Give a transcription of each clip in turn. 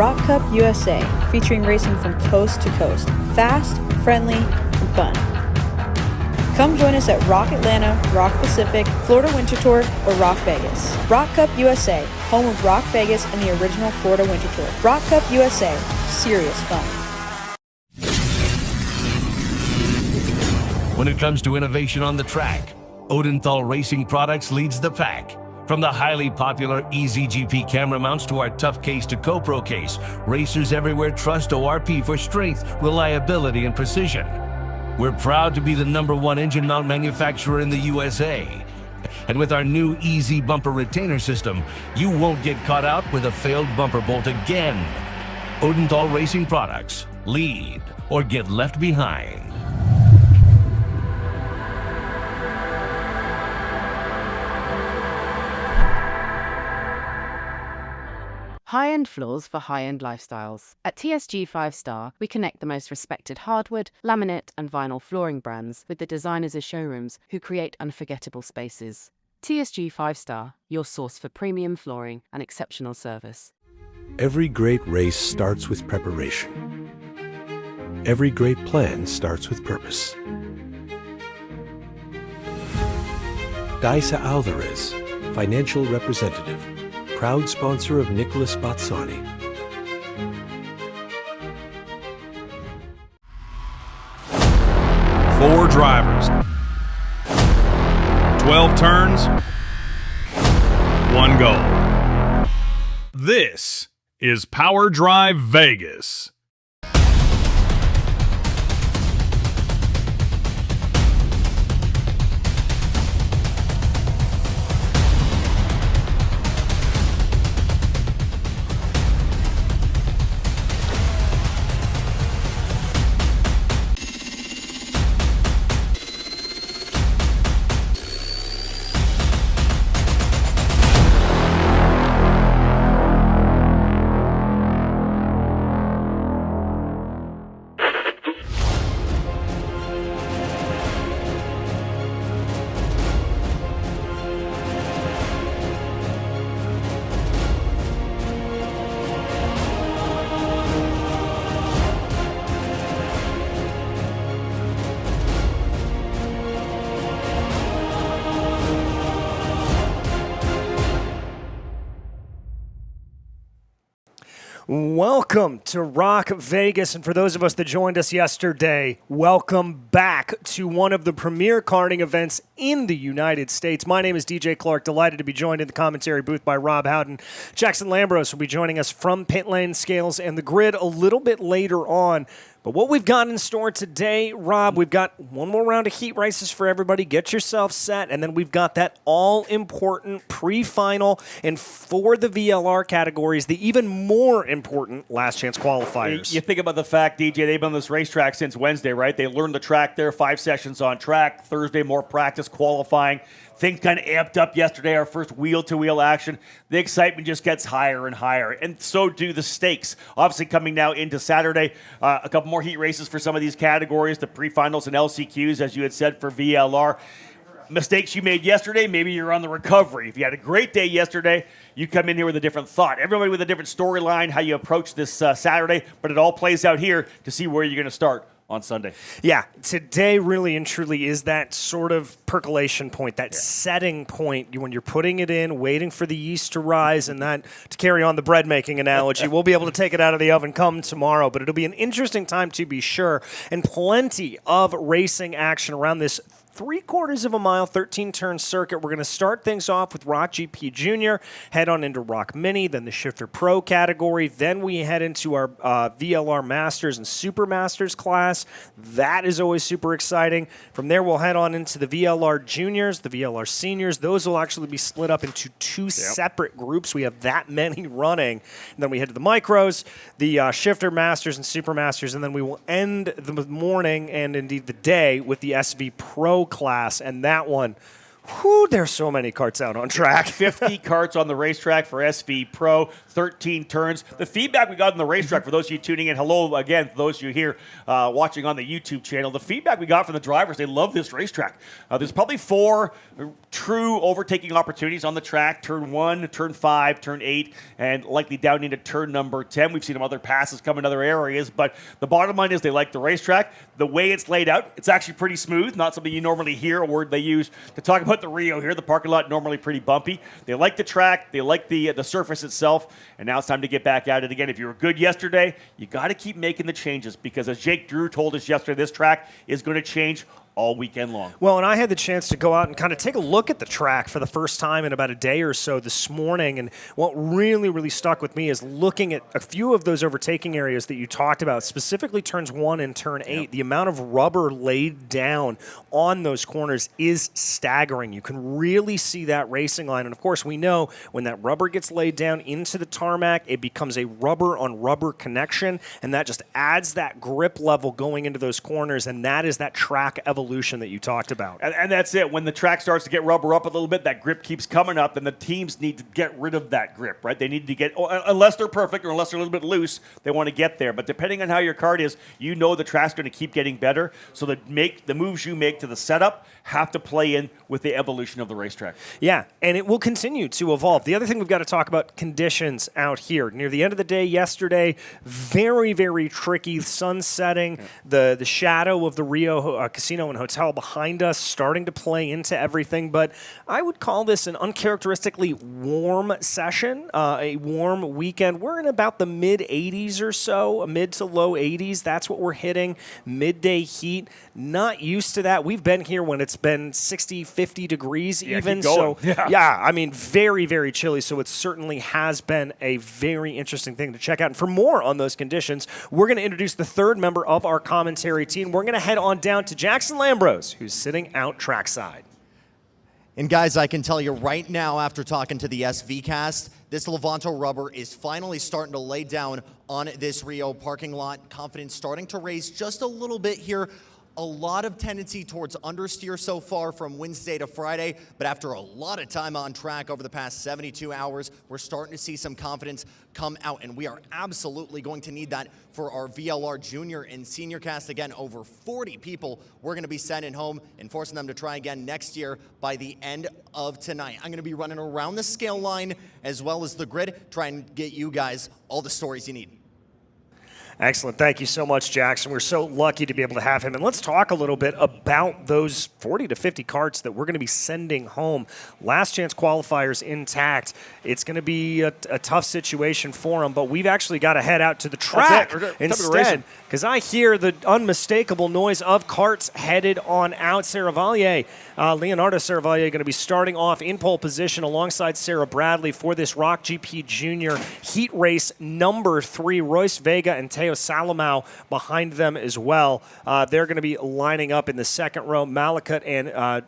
ROK Cup USA, featuring racing from coast to coast. Fast, friendly, and fun. Come join us at ROK Atlanta, ROK Pacific, Florida Winter Tour, or ROK Vegas. ROK Cup USA, home of ROK Vegas and the original Florida Winter Tour. ROK Cup USA, serious fun. When it comes to innovation on the track, Odenthal Racing Products leads the pack. From the highly popular EasyGP camera mounts to our tough case to GoPro case, racers everywhere trust ORP for strength, reliability, and precision. We're proud to be the #1 engine mount manufacturer in the USA. And with our new Easy Bumper Retainer System, you won't get caught out with a failed bumper bolt again. Odenthal Racing Products. Lead or get left behind. High-end floors for high-end lifestyles. At TSG 5-Star, we connect the most respected hardwood, laminate, and vinyl flooring brands with the designers of showrooms who create unforgettable spaces. TSG 5-Star, your source for premium flooring and exceptional service. Every great race starts with preparation. Every great plan starts with purpose. Daisa Alvarez, financial representative. Proud sponsor of Nicholas Bazzani. Four drivers, 12 turns, one goal. This is Power Drive Vegas. Welcome to ROK Vegas, and for those of us that joined us yesterday, welcome back to one of the premier karting events in the United States. My name is DJ Clark, delighted to be joined in the commentary booth by Rob Howden. Jackson Lambros will be joining us from Pit Lane Scales and the Grid a little bit later on. But what we've got in store today, Rob, we've got one more round of heat races for everybody. Get yourself set. And then we've got that all-important pre-final and for the VLR categories, the even more important last chance qualifiers. You think about the fact, DJ, they've been on this racetrack since Wednesday, right? They learned the track there, 5 sessions on track. Thursday, more practice qualifying. Things kind of amped up yesterday, our first wheel-to-wheel action. The excitement just gets higher and higher, and so do the stakes. Obviously, coming now into Saturday, a couple more heat races for some of these categories, the pre-finals and LCQs, as you had said, for VLR. Mistakes you made yesterday, maybe you're on the recovery. If you had a great day yesterday, you come in here with a different thought. Everybody with a different storyline, how you approach this Saturday, but it all plays out here to see where you're going to start on Sunday. Yeah, today really and truly is that sort of percolation point, that setting point when you're putting it in, waiting for the yeast to rise, and that, to carry on the bread making analogy, we'll be able to take it out of the oven come tomorrow, but it'll be an interesting time to be sure, and plenty of racing action around this 3/4 of a mile, 13-turn circuit. We're going to start things off with ROK GP Junior, head on into ROK Mini, then the Shifter Pro category. Then we head into our VLR Masters and Super Masters class. That is always super exciting. From there, we'll head on into the VLR Juniors, the VLR Seniors. Those will actually be split up into two separate groups. We have that many running. And then we head to the Micros, the Shifter Masters and Super Masters, and then we will end the morning and indeed the day with the SV Pro class, and that one, whew, there's so many karts out on track. 50 karts on the racetrack for SV Pro, 13 turns. The feedback we got on the racetrack, for those of you tuning in, hello again, for those of you here watching on the YouTube channel, the feedback we got from the drivers, they love this racetrack. There's probably 4 true overtaking opportunities on the track. Turn 1, turn 5, turn 8, and likely down into turn number 10. We've seen them other passes come in other areas, but the bottom line is they like the racetrack. The way it's laid out, it's actually pretty smooth, not something you normally hear, a word they use to talk about the Rio here. The parking lot normally pretty bumpy. They like the track, they like the surface itself, and now it's time to get back at it again. If you were good yesterday, you got to keep making the changes, because as Jake Drew told us yesterday, this track is going to change all weekend long. Well, and I had the chance to go out and kind of take a look at the track for the first time in about a day or so this morning, and what really, really stuck with me is looking at a few of those overtaking areas that you talked about, specifically turns 1 and turn 8. Yep. The amount of rubber laid down on those corners is staggering. You can really see that racing line, and of course we know when that rubber gets laid down into the tarmac, it becomes a rubber-on-rubber connection, and that just adds that grip level going into those corners, and that is that track evolution that you talked about. And that's it. When the track starts to get rubber up a little bit, that grip keeps coming up, and the teams need to get rid of that grip, right? They need to get, unless they're perfect or unless they're a little bit loose, they want to get there. But depending on how your card is, you know the track's going to keep getting better. So the moves you make to the setup have to play in with the evolution of the racetrack. Yeah, and it will continue to evolve. The other thing we've got to talk about, conditions out here. Near the end of the day yesterday, very, very tricky. Sun setting, the shadow of the Rio Casino and Hotel behind us starting to play into everything, but I would call this an uncharacteristically warm session, a warm weekend. We're in about the mid-80s or so, mid to low 80s. That's what we're hitting, midday heat. Not used to that. We've been here when it's been 60, 50 degrees even. So, I mean, very, very chilly, so it certainly has been a very interesting thing to check out. And for more on those conditions, we're going to introduce the third member of our commentary team. We're going to head on down to Jackson Lambrose, who's sitting out trackside. And guys, I can tell you right now, after talking to the SV cast, this Levanto rubber is finally starting to lay down on this Rio parking lot. Confidence starting to raise just a little bit here. A lot of tendency towards understeer so far from Wednesday to Friday, but after a lot of time on track over the past 72 hours, we're starting to see some confidence come out, and we are absolutely going to need that for our VLR Junior and Senior cast. Again, over 40 people we're going to be sending home and forcing them to try again next year by the end of tonight. I'm going to be running around the scale line as well as the grid, trying to get you guys all the stories you need. Excellent. Thank you so much, Jackson. We're so lucky to be able to have him. And let's talk a little bit about those 40 to 50 carts that we're going to be sending home. Last chance qualifiers intact. It's going to be a tough situation for them, but we've actually got to head out to the track instead, because I hear the unmistakable noise of carts headed on out. Leonardo Serravallier going to be starting off in pole position alongside Sarah Bradley for this ROK GP Junior heat race number 3. Royce Vega and Teo Salamau behind them as well. They're going to be lining up in the second row. Malakut and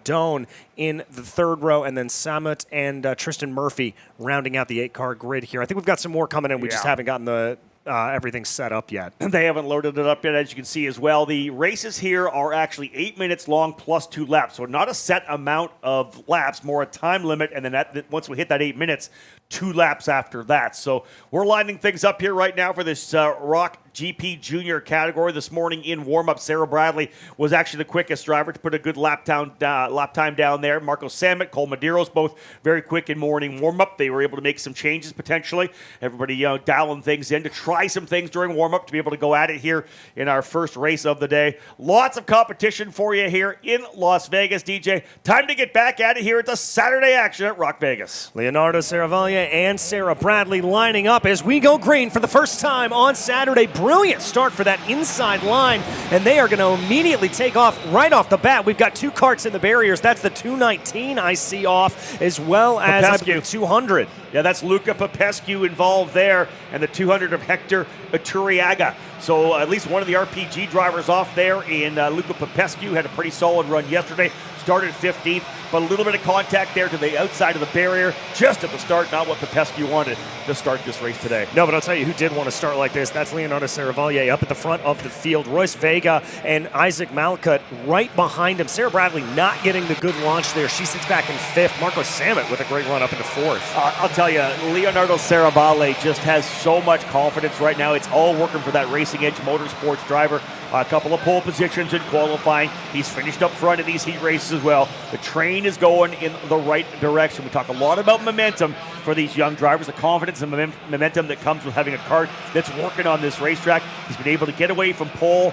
Doan in the third row, and then Samut and Tristan Murphy rounding out the 8-car grid here. I think we've got some more coming in. We just haven't gotten the everything set up yet. They haven't loaded it up yet, as you can see as well. The races here are actually 8 minutes long plus 2 laps, so not a set amount of laps, more a time limit, and then once we hit that 8 minutes, 2 laps after that. So we're lining things up here right now for this ROK GP Junior category. This morning in warm-up, Sarah Bradley was actually the quickest driver to put a good lap time down there. Marco Samet, Cole Medeiros, both very quick in morning warm-up. They were able to make some changes potentially. Everybody dialing things in to try some things during warm-up to be able to go at it here in our first race of the day. Lots of competition for you here in Las Vegas, DJ. Time to get back at it here at the Saturday action at ROK Vegas. Leonardo Serravallier and Sarah Bradley lining up as we go green for the first time on Saturday. Brilliant start for that inside line, and they are going to immediately take off right off the bat. We've got 2 carts in the barriers. That's the 219 I see off, as well as the 200. Yeah, that's Luca Popescu involved there, and the 200 of Hector Iturriaga. So at least one of the RPG drivers off there, and Luca Popescu had a pretty solid run yesterday. Started 15th, but a little bit of contact there to the outside of the barrier just at the start. Not what Popescu wanted to start this race today. No, but I'll tell you who did want to start like this. That's Leonardo Serravallier up at the front of the field. Royce Vega and Isaac Malakut right behind him. Sarah Bradley not getting the good launch there. She sits back in 5th. Marco Samet with a great run up into 4th. I'll tell you, Leonardo Serravallier just has so much confidence right now. It's all working for that Racing Edge Motorsports driver. A couple of pole positions in qualifying. He's finished up front in these heat races as well. The train is going in the right direction. We talk a lot about momentum for these young drivers, the confidence and momentum that comes with having a kart that's working on this racetrack. He's been able to get away from pole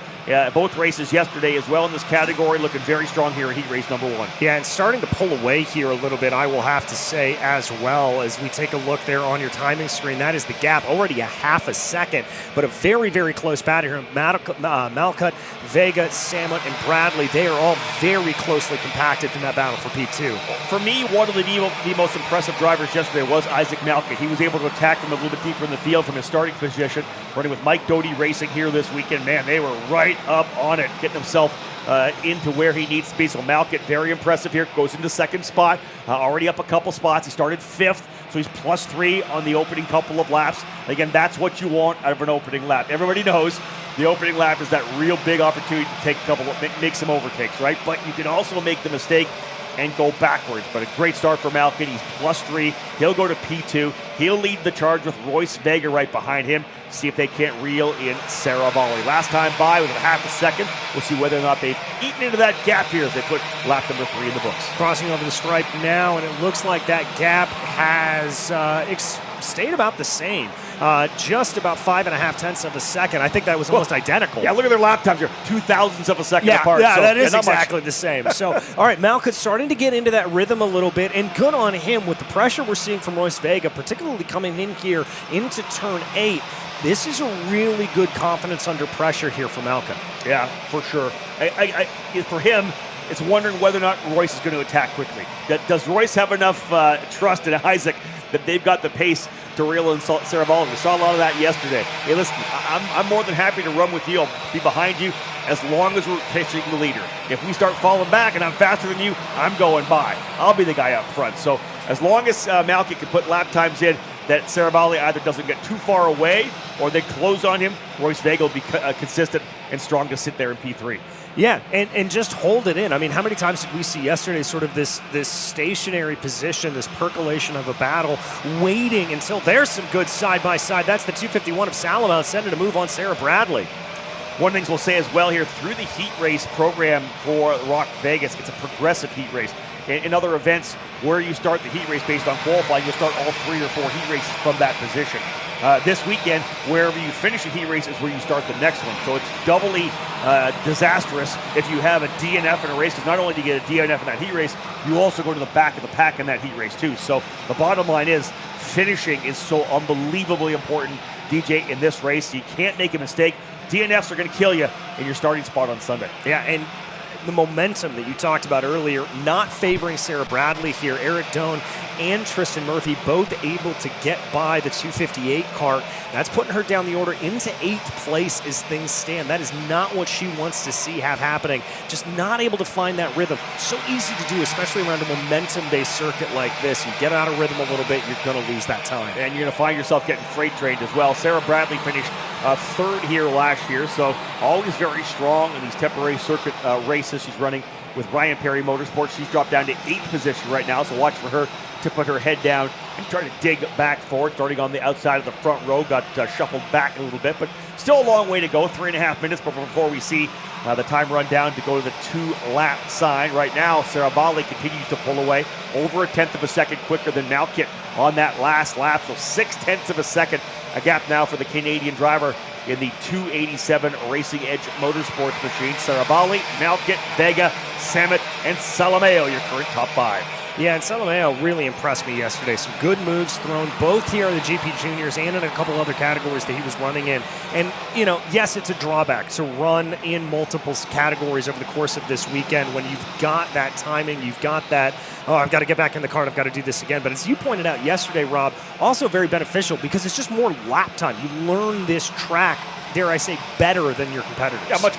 both races yesterday as well in this category, looking very strong here in heat race number 1. Yeah, and starting to pull away here a little bit, I will have to say as well, as we take a look there on your timing screen. That is the gap, already a half a second, but a very, very close battle here. Malcutt, Vega, Samet, and Bradley, they are all very closely compacted in that battle for P2. For me, one of the most impressive drivers yesterday was Isaac Malcutt. He was able to attack him a little bit deeper in the field from his starting position, running with Mike Doty Racing here this weekend. Man, they were right up on it, getting himself into where he needs to be. So Malcutt, very impressive here, goes into second spot, already up a couple spots. He started 5th, so he's +3 on the opening couple of laps. Again, that's what you want out of an opening lap. Everybody knows the opening lap is that real big opportunity to take a couple, make some overtakes, right? But you can also make the mistake and go backwards. But a great start for Malcutt. He's +3. He'll go to P2. He'll lead the charge with Royce Vega right behind him. See if they can't reel in Saravalli. Last time by was a half a second. We'll see whether or not they've eaten into that gap here as they put lap number 3 in the books. Crossing over the stripe now, and it looks like that gap has stayed about the same. Just about 5.5 tenths of a second. I think that was almost identical. Yeah, look at their lap times here. 2,000ths of a second apart. Yeah, so, that is not much. exactly the same. So, all right, Malcutt starting to get into that rhythm a little bit, and good on him with the pressure we're seeing from Royce Vega, particularly coming in here into turn 8. This is a really good confidence under pressure here for Malcutt. Yeah, for sure. For him, it's wondering whether or not Royce is going to attack quickly. Does Royce have enough trust in Isaac that they've got the pace to reel in Saravalli? We saw a lot of that yesterday. Hey, listen, I'm more than happy to run with you. I'll be behind you as long as we're chasing the leader. If we start falling back and I'm faster than you, I'm going by. I'll be the guy up front. So as long as Malcutt can put lap times in that Saravalli either doesn't get too far away or they close on him, Royce Vega will be consistent and strong to sit there in P3. Yeah, and just hold it in. I mean, how many times did we see yesterday sort of this stationary position, this percolation of a battle, waiting until there's some good side-by-side. That's the 251 of Salamau sending a move on Sarah Bradley. One of the things we'll say as well here, through the heat race program for ROK Vegas, it's a progressive heat race. In other events where you start the heat race based on qualifying, you'll start all 3 or 4 heat races from that position. This weekend, wherever you finish a heat race is where you start the next one. So it's doubly disastrous if you have a DNF in a race, because not only do you get a DNF in that heat race, you also go to the back of the pack in that heat race too. So the bottom line is finishing is so unbelievably important, DJ, in this race. You can't make a mistake. DNFs are going to kill you in your starting spot on Sunday. Yeah, and the momentum that you talked about earlier, not favoring Sarah Bradley here. Eric Doan and Tristan Murphy both able to get by the 258 cart. That's putting her down the order into 8th place as things stand. That is not what she wants to see have happening. Just not able to find that rhythm. So easy to do, especially around a momentum-based circuit like this. You get out of rhythm a little bit, you're going to lose that time. And you're going to find yourself getting freight trained as well. Sarah Bradley finished 3rd here last year, so always very strong in these temporary circuit races. She's running with Ryan Perry Motorsports. She's dropped down to 8th position right now, so watch for her to put her head down and try to dig back forward, starting on the outside of the front row. Got shuffled back a little bit, but still a long way to go. 3.5 minutes before we see the time run down to go to the 2-lap sign. Right now, Saravalli continues to pull away, over 1/10 of a second quicker than Malcutt on that last lap, so 0.6 of a second, a gap now for the Canadian driver in the 287 Racing Edge Motorsports machine. Saravalli, Malcutt, Vega, Samet, and Salameo, your current top 5. Yeah, and Salameo really impressed me yesterday. Some good moves thrown both here in the GP Juniors and in a couple other categories that he was running in. And, you know, yes, it's a drawback to run in multiple categories over the course of this weekend when you've got that timing, you've got that, oh, I've got to get back in the car, I've got to do this again. But as you pointed out yesterday, Rob, also very beneficial because it's just more lap time. You learn this track, dare I say, better than your competitors. Yeah, much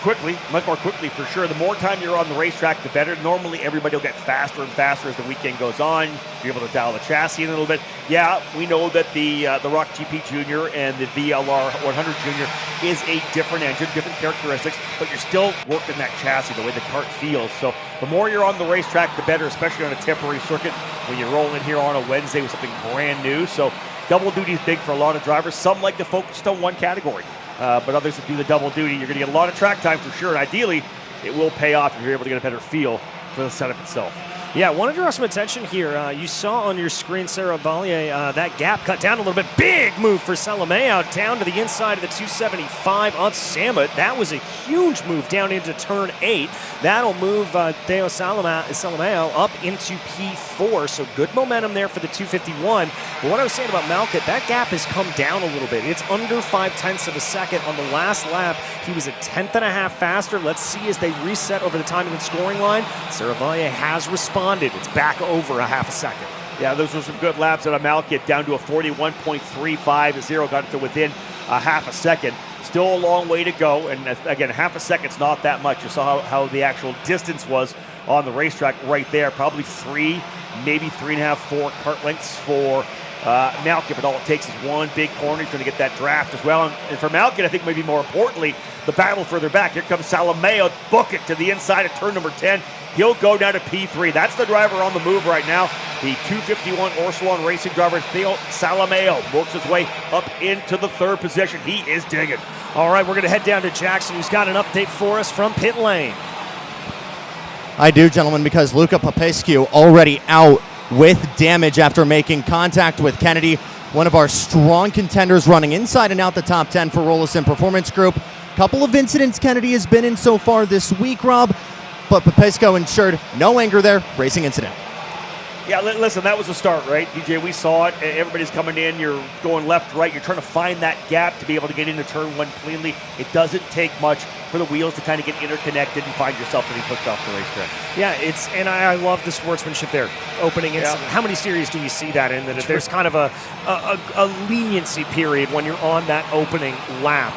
more quickly for sure. The more time you're on the racetrack, the better. Normally, everybody will get faster and faster as the weekend goes on. You're able to dial the chassis in a little bit. Yeah, we know that the ROK GP Junior and the VLR 100 Junior is a different engine, different characteristics, but you're still working that chassis, the way the kart feels. So the more you're on the racetrack, the better, especially on a temporary circuit when you roll in here on a Wednesday with something brand new. So double duty is big for a lot of drivers. Some like to focus on one category. But others that do the double duty, you're going to get a lot of track time for sure. And ideally, it will pay off if you're able to get a better feel for the setup itself. Yeah, wanted to draw some attention here. You saw on your screen, Sarah Valier, that gap cut down a little bit. Big move for Salameo down to the inside of the 275 on Samet. That was a huge move down into turn 8. That'll move Theo Salameo up into P4. So good momentum there for the 251. But what I was saying about Malkut, that gap has come down a little bit. It's under 0.5 of a second on the last lap. He was a 1/10.5 faster. Let's see as they reset over the time of the scoring line. Sarah Valier has responded. It's back over a 0.5 second. Yeah, those were some good laps out of Malkut, down to a 41.350, got it to within a 0.5 second. Still a long way to go, and again, 0.5 second's not that much. You saw how the actual distance was on the racetrack right there, probably 3, maybe 3.5, 4 kart lengths for Malkut, but all it takes is one big corner. He's going to get that draft as well. And for Malkut, I think maybe more importantly, the battle further back. Here comes Salameo, book it to the inside of turn number 10. He'll go down to P3. That's the driver on the move right now. The 251 Orsolon Racing driver, Theo Salameo, works his way up into the 3rd position. He is digging. All right, we're going to head down to Jackson, who's got an update for us from pit lane. I do, gentlemen, because Luca Popescu already out with damage after making contact with Kennedy, one of our strong contenders running inside and out the top 10 for Rollison Performance Group. Couple of incidents Kennedy has been in so far this week, Rob, but Popescu ensured no anger there. Racing incident. Yeah, listen, that was a start, right, DJ? We saw it. Everybody's coming in. You're going left, right. You're trying to find that gap to be able to get into turn 1 cleanly. It doesn't take much for the wheels to kind of get interconnected and find yourself getting pushed off the racetrack. Yeah, and I love the sportsmanship there. Opening incident. How many series do we see that in? That there's kind of a leniency period when you're on that opening lap.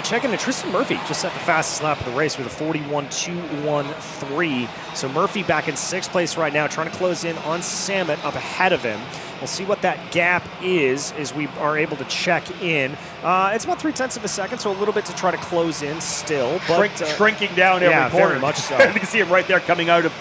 Checking in, Tristan Murphy just set the fastest lap of the race with a 41.213. So Murphy back in 6th place right now, trying to close in on Samet up ahead of him. We'll see what that gap is as we are able to check in. It's about 0.3 of a second, so a little bit to try to close in still. But shrinking down every corner. Very much so. You can see him right there coming out of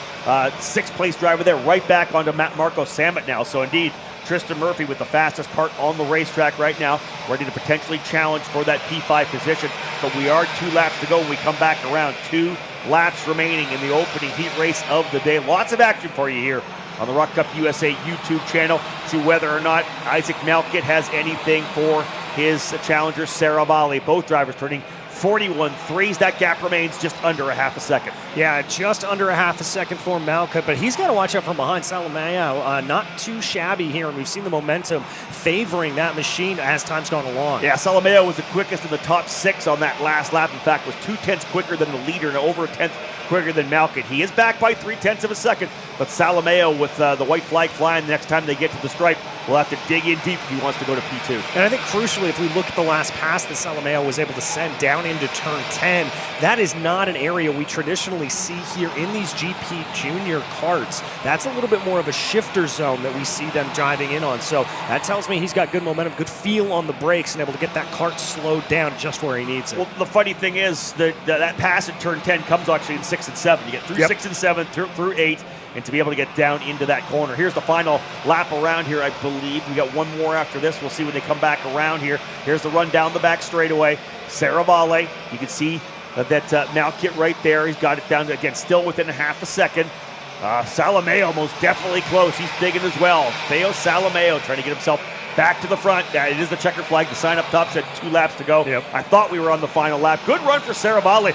6th place driver there, right back onto Marco Samet now. So indeed, Tristan Murphy with the fastest kart on the racetrack right now, ready to potentially challenge for that P5 position. But we are 2 laps to go when we come back around. 2 laps remaining in the opening heat race of the day. Lots of action for you here on the ROK Cup USA YouTube channel. See whether or not Isaac Malkut has anything for his challenger, Sarah Valley. Both drivers turning 41.3s. That gap remains just under a 0.5 second. Yeah, just under a 0.5 second for Malkut, but he's got to watch out from behind. Salameo, not too shabby here, and we've seen the momentum favoring that machine as time's gone along. Yeah, Salameo was the quickest in the top 6 on that last lap. In fact, was 0.2 quicker than the leader and over a 1/10 quicker than Malkut. He is back by 0.3 of a second, but Salameo with the white flag flying the next time they get to the stripe will have to dig in deep if he wants to go to P2. And I think crucially, if we look at the last pass that Salameo was able to send down into turn 10, that is not an area we traditionally see here in these GP Junior karts. That's a little bit more of a shifter zone that we see them driving in on. So that tells me he's got good momentum, good feel on the brakes, and able to get that kart slowed down just where he needs it. Well, the funny thing is that pass in turn 10 comes actually in 6 and 7. You get through 6 and 7, through 8, and to be able to get down into that corner. Here's the final lap around here, I believe. We got one more after this. We'll see when they come back around here. Here's the run down the back straightaway. Sarah Valley, you can see that Malkut right there. He's got it down to, again, still within a 0.5 second. Salameo most definitely close. He's digging as well. Theo Salameo trying to get himself back to the front. It is the checker flag. The sign up top said 2 laps to go. Yep. I thought we were on the final lap. Good run for Sarah Valley.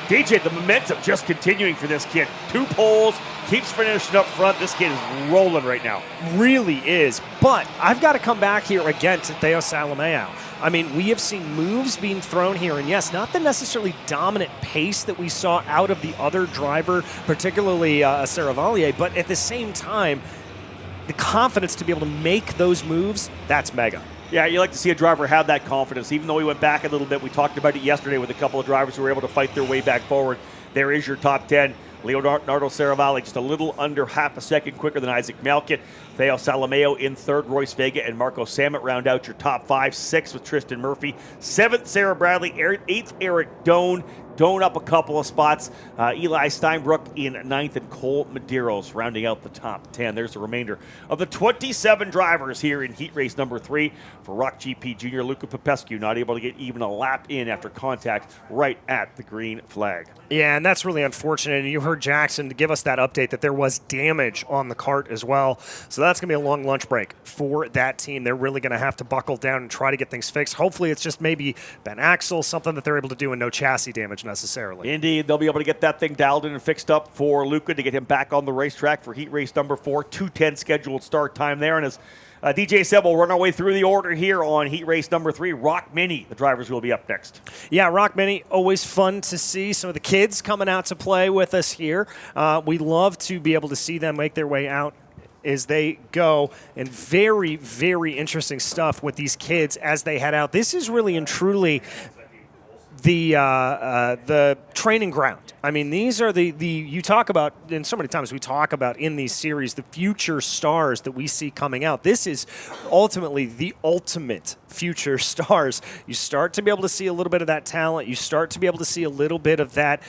DJ, the momentum just continuing for this kid. 2 poles, keeps finishing up front. This kid is rolling right now. Really is. But I've got to come back here again to Theo Salameo. I mean, we have seen moves being thrown here, and yes, not the necessarily dominant pace that we saw out of the other driver, particularly Sarah Valier, but at the same time, the confidence to be able to make those moves, that's mega. Yeah, you like to see a driver have that confidence. Even though he went back a little bit, we talked about it yesterday with a couple of drivers who were able to fight their way back forward. There is your top 10. Leonardo Saravalli just a little under 0.5 second quicker than Isaac Malkut. Theo Salameo in 3rd, Royce Vega and Marco Samet round out your top 5. 6th with Tristan Murphy. 7th, Sarah Bradley. 8th, Eric Doan. Doan up a couple of spots. Eli Steinbrook in 9th, and Cole Medeiros rounding out the top 10. There's the remainder of the 27 drivers here in heat race number 3 for ROK GP Junior. Luca Popescu not able to get even a lap in after contact right at the green flag. Yeah, and that's really unfortunate. And you heard Jackson give us that update that there was damage on the kart as well. So that's going to be a long lunch break for that team. They're really going to have to buckle down and try to get things fixed. Hopefully it's just maybe Ben axle, something that they're able to do, and no chassis damage necessarily. Indeed, they'll be able to get that thing dialed in and fixed up for Luca to get him back on the racetrack for heat race number 4. 2:10 scheduled start time there. And as DJ said, we'll run our way through the order here on heat race number 3. ROK Mini, the drivers will be up next. Yeah, ROK Mini, always fun to see some of the kids coming out to play with us here. We love to be able to see them make their way out as they go, and very, very interesting stuff with these kids as they head out. This is really and truly the training ground. I mean, these are the you talk about, and so many times we talk about in these series, the future stars that we see coming out. This is ultimately the ultimate future stars. You start to be able to see a little bit of that talent. You start to be able to see a little bit of that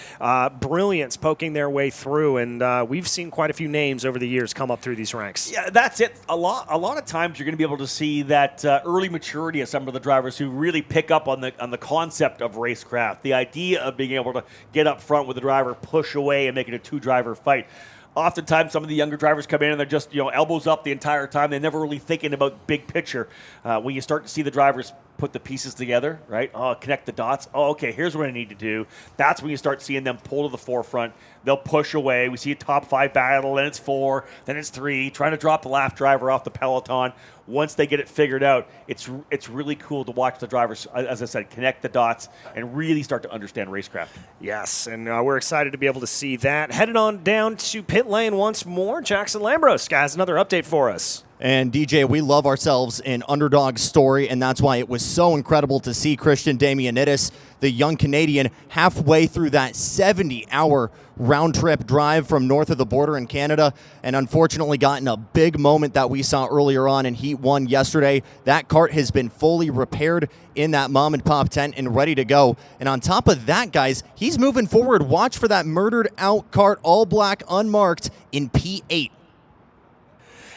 brilliance poking their way through, and we've seen quite a few names over the years come up through these ranks. Yeah, that's it. A lot of times you're going to be able to see that early maturity of some of the drivers who really pick up on the concept of racecraft, the idea of being able to get up front with the driver, push away, and make it a 2-driver fight. Oftentimes, some of the younger drivers come in and they're just, elbows up the entire time. They're never really thinking about big picture. When you start to see the drivers put the pieces together, right? Connect the dots. Okay, here's what I need to do. That's when you start seeing them pull to the forefront. They'll push away. We see a top 5 battle, then it's 4, then it's 3, trying to drop the lap driver off the peloton. Once they get it figured out, it's really cool to watch the drivers, as I said, connect the dots and really start to understand racecraft. Yes, and we're excited to be able to see that. Headed on down to pit lane once more, Jackson Lambros has another update for us. And DJ, we love ourselves an underdog story, and that's why it was so incredible to see Christian Damianidis, the young Canadian, halfway through that 70-hour round-trip drive from north of the border in Canada, and unfortunately got in a big moment that we saw earlier on in Heat 1 yesterday. That kart has been fully repaired in that mom-and-pop tent and ready to go. And on top of that, guys, he's moving forward. Watch for that murdered-out kart, all black, unmarked, in P8.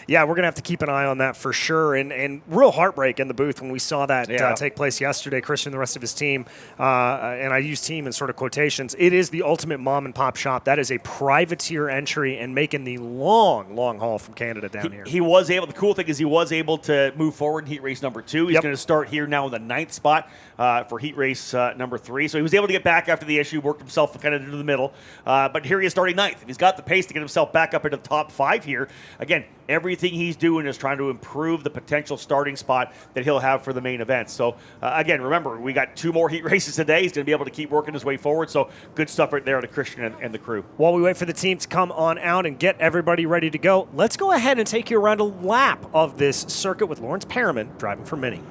Yeah, we're going to have to keep an eye on that for sure. And real heartbreak in the booth when we saw that take place yesterday. Christian and the rest of his team, and I use team in sort of quotations, it is the ultimate mom-and-pop shop. That is a privateer entry and making the long, long haul from Canada down here. He was able, the cool thing is he was able to move forward in heat race number 2. He's going to start here now in the 9th spot for heat race number 3. So he was able to get back after the issue, worked himself kind of into the middle. But here he is starting 9th. If he's got the pace to get himself back up into the top 5 here, again, everything he's doing is trying to improve the potential starting spot that he'll have for the main event. So, again, remember, we got 2 more heat races today. He's going to be able to keep working his way forward. So, good stuff right there to Christian and the crew. While we wait for the team to come on out and get everybody ready to go, let's go ahead and take you around a lap of this circuit with Lawrence Perriman driving for Mini.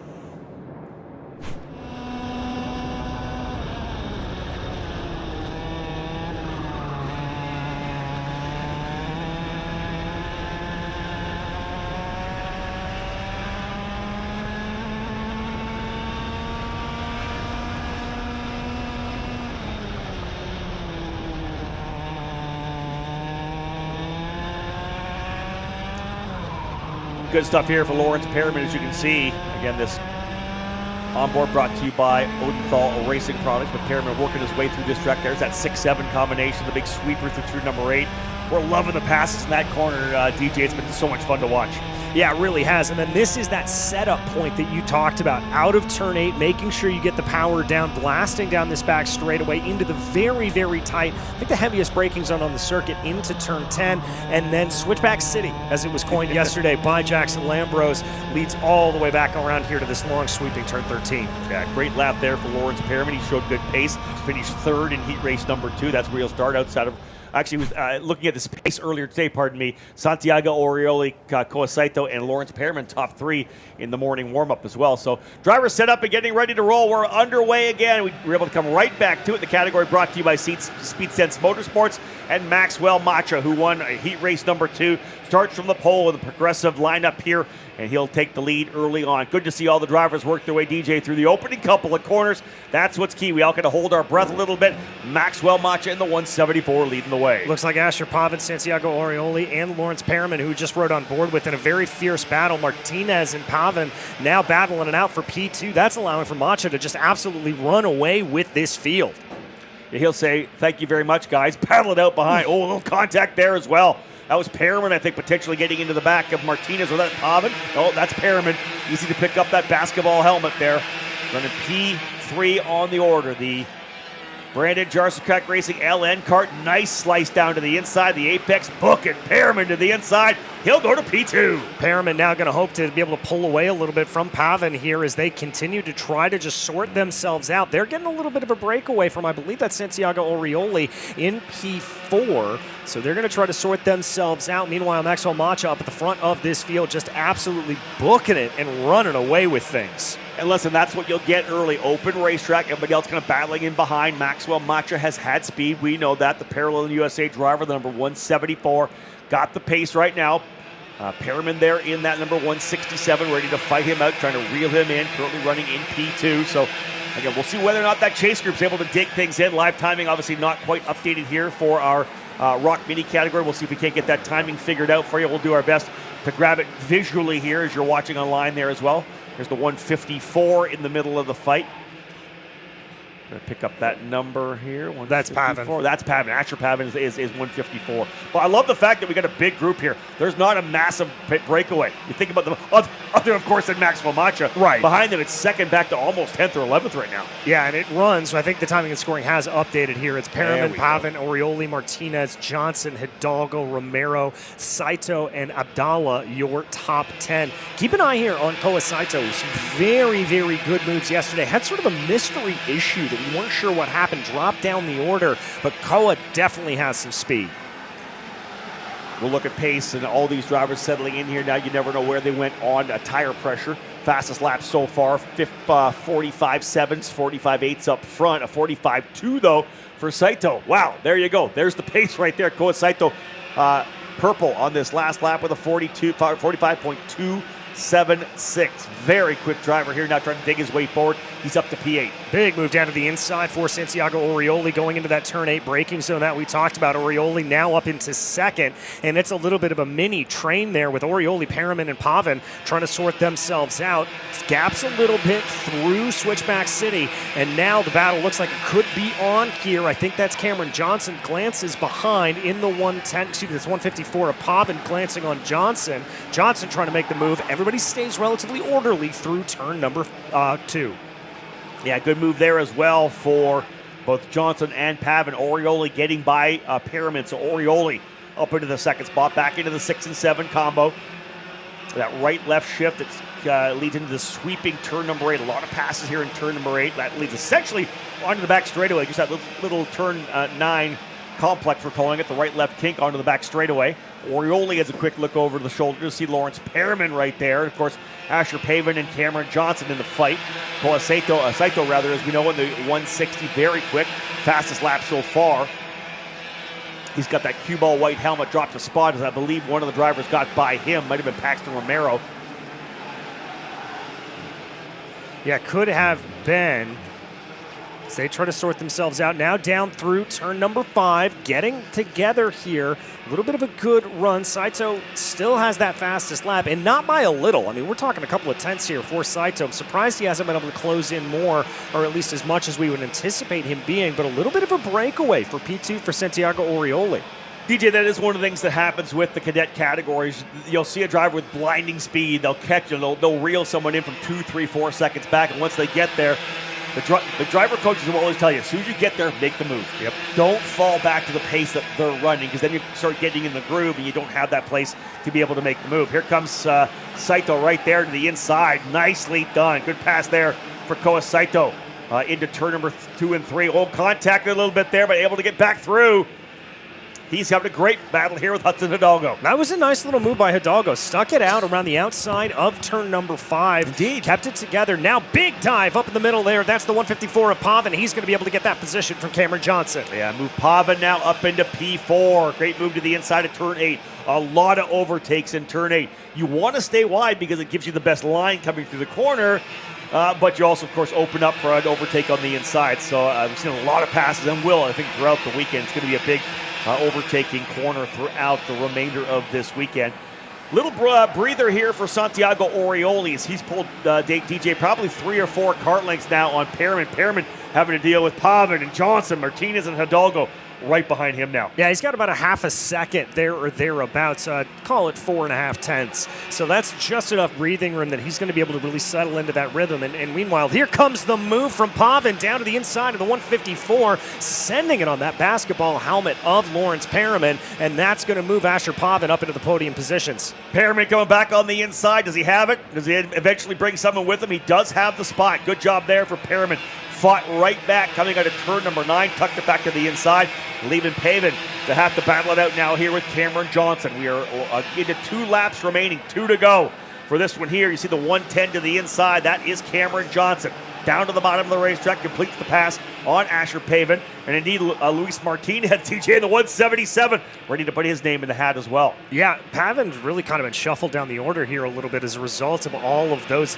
Good stuff here for Lawrence Perriman, as you can see. Again, this onboard brought to you by Odenthal Racing Products, but Perriman working his way through this track. There's that 6-7 combination, the big sweeper through turn number 8. We're loving the passes in that corner, DJ. It's been so much fun to watch. Yeah, it really has. And then this is that setup point that you talked about. Out of turn 8, making sure you get the power down, blasting down this back straightaway into the very, very tight, I think the heaviest braking zone on the circuit, into turn 10. And then Switchback City, as it was coined yesterday by Jackson Lambros, leads all the way back around here to this long sweeping turn 13. Yeah, great lap there for Lawrence Perriman. He showed good pace, finished 3rd in heat race number 2. That's where he'll start outside of. Actually, was looking at this pace earlier today, Santiago Orioli, Koasaito, and Lawrence Perriman top 3 in the morning warm-up as well. So drivers set up and getting ready to roll. We're underway again. We were able to come right back to it. The category brought to you by SpeedSense Motorsports and Maxwell Macha, who won heat race number 2. Starts from the pole with a progressive lineup here and he'll take the lead early on. Good to see all the drivers work their way, DJ, through the opening couple of corners. That's what's key. We all got to hold our breath a little bit. Maxwell Macha in the 174 leading the way. Looks like Asher Pavin, Santiago Orioli, and Lawrence Perriman, who just rode on board with in a very fierce battle. Martinez and Pavin now battling it out for P2. That's allowing for Macha to just absolutely run away with this field. He'll say, thank you very much, guys. Paddle it out behind. Oh, a little contact there as well. That was Perriman, I think, potentially getting into the back of Martinez. Or that Pavin? Oh, that's Perriman. Easy to pick up that basketball helmet there. Running P3 on the order. The Brandon Jarsakak Racing LN cart. Nice slice down to the inside. The apex book it. Perriman to the inside. He'll go to P2. Perriman now going to hope to be able to pull away a little bit from Pavin here as they continue to try to just sort themselves out. They're getting a little bit of a breakaway from, I believe that's Santiago Orioli in P4. So they're going to try to sort themselves out. Meanwhile, Maxwell Macha up at the front of this field just absolutely booking it and running away with things. And listen, that's what you'll get early. Open racetrack. Everybody else kind of battling in behind. Maxwell Macha has had speed. We know that. The Parallel USA driver, the number 174, got the pace right now. Perriman there in that number 167, ready to fight him out, trying to reel him in, currently running in P2. So, again, we'll see whether or not that chase group's able to dig things in. Live timing, obviously not quite updated here for our ROK Mini category. We'll see if we can't get that timing figured out for you. We'll do our best to grab it visually here as you're watching online there as well. There's the 154 in the middle of the fight. Going to pick up that number here. That's Pavin. That's Pavin. Asher Pavin is 154. But I love the fact that we got a big group here. There's not a massive breakaway. You think about them, other of course than Maxwell Macha. Right. Behind them, it's second back to almost 10th or 11th right now. Yeah, and it runs. I think the timing and scoring has updated here. It's Perriman, Pavin, Orioli, Martinez, Johnson, Hidalgo, Romero, Saito, and Abdallah, your top 10. Keep an eye here on Koa Saito. Some very, very good moves yesterday. Had sort of a mystery issue that we weren't sure what happened. Dropped down the order, but Koa definitely has some speed. We'll look at pace and all these drivers settling in here now. You never know where they went on tire pressure. Fastest lap so far, 45.7s, 45.8s up front, a 45.2 though for Saito. Wow, there you go. There's the pace right there. Koa Saito, purple on this last lap with a 45.276. Very quick driver here, now trying to dig his way forward. He's up to P8. Big move down to the inside for Santiago Orioli going into that turn 8 braking zone that we talked about. Orioli now up into second, and it's a little bit of a mini train there with Orioli, Perriman, and Pavin trying to sort themselves out. Gaps a little bit through Switchback City, and now the battle looks like it could be on here. I think that's Cameron Johnson glances behind in the 110, excuse me, it's 154 of Pavin glancing on Johnson. Johnson trying to make the move. Everybody stays relatively orderly through turn number 2. Yeah, good move there as well for both Johnson and Pavin. Orioli getting by Perriman. So Orioli up into the second spot, back into the 6 and 7 combo. That right-left shift that leads into the sweeping turn number 8. A lot of passes here in turn number 8. That leads essentially onto the back straightaway. Just that little turn 9 complex, we're calling it, the right-left kink onto the back straightaway. Orioli has a quick look over the shoulder to see Lawrence Perriman right there. Of course, Asher Pavin and Cameron Johnson in the fight. Koa Saito, as we know, in the 160, very quick. Fastest lap so far. He's got that cue ball white helmet, dropped a spot as I believe one of the drivers got by him. Might have been Paxton Romero. Yeah, could have been. As they try to sort themselves out now down through turn number 5, getting together here. A little bit of a good run. Saito still has that fastest lap, and not by a little. I mean, we're talking a couple of tenths here for Saito. I'm surprised he hasn't been able to close in more, or at least as much as we would anticipate him being, but a little bit of a breakaway for P2 for Santiago Orioli. DJ, that is one of the things that happens with the cadet categories. You'll see a driver with blinding speed. They'll catch you. They'll reel someone in from 2, 3, 4 seconds back, and once they get there, the driver coaches will always tell you, as soon as you get there, make the move. Yep. Don't fall back to the pace that they're running, because then you start getting in the groove and you don't have that place to be able to make the move. Here comes Saito right there to the inside. Nicely done. Good pass there for Koa Saito into turn number 2 and 3. Oh, contacted a little bit there, but able to get back through. He's having a great battle here with Hudson Hidalgo. That was a nice little move by Hidalgo. Stuck it out around the outside of turn number 5. Indeed. Kept it together. Now big dive up in the middle there. That's the 154 of Pavin. He's going to be able to get that position from Cameron Johnson. Yeah, move Pavin now up into P4. Great move to the inside of turn 8. A lot of overtakes in turn 8. You want to stay wide because it gives you the best line coming through the corner. But you also, of course, open up for an overtake on the inside. So we've seen a lot of passes and will, I think, throughout the weekend. It's going to be a big overtaking corner throughout the remainder of this weekend. Little breather here for Santiago Orioles. He's pulled DJ probably 3 or 4 cart lengths now on Perriman. Perriman having to deal with Pavin and Johnson, Martinez, and Hidalgo right behind him now. Yeah, he's got about a half a second there or thereabouts. Call it 4.5 tenths. So that's just enough breathing room that he's going to be able to really settle into that rhythm. And meanwhile, here comes the move from Pavin down to the inside of the 154, sending it on that basketball helmet of Lawrence Perriman. And that's going to move Asher Pavin up into the podium positions. Perriman coming back on the inside. Does he have it? Does he eventually bring someone with him? He does have the spot. Good job there for Perriman. Fought right back, coming out of turn number 9, tucked it back to the inside, leaving Pavin to have to battle it out now here with Cameron Johnson. We are into 2 laps remaining, 2 to go for this one here. You see the 110 to the inside. That is Cameron Johnson. Down to the bottom of the racetrack, completes the pass on Asher Pavin. And indeed, Luis Martinez, TJ in the 177, ready to put his name in the hat as well. Yeah, Pavin's really kind of been shuffled down the order here a little bit as a result of all of those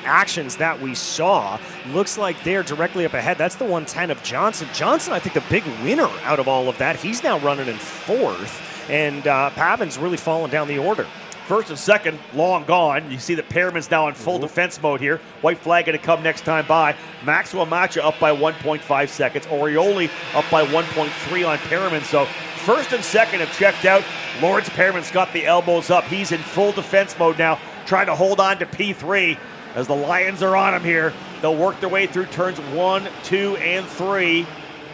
actions that we saw. Looks like they're directly up ahead. That's the 110 of Johnson. Johnson, I think, the big winner out of all of that. He's now running in 4th, and Pavin's really fallen down the order. First and second, long gone. You see that Perriman's now in full defense mode here. White flag going to come next time by. Maxwell Macha up by 1.5 seconds. Orioli up by 1.3 on Perriman. So first and second have checked out. Lawrence Perriman's got the elbows up. He's in full defense mode now, trying to hold on to P3 as the Lions are on him here. They'll work their way through turns 1, 2, and 3.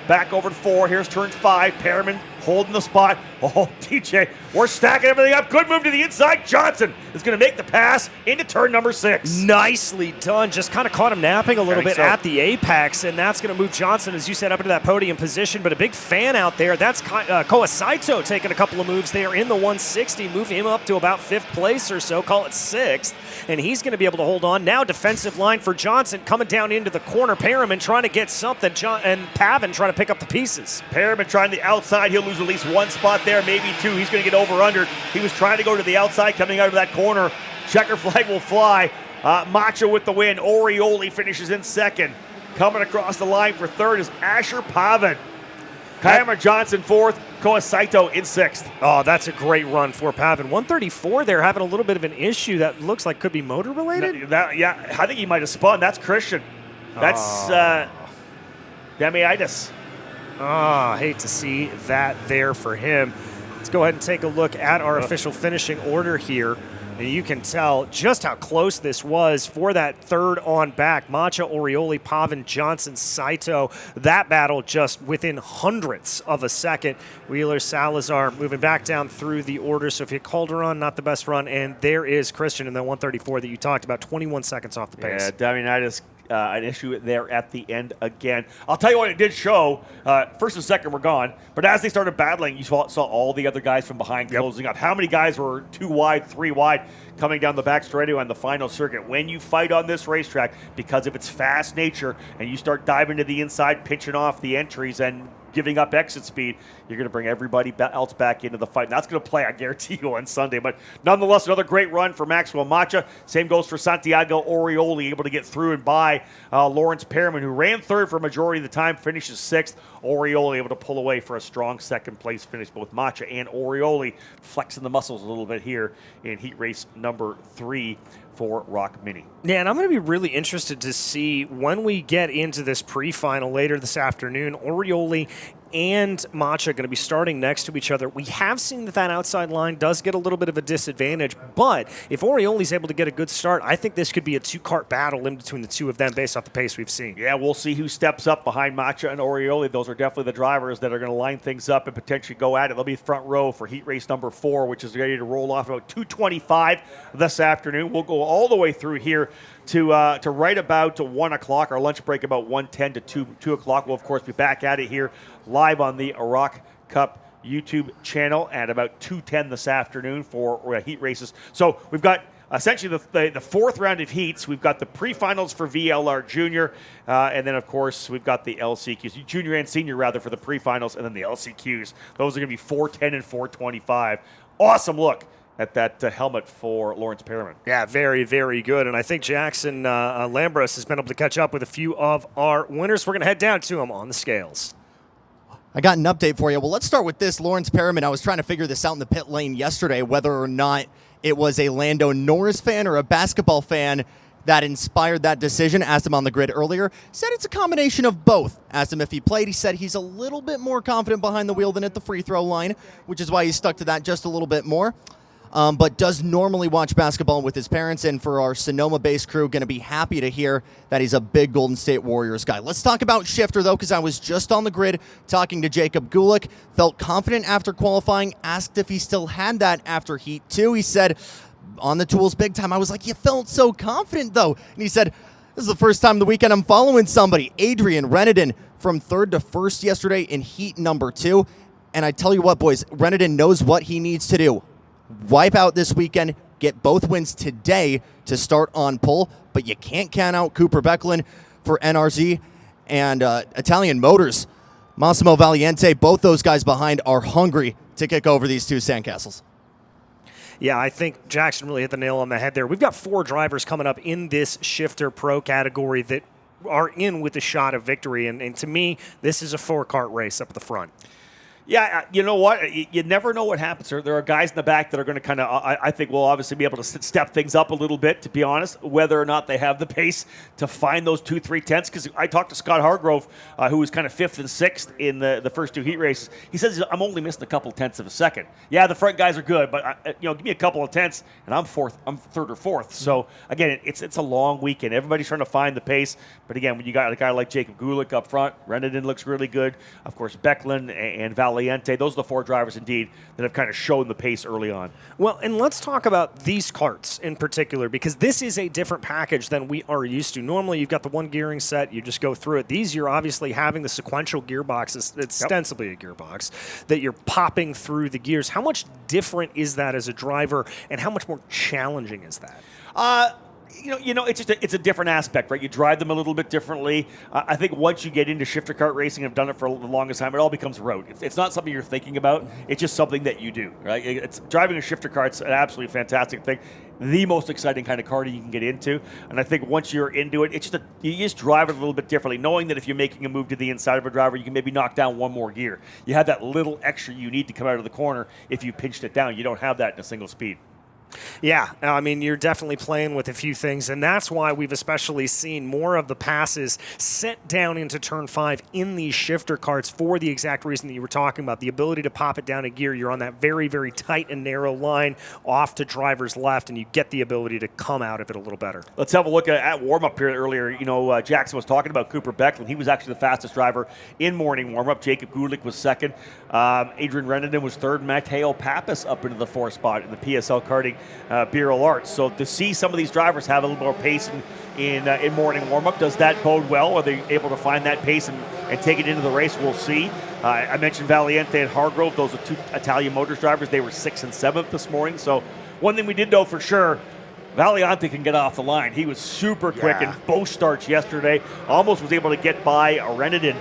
Back over to 4. Here's turn 5. Perriman holding the spot. Oh, DJ, we're stacking everything up. Good move to the inside. Johnson is going to make the pass into turn number 6. Nicely done. Just kind of caught him napping a little bit at the apex, and that's going to move Johnson, as you said, up into that podium position. But a big fan out there. That's Koa Saito taking a couple of moves there in the 160, move him up to about 5th place or so, call it 6th, and he's going to be able to hold on. Now defensive line for Johnson coming down into the corner. Perriman trying to get something, and Pavin trying to pick up the pieces. Perriman trying the outside. He'll lose at least 1 spot there, maybe 2. He's going to get over under. He was trying to go to the outside coming out of that corner. Checker flag will fly. Macho with the win. Orioli finishes in 2nd. Coming across the line for 3rd is Asher Pavin. Cameron Johnson 4th. Koa Saito in 6th. Oh, that's a great run for Pavin. 134 there, having a little bit of an issue that looks like could be motor related. Yeah, I think he might have spun. That's Christian. That's Damiitis. I hate to see that there for him. Let's go ahead and take a look at our official finishing order here. And you can tell just how close this was for that 3rd on back. Macha, Orioli, Pavin, Johnson, Saito. That battle just within hundredths of a second. Wheeler, Salazar moving back down through the order. Sophia Calderon, not the best run. And there is Christian in the 134 that you talked about, 21 seconds off the pace. Yeah, Damianitis, an issue there at the end again. I'll tell you what it did show. First and second were gone, but as they started battling, you saw all the other guys from behind closing up. How many guys were 2 wide, 3 wide coming down the back straightaway on the final circuit? When you fight on this racetrack, because of its fast nature, and you start diving to the inside, pinching off the entries and giving up exit speed, you're going to bring everybody else back into the fight. And that's going to play, I guarantee you, on Sunday. But nonetheless, another great run for Maxwell Macha. Same goes for Santiago Orioli, able to get through and by Lawrence Perriman, who ran 3rd for a majority of the time, finishes 6th. Orioli able to pull away for a strong 2nd place finish. Both Macha and Orioli flexing the muscles a little bit here in heat race number 3 for ROK Mini. Yeah, and I'm going to be really interested to see when we get into this pre-final later this afternoon, Orioli and Macha going to be starting next to each other. We have seen that outside line does get a little bit of a disadvantage, but if Orioli's able to get a good start, I think this could be a 2-cart battle in between the two of them based off the pace we've seen. Yeah, we'll see who steps up behind Macha and Orioli. Those are definitely the drivers that are going to line things up and potentially go at it. They'll be front row for heat race number 4, which is ready to roll off about 2:25 this afternoon. We'll go all the way through here to right about 1 o'clock. Our lunch break about 1:10 to 2 o'clock. We'll, of course, be back at it here live on the ROK Cup YouTube channel at about 2:10 this afternoon for heat races. So we've got essentially the fourth round of heats. We've got the pre-finals for VLR Junior, and then, of course, we've got the LCQs, Junior and Senior, rather, for the pre-finals, and then the LCQs. Those are going to be 4:10 and 4:25. Awesome look at that helmet for Lawrence Perriman. Yeah, very, very good. And I think Jackson Lambros has been able to catch up with a few of our winners. We're going to head down to him on the scales. I got an update for you. Well, let's start with this. Lawrence Perriman, I was trying to figure this out in the pit lane yesterday, whether or not it was a Lando Norris fan or a basketball fan that inspired that decision. Asked him on the grid earlier. Said it's a combination of both. Asked him if he played. He said he's a little bit more confident behind the wheel than at the free throw line, which is why he stuck to that just a little bit more. But does normally watch basketball with his parents, and for our Sonoma-based crew, going to be happy to hear that he's a big Golden State Warriors guy. Let's talk about shifter, though, because I was just on the grid talking to Jacob Gulick. Felt confident after qualifying, asked if he still had that after Heat 2. He said, on the tools big time. I was like, you felt so confident, though. And he said, this is the first time the weekend I'm following somebody. Adrian Renedin from third to first yesterday in Heat number 2. And I tell you what, boys, Renedin knows what he needs to do. Wipe out this weekend, get both wins today to start on pole, but you can't count out Cooper Becklin for NRZ and Italian Motors. Massimo Valiente, both those guys behind are hungry to kick over these two sandcastles. Yeah, I think Jackson really hit the nail on the head there. We've got 4 drivers coming up in this Shifter Pro category that are in with a shot of victory, and to me, this is a 4-kart race up at the front. Yeah, you know what? You never know what happens. There are guys in the back that are going to kind of, I think, will obviously be able to step things up a little bit, to be honest, whether or not they have the pace to find those 2-3 tenths. Because I talked to Scott Hargrove, who was kind of 5th and 6th in the first 2 heat races. He says, I'm only missing a couple tenths of a second. Yeah, the front guys are good, but give me a couple of tenths, and I'm 3rd or 4th. So, again, it's a long weekend. Everybody's trying to find the pace. But, again, when you got a guy like Jacob Gulick up front, Renedin looks really good. Of course, Becklin and Valiente. Those are the 4 drivers, indeed, that have kind of shown the pace early on. Well, and let's talk about these karts in particular, because this is a different package than we are used to. Normally, you've got the one gearing set, you just go through it. These, you're obviously having the sequential gearboxes, it's ostensibly a gearbox, that you're popping through the gears. How much different is that as a driver, and how much more challenging is that? It's a different aspect, right? You drive them a little bit differently. I think once you get into shifter kart racing, and have done it for the longest time, it all becomes rote. It's not something you're thinking about. It's just something that you do, right? It's driving a shifter kart's an absolutely fantastic thing. The most exciting kind of karting you can get into. And I think once you're into it, you just drive it a little bit differently, knowing that if you're making a move to the inside of a driver, you can maybe knock down one more gear. You have that little extra you need to come out of the corner if you pinched it down. You don't have that in a single speed. Yeah, I mean, you're definitely playing with a few things, and that's why we've especially seen more of the passes set down into Turn 5 in these shifter karts for the exact reason that you were talking about, the ability to pop it down a gear. You're on that very, very tight and narrow line off to driver's left, and you get the ability to come out of it a little better. Let's have a look at warm-up here earlier. Jackson was talking about Cooper Becklin. He was actually the fastest driver in morning warm-up. Jacob Gulick was 2nd. Adrian Renedin was 3rd. Mateo Pappas up into the 4th spot in the PSL karting Bureau Arts. So to see some of these drivers have a little more pace in morning warm-up, does that bode well? Are they able to find that pace and take it into the race? We'll see. I mentioned Valiente and Hargrove. Those are 2 Italian Motors drivers. They were 6th and 7th this morning. So one thing we did know for sure, Valiante can get off the line. He was super quick in both starts yesterday. Almost was able to get by Renedin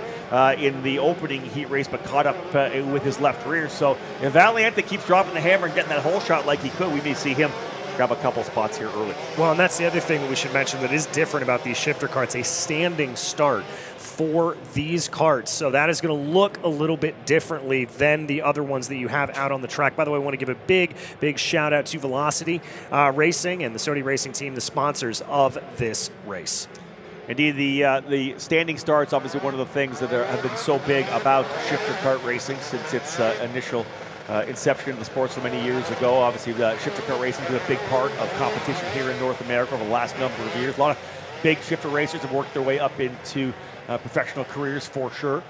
in the opening heat race, but caught up with his left rear. So if Valiante keeps dropping the hammer and getting that hole shot like he could, we may see him grab a couple spots here early. Well, and that's the other thing that we should mention that is different about these shifter karts, a standing start for these karts. So that is going to look a little bit differently than the other ones that you have out on the track. By the way, I want to give a big, big shout out to Velocity Racing and the Sony Racing team, the sponsors of this race. Indeed, the standing start's obviously one of the things that have been so big about shifter kart racing since its initial inception in the sport so many years ago. Obviously, shifter kart racing has been a big part of competition here in North America over the last number of years. A lot of big shifter racers have worked their way up into professional careers for sure.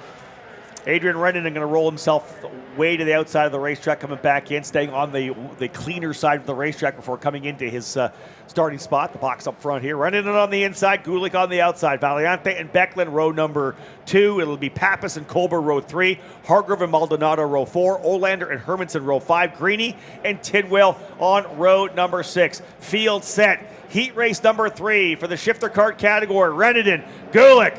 Adrian Rennan going to roll himself way to the outside of the racetrack, coming back in, staying on the cleaner side of the racetrack before coming into his starting spot. The box up front here. Rennan on the inside, Gulick on the outside. Valiante and Becklin, row number 2. It'll be Pappas and Colbert, row 3. Hargrove and Maldonado, row 4. Olander and Hermanson, row 5. Greeny and Tidwell on row number 6. Field set. Heat race number 3 for the shifter kart category. Rennan, Gulick.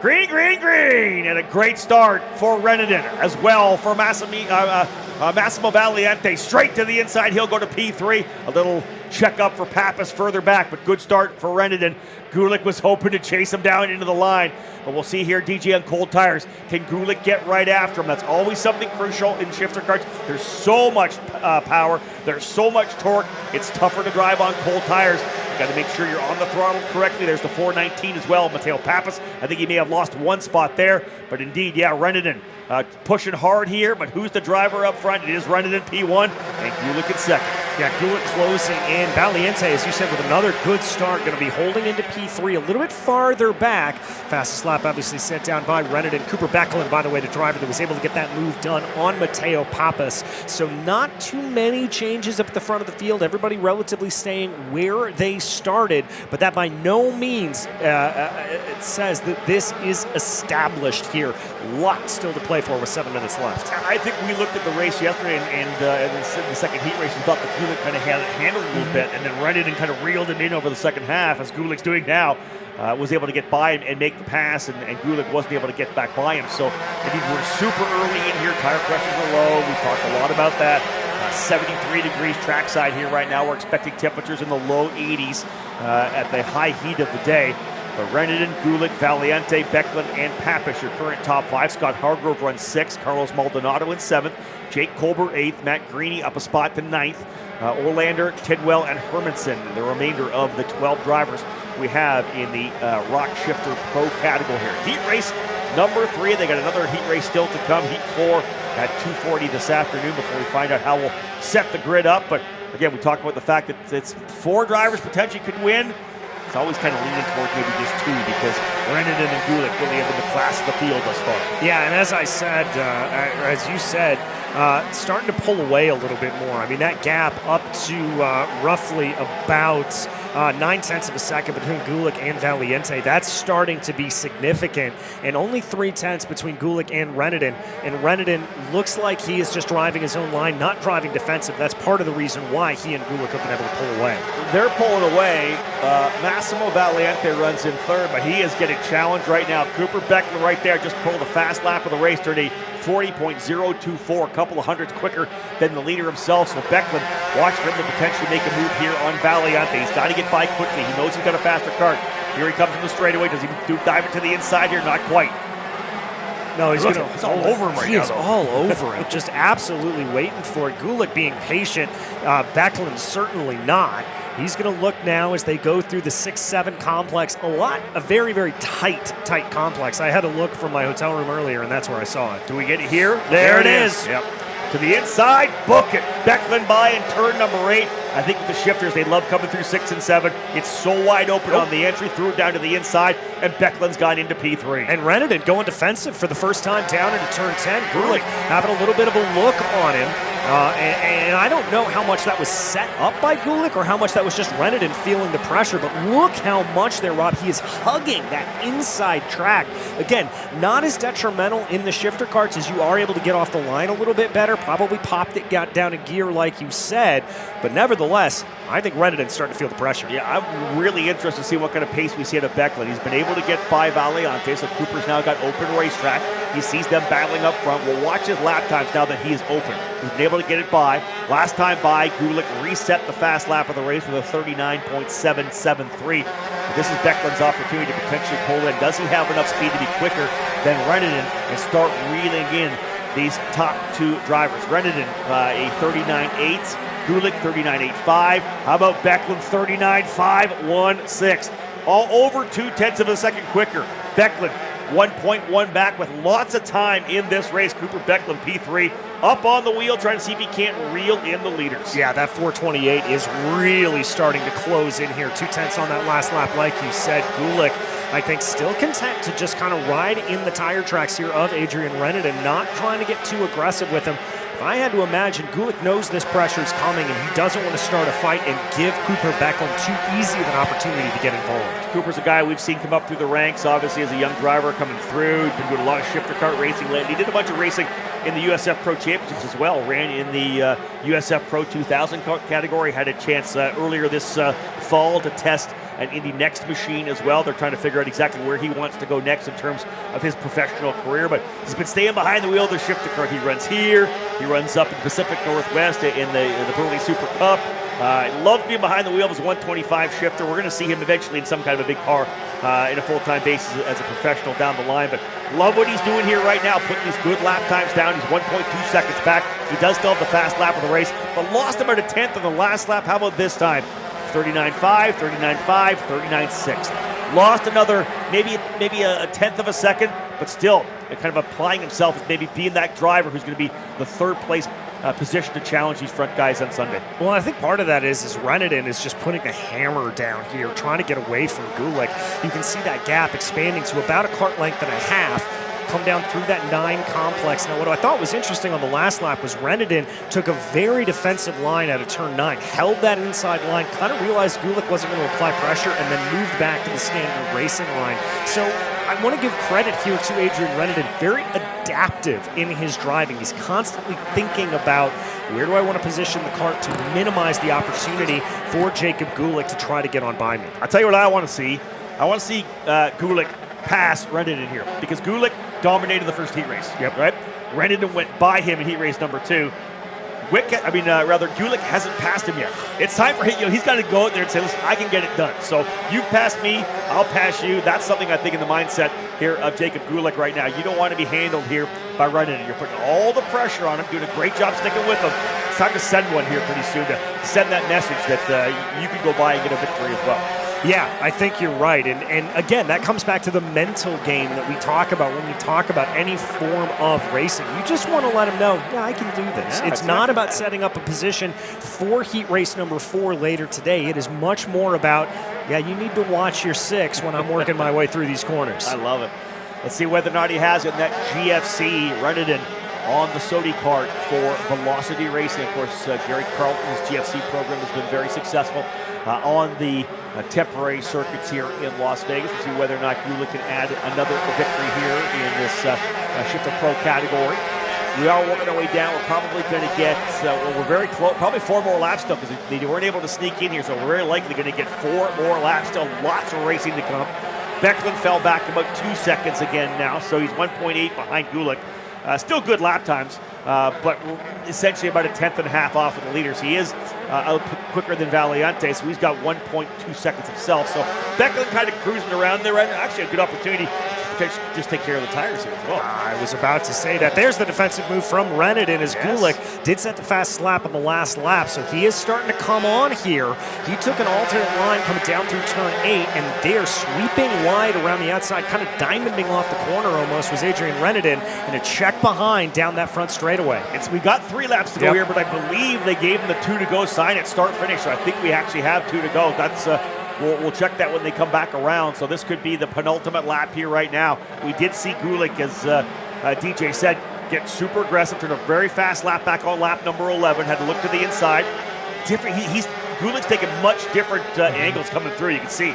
Green, green, green, and a great start for Rennan as well for Massimo Valiante. Straight to the inside, he'll go to P3. A little check up for Pappas further back, but good start for Rennan. Gulick was hoping to chase him down into the line, but we'll see here, DJ on cold tires. Can Gulick get right after him? That's always something crucial in shifter karts. There's so much power, there's so much torque, it's tougher to drive on cold tires. You got to make sure you're on the throttle correctly. There's the 419 as well, Mateo Pappas. I think he may have lost one spot there, but indeed, yeah, Rennan pushing hard here, but who's the driver up front? It is Rennan P1 and Gulick in second. Yeah, Gulick closing in. Valiente, as you said, with another good start, going to be holding into P3 a little bit farther back. Fastest lap obviously set down by Rennan. Cooper Becklin, by the way, the driver that was able to get that move done on Mateo Pappas. So not too many changes up at the front of the field. Everybody relatively staying where they started, but that by no means it says that this is established here. Lots still to play for with 7 minutes left. I think we looked at the race yesterday and in the second heat race and thought that Gulick kind of had it handled a little bit, and then Rennan kind of reeled him in over the second half, as Gulick's doing now. Was able to get by and make the pass, and Gulick wasn't able to get back by him. So indeed, we're super early in here. Tire pressures are low. We talked a lot about that. 73 degrees trackside here right now. We're expecting temperatures in the low 80s at the high heat of the day. But Rennan, Gulick, Valiante, Becklin, and Pappas, your current top 5. Scott Hargrove runs 6th. Carlos Maldonado in 7th. Jake Colbert 8th. Matt Greeny up a spot to 9th. Orlander, Tidwell, and Hermanson, the remainder of the 12 drivers we have in the ROK Shifter Pro category here. Heat race number 3. They got another heat race still to come. Heat 4 at 2:40 this afternoon before we find out how we'll set the grid up. But again, we talked about the fact that it's 4 drivers potentially could win. It's always kind of leaning towards maybe just 2 because Rennan and Gulick really have been the class of the field thus far. Yeah, and as I said, as you said, starting to pull away a little bit more. I mean, that gap up to roughly about 9/10 of a second between Gulick and Valiente, that's starting to be significant. And only 3/10 between Gulick and Rennan. And Rennan looks like he is just driving his own line, not driving defensive. That's part of the reason why he and Gulick have been able to pull away. They're pulling away. Massimo Valiante runs in 3rd, but he is getting challenged right now. Cooper Becklin right there just pulled a fast lap of the race, during a 40.024, a couple of hundredths quicker than the leader himself. So Becklin, watch for him to potentially make a move here on Valiante. He's got to get by quickly. He knows he's got a faster kart. Here he comes from the straightaway. Does he dive it to the inside here? Not quite. No, he's all over him right now. He is all over him, just absolutely waiting for it. Gulick being patient, Becklin certainly not. He's going to look now as they go through the 6-7 complex. A very, very tight complex. I had a look from my hotel room earlier, and that's where I saw it. Do we get it here? There it is. Yep. To the inside, book it. Becklin by in turn number 8. I think with the shifters, they love coming through 6 and 7. It's so wide open on the entry, threw it down to the inside, and Becklin's gone into P3. And Rennan going defensive for the first time down into turn 10. Gulick having a little bit of a look on him. And I don't know how much that was set up by Gulick or how much that was just Rennan feeling the pressure, but look how much there, Rob. He is hugging that inside track. Again, not as detrimental in the shifter karts as you are able to get off the line a little bit better. Probably popped it, got down a gear like you said, but nevertheless, I think Rennan's starting to feel the pressure. Yeah, I'm really interested to see what kind of pace we see out of Becklin. He's been able to get by Valiante, so Cooper's now got open racetrack. He sees them battling up front. We'll watch his lap times now that he is open. He's been able to get it by. Last time by, Gulick reset the fast lap of the race with a 39.773. This is Becklin's opportunity to potentially pull in. Does he have enough speed to be quicker than Rennan and start reeling in these top 2 drivers? Rennan a 39.8, Gulick 39.85. How about Becklin 39.516? All over 0.2 of a second quicker. Becklin 1.1 back with lots of time in this race. Cooper Becklin P3 up on the wheel, trying to see if he can't reel in the leaders. Yeah, that 428 is really starting to close in here. 0.2 on that last lap, like you said. Gulick I think still content to just kind of ride in the tire tracks here of Adrian Reneden, not trying to get too aggressive with him. If I had to imagine, Gulick knows this pressure is coming and he doesn't want to start a fight and give Cooper Becklin too easy of an opportunity to get involved. Cooper's a guy we've seen come up through the ranks, obviously as a young driver coming through. He's been doing a lot of shifter kart racing lately. He did a bunch of racing in the USF Pro Championships as well. Ran in the USF Pro 2000 category. Had a chance earlier this fall to test an Indy Next machine as well. They're trying to figure out exactly where he wants to go next in terms of his professional career, but he's been staying behind the wheel of the shifter kart. He runs here, he runs up in the Pacific Northwest in the Burley Super Cup. Loves being behind the wheel of his 125 shifter. We're going to see him eventually in some kind of a big car in a full-time basis as a professional down the line, but love what he's doing here right now, putting these good lap times down. He's 1.2 seconds back. He does still have the fast lap of the race, but lost about a tenth on the last lap. How about this time? 39.5, 39.5, 39.6. Lost another, maybe a tenth of a second, but still kind of applying himself as maybe being that driver who's going to be the third place position to challenge these front guys on Sunday. Well, I think part of that is Reneden is just putting the hammer down here, trying to get away from Gulick. You can see that gap expanding to about a kart length and a half. Come down through that 9 complex. Now, what I thought was interesting on the last lap was Reneden took a very defensive line out of turn 9, held that inside line, kind of realized Gulick wasn't going to apply pressure, and then moved back to the standard racing line. So I want to give credit here to Adrian Reneden, very adaptive in his driving. He's constantly thinking about where do I want to position the kart to minimize the opportunity for Jacob Gulick to try to get on by me. I'll tell you what I want to see. I want to see Gulick pass Reneden here, because Gulick dominated the first heat race. Yep. Right? Reneden went by him in heat race number 2. Gulick hasn't passed him yet. It's time for him. He's got to go out there and say, listen, I can get it done. So you've passed me, I'll pass you. That's something I think in the mindset here of Jacob Gulick right now. You don't want to be handled here by Reneden. You're putting all the pressure on him, doing a great job sticking with him. It's time to send one here pretty soon to send that message that you can go by and get a victory as well. Yeah, I think you're right. And again, that comes back to the mental game that we talk about when we talk about any form of racing. You just want to let them know, yeah, I can do this. Yeah, it's not about setting up a position for heat race number 4 later today. It is much more about, yeah, you need to watch your 6 when I'm working my way through these corners. I love it. Let's see whether or not he has it in that GFC Reneden on the Sodi kart for Velocity Racing. Of course, Gary Carlton's GFC program has been very successful on the temporary circuits here in Las Vegas. We'll see whether or not Gulick can add another victory here in this Shifter Pro category. We are working our way down. We're probably going to get, we're very close, probably 4 more laps still, because they weren't able to sneak in here, so we're very likely going to get 4 more laps still. Lots of racing to come. Becklin fell back about 2 seconds again now, so he's 1.8 behind Gulick. Still good lap times, but essentially about a tenth and a half off of the leaders. He is out quicker than Valiante, so he's got 1.2 seconds himself. So Becklin kind of cruising around there. Actually, a good opportunity to just take care of the tires here as well. I was about to say that. There's the defensive move from Reneden as Gulick did set the fastest lap on the last lap, so he is starting to come on here. He took an alternate line coming down through turn 8, and they are sweeping wide around the outside, kind of diamonding off the corner almost, was Adrian Reneden, and a check behind down that front straightaway. We got 3 laps to go here, but I believe they gave him the 2 to go sign at start finish, so I think we actually have 2 to go. That's we'll check that when they come back around. So this could be the penultimate lap here right now. We did see Gulick, as DJ said, get super aggressive, turn a very fast lap back on lap number 11, had to look to the inside. Gulick's taking much different angles coming through, you can see.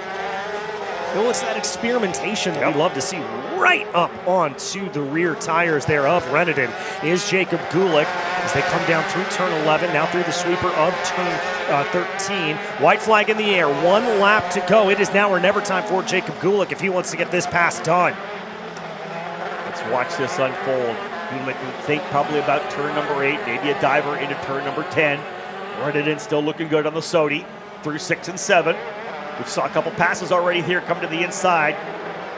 Well, it's that experimentation that we love to see right up onto the rear tires there of Reneden is Jacob Gulick as they come down through turn 11, now through the sweeper of turn 13. White flag in the air, 1 lap to go. It is now or never time for Jacob Gulick if he wants to get this pass done. Let's watch this unfold. Gulick would think probably about turn number 8, maybe a diver into turn number 10. Reneden still looking good on the Sodi through 6 and 7. We saw a couple passes already here come to the inside.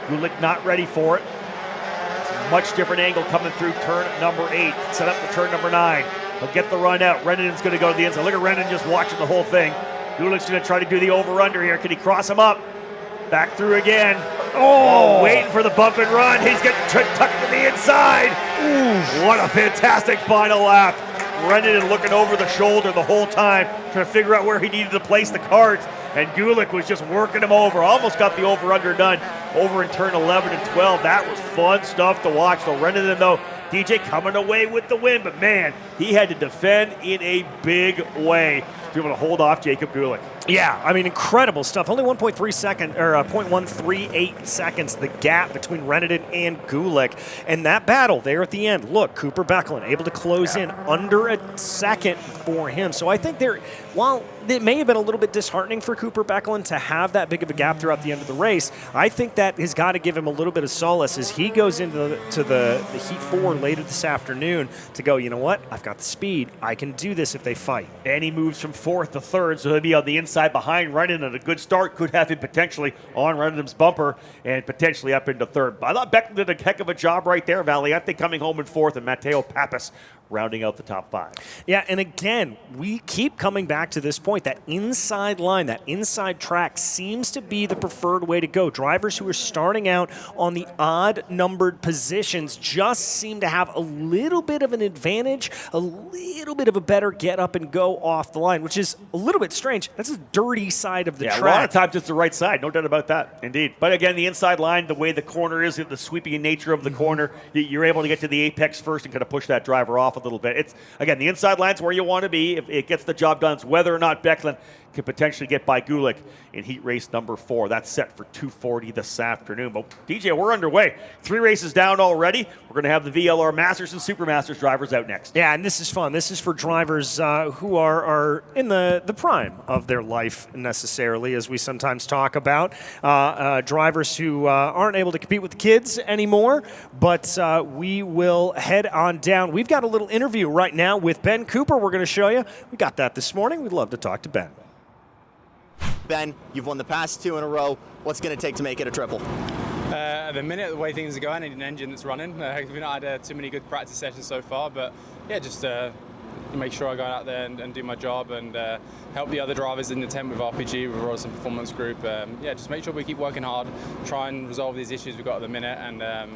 Gulick not ready for it. It's a much different angle coming through turn number 8. Set up for turn number 9. He'll get the run out. Reneden's going to go to the inside. Look at Reneden just watching the whole thing. Gulick's going to try to do the over-under here. Can he cross him up? Back through again. Oh, waiting for the bump and run. He's getting tucked to the inside. Ooh, what a fantastic final lap. Renan looking over the shoulder the whole time, trying to figure out where he needed to place the carts. And Gulick was just working him over. Almost got the over-under done over in turn 11 and 12. That was fun stuff to watch. So Renan, though, DJ coming away with the win. But, man, he had to defend in a big way to be able to hold off Jacob Gulick. Yeah, I mean, incredible stuff. Only 0.13 seconds, the gap between Renan and Gulick. And that battle there at the end, look, Cooper Becklin able to close in under a second for him. So I think while it may have been a little bit disheartening for Cooper Becklin to have that big of a gap throughout the end of the race, I think that has got to give him a little bit of solace as he goes into the Heat 4 later this afternoon to go, you know what, I've got the speed. I can do this if they fight. And he moves from 4th to 3rd, so he'll be on the inside behind Renan, and a good start could have him potentially on Renan's bumper and potentially up into 3rd. But I thought Becklin did a heck of a job right there. Valiente coming home in 4th, and Matteo Pappas rounding out the top 5. Yeah, and again, we keep coming back to this point. That inside line, that inside track seems to be the preferred way to go. Drivers who are starting out on the odd-numbered positions just seem to have a little bit of an advantage, a little bit of a better get up and go off the line, which is a little bit strange. That's a dirty side of the track. A lot of times it's the right side, no doubt about that, indeed. But again, the inside line, the way the corner is, the sweeping nature of the corner, you're able to get to the apex first and kind of push that driver off a little bit. It's, again, the inside line's where you want to be. If it gets the job done, it's whether or not Becklin can potentially get by Gulick in heat race number 4. That's set for 2:40 this afternoon. But DJ, we're underway. 3 races down already. We're going to have the VLR Masters and Super Masters drivers out next. Yeah, and this is fun. This is for drivers who are in the prime of their life necessarily, as we sometimes talk about. Drivers who aren't able to compete with the kids anymore, but we will head on down. We've got a little interview right now with Ben Cooper we're going to show you. We got that this morning. We'd love to talk to Ben. Ben, you've won the past 2 in a row. What's going to take to make it a triple? At the minute, the way things are going, I need an engine that's running. We've not had too many good practice sessions so far, but yeah, just make sure I go out there and do my job and help the other drivers in the tent with RPG, with Rosen Performance Group. Yeah, just make sure we keep working hard, try and resolve these issues we've got at the minute, and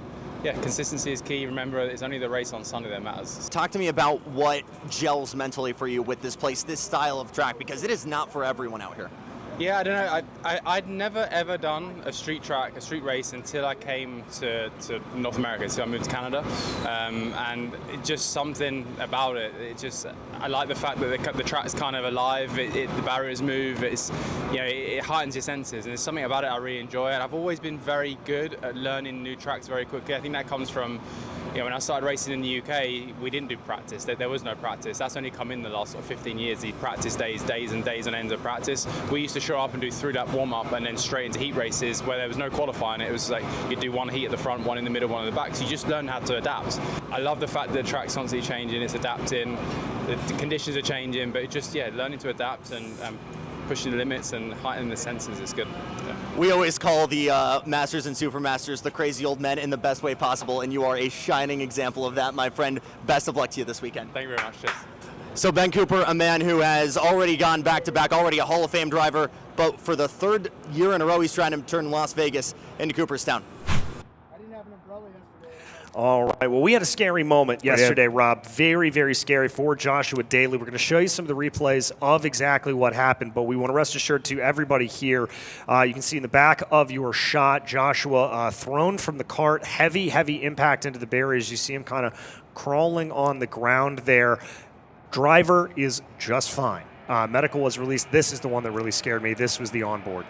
yeah, consistency is key. Remember, it's only the race on Sunday that matters. Talk to me about what gels mentally for you with this place, this style of track, because it is not for everyone out here. Yeah, I don't know. I'd never ever done a street race until I came to North America. So I moved to Canada, and just something about it. I like the fact that the track's kind of alive. The barriers move. It heightens your senses, and there's something about it I really enjoy. And I've always been very good at learning new tracks very quickly. I think that comes from, when I started racing in the UK, we didn't do practice. There was no practice. That's only come in the last 15 years. The practice days and days on ends of practice. We used to show up and do 3-lap warm-up and then straight into heat races where there was no qualifying. It was like you'd do 1 heat at the front, 1 in the middle, 1 at the back. So you just learn how to adapt. I love the fact that the track's constantly changing, it's adapting, the conditions are changing, but learning to adapt and pushing the limits and heightening the senses is good. Yeah. We always call the Masters and Super Masters the crazy old men in the best way possible, and you are a shining example of that, my friend. Best of luck to you this weekend. Thank you very much. Cheers. So Ben Cooper, a man who has already gone back-to-back, already a Hall of Fame driver, but for the 3rd year in a row, he's trying to turn Las Vegas into Cooperstown. All right. Well, we had a scary moment yesterday, Rob. Very, very scary for Joshua Daly. We're going to show you some of the replays of exactly what happened, but we want to rest assured to everybody here, you can see in the back of your shot, Joshua thrown from the cart, heavy impact into the barriers. You see him kind of crawling on the ground there. Driver is just fine. Medical was released. This is the one that really scared me. This was the onboard.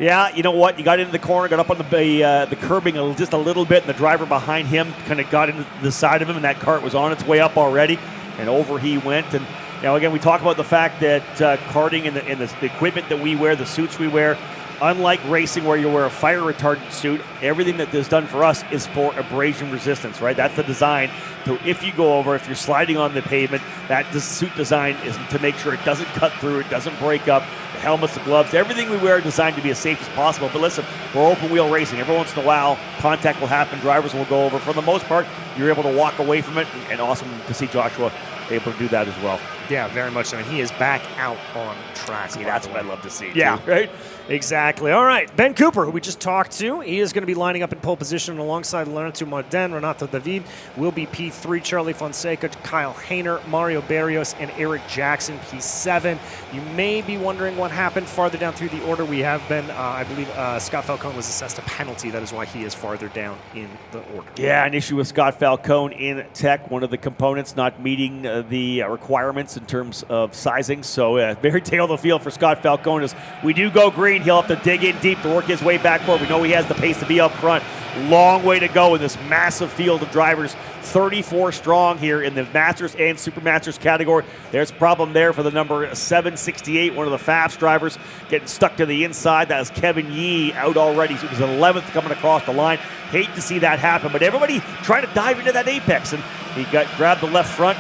Yeah, you know what? You got into the corner, got up on the curbing just a little bit, and the driver behind him kind of got into the side of him, and that cart was on its way up already, and over he went. And again, we talk about the fact that karting and the equipment that we wear, the suits we wear, unlike racing where you wear a fire retardant suit, everything that is done for us is for abrasion resistance, right? That's the design. So if you go over, if you're sliding on the pavement, that suit design is to make sure it doesn't cut through, it doesn't break up, the helmets, the gloves, everything we wear designed to be as safe as possible. But listen, we're open wheel racing. Every once in a while, contact will happen. Drivers will go over. For the most part, you're able to walk away from it, and awesome to see Joshua able to do that as well. Yeah, very much so. And he is back out on track. See, that's what I love to see. Yeah, too, right? Exactly. All right, Ben Cooper, who we just talked to, he is going to be lining up in pole position alongside Lorenzo Martin, Renato David, will be P3, Charlie Fonseca, Kyle Hayner, Mario Barrios, and Eric Jackson, P7. You may be wondering what happened farther down through the order. We have been, I believe, Scott Falcone was assessed a penalty. That is why he is farther down in the order. Yeah, an issue with Scott Falcone in tech, one of the components not meeting the requirements in terms of sizing. So very tail of the field for Scott Falcone. As we do go green, he'll have to dig in deep to work his way back forward. We know he has the pace to be up front. Long way to go in this massive field of drivers. 34 strong here in the Masters and Super Masters category. There's a problem there for the number 768, one of the fast drivers, getting stuck to the inside. That is Kevin Yee out already. He was 11th coming across the line. Hate to see that happen, but everybody trying to dive into that apex, and he grabbed the left front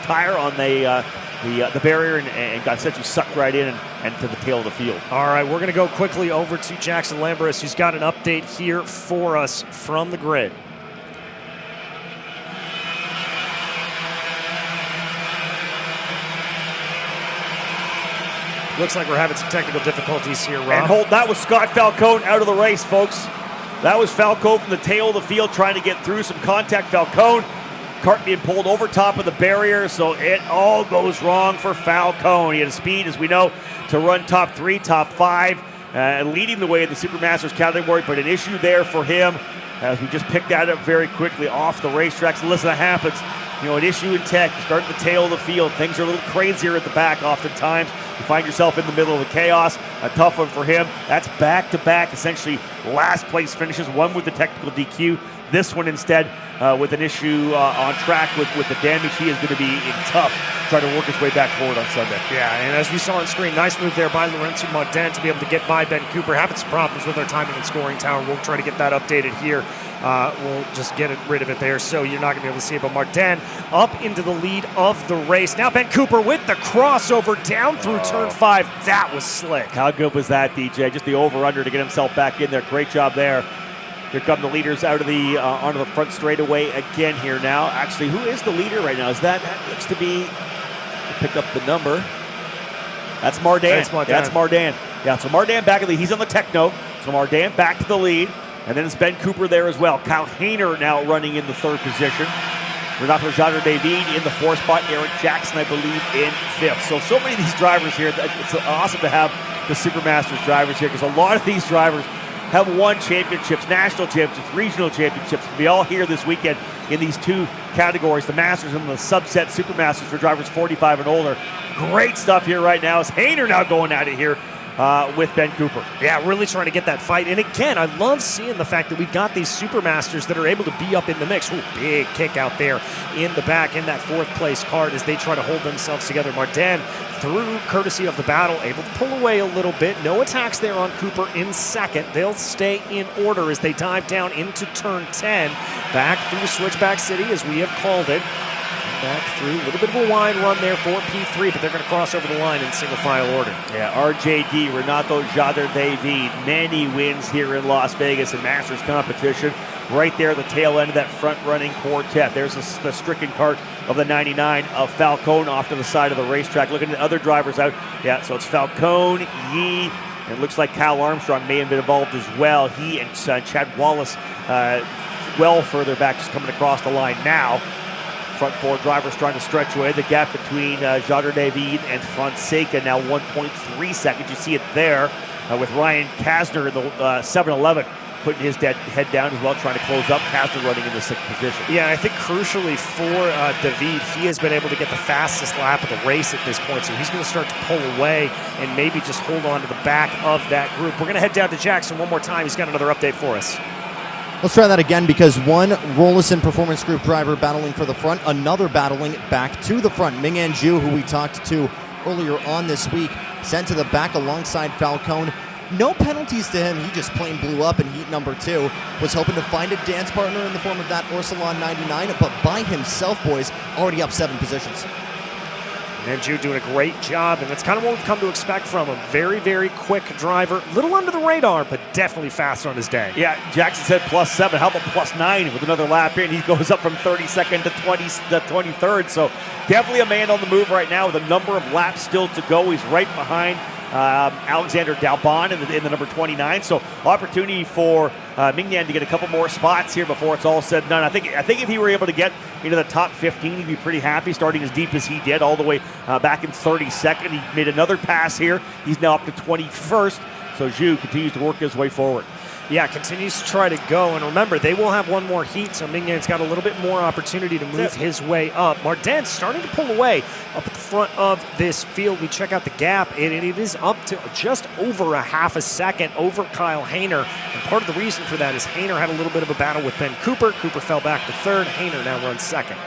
tire on the barrier and got essentially sucked right in and to the tail of the field. All right, we're going to go quickly over to Jackson Lambros, who's got an update here for us from the grid. Looks like we're having some technical difficulties here, Rob. And that was Scott Falcone out of the race, folks. That was Falcone from the tail of the field trying to get through some contact. Falcone, cart being pulled over top of the barrier, so it all goes wrong for Falcone. He had a speed, as we know, to run top 3, top 5, leading the way in the Super Masters category, but an issue there for him as we just picked that up very quickly off the racetrack. So listen, that happens. You know, an issue in tech, you start at the tail of the field. Things are a little crazier at the back oftentimes. You find yourself in the middle of the chaos. A tough one for him. That's back-to-back, essentially last place finishes, one with the technical DQ. This one instead with an issue on track with the damage. He is going to be in tough trying to work his way back forward on Sunday. Yeah, and as we saw on screen, nice move there by Lorenzo Martin to be able to get by Ben Cooper. Having some problems with our timing and scoring tower. We'll try to get that updated here. We'll just get rid of it there, so you're not going to be able to see it. But Martin up into the lead of the race. Now Ben Cooper with the crossover down through turn 5. That was slick. How good was that, DJ? Just the over-under to get himself back in there. Great job there. Here come the leaders out of the onto the front straightaway again here now. Actually, who is the leader right now? That looks to be, pick up the number. That's Martin. That's Martin. Yeah, so Martin back in the lead. He's on the techno. So Martin back to the lead. And then it's Ben Cooper there as well. Kyle Hayner now running in the 3rd position. Renato David in the 4th spot. Eric Jackson, I believe, in 5th. So many of these drivers here. It's awesome to have the Super Masters drivers here because a lot of these drivers have won championships, national championships, regional championships. We'll be all here this weekend in these 2 categories, the Masters and the subset Super Masters for drivers 45 and older. Great stuff here right now. Is Hayner now going at it here with Ben Cooper. Yeah, really trying to get that fight. And again, I love seeing the fact that we've got these Supermasters that are able to be up in the mix. Ooh, big kick out there in the back in that 4th place card as they try to hold themselves together. Martin, through courtesy of the battle, able to pull away a little bit. No attacks there on Cooper in 2nd. They'll stay in order as they dive down into turn 10. Back through Switchback City as we have called it. Back through a little bit of a wide run there for P3, but they're going to cross over the line in single file order. Yeah, RJD, Renato David, many wins here in Las Vegas in Masters competition. Right there at the tail end of that front-running quartet. There's the stricken cart of the 99 of Falcone off to the side of the racetrack. Looking at other drivers out. Yeah, so it's Falcone, Yee, and it looks like Kyle Armstrong may have been involved as well. He and Chad Wallace well further back, just coming across the line now. Front 4 drivers trying to stretch away. The gap between David and Fonseca now 1.3 seconds. You see it there with Ryan Kasner in the 7-11 putting his head down as well, trying to close up. Kasner running in the 6th position. Yeah, I think crucially for David, he has been able to get the fastest lap of the race at this point, so he's going to start to pull away and maybe just hold on to the back of that group. We're going to head down to Jackson one more time. He's got another update for us. Let's try that again because one Rollison Performance Group driver battling for the front, another battling back to the front. Ming Anju, who we talked to earlier on this week, sent to the back alongside Falcone. No penalties to him. He just plain blew up in heat number 2. Was hoping to find a dance partner in the form of that Orsilon 99, but by himself, boys, already up 7 positions. And Jude doing a great job, and that's kind of what we've come to expect from him. Very, very quick driver. Little under the radar, but definitely fast on his day. Yeah, Jackson said +7. How about +9 with another lap in? He goes up from 32nd to 23rd. So definitely a man on the move right now with a number of laps still to go. He's right behind Alexander Dalbon in the number 29. So opportunity for Mignan to get a couple more spots here before it's all said and done. I think if he were able to get into the top 15, he'd be pretty happy, starting as deep as he did, all the way back in 32nd. He made another pass here. He's now up to 21st. So Zhu continues to work his way forward. Yeah, continues to try to go. And remember, they will have one more heat, so Mignan's got a little bit more opportunity to move his way up. Martin's starting to pull away up at the front of this field. We check out the gap, and it is up to just over a half a second over Kyle Hayner. And part of the reason for that is Hayner had a little bit of a battle with Ben Cooper. Cooper fell back to third. Hayner now runs second.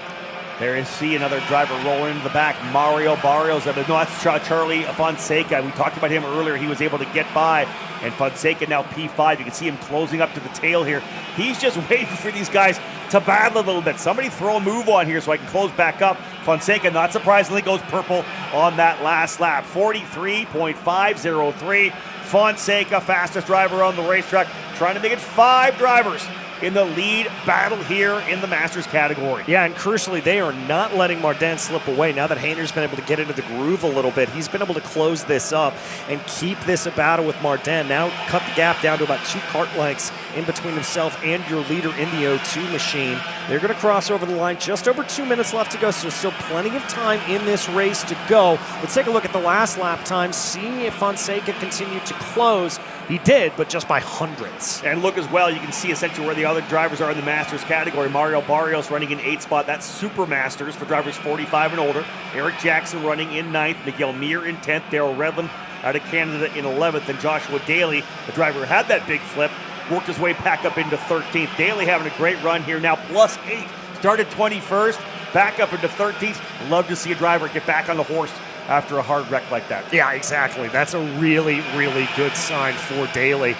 There is another driver rolling into the back, Mario Barrios. No, that's Charlie Fonseca. We talked about him earlier. He was able to get by, and Fonseca now P5. You can see him closing up to the tail here. He's just waiting for these guys to battle a little bit. Somebody throw a move on here so I can close back up. Fonseca, not surprisingly, goes purple on that last lap. 43.503. Fonseca, fastest driver on the racetrack, trying to make it 5 drivers in the lead battle here in the Masters category. Yeah, and crucially, they are not letting Martin slip away. Now that Hayner's been able to get into the groove a little bit, he's been able to close this up and keep this a battle with Martin. Now cut the gap down to about 2 kart lengths in between himself and your leader in the O2 machine. They're going to cross over the line. Just over 2 minutes left to go, so still plenty of time in this race to go. Let's take a look at the last lap time, see if Fonseca continued to close. He did, but just by hundreds. And look as well, you can see essentially where the other drivers are in the Masters category. Mario Barrios running in 8th spot. That's Super Masters for drivers 45 and older. Eric Jackson running in 9th. Miguel Mir in 10th. Darrell Redland out of Canada in 11th. And Joshua Daly, the driver who had that big flip, worked his way back up into 13th. Daly having a great run here now, +8. Started 21st, back up into 13th. Love to see a driver get back on the horse after a hard wreck like that. Yeah, exactly. That's a really, really good sign for Daly.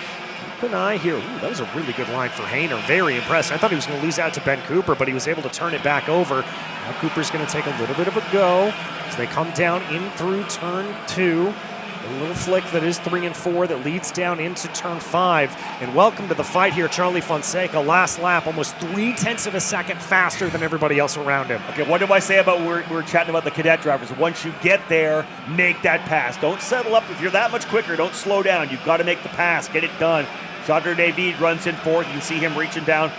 Keep an eye here. Ooh, that was a really good line for Hayner. Very impressed. I thought he was going to lose out to Ben Cooper, but he was able to turn it back over. Now Cooper's going to take a little bit of a go as they come down in through turn 2. A little flick that is 3 and 4 that leads down into turn 5. And welcome to the fight here, Charlie Fonseca. Last lap, almost 0.3 of a second faster than everybody else around him. Okay, what did I say about we were chatting about the cadet drivers? Once you get there, make that pass. Don't settle up. If you're that much quicker, don't slow down. You've got to make the pass. Get it done. Jadre David runs in 4th. You can see him reaching down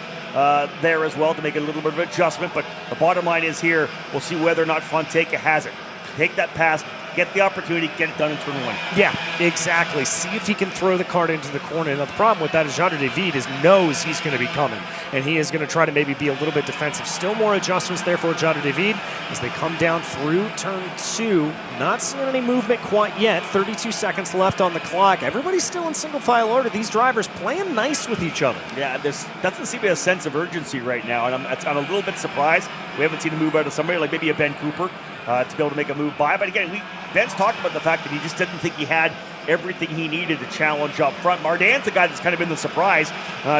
there as well to make a little bit of adjustment. But the bottom line is here, we'll see whether or not Fonseca has it. Take that pass. Get the opportunity, get it done in turn 1. Yeah, exactly. See if he can throw the cart into the corner. Now, the problem with that is Jadre David knows he's going to be coming, and he is going to try to maybe be a little bit defensive. Still more adjustments there for Jadre David as they come down through turn 2. Not seeing any movement quite yet. 32 seconds left on the clock. Everybody's still in single file order. These drivers playing nice with each other. Yeah, there doesn't seem to be a sense of urgency right now, and I'm a little bit surprised. We haven't seen a move out of somebody like maybe a Ben Cooper to be able to make a move by. But again, Ben's talked about the fact that he just didn't think he had everything he needed to challenge up front. Martin's the guy that's kind of been the surprise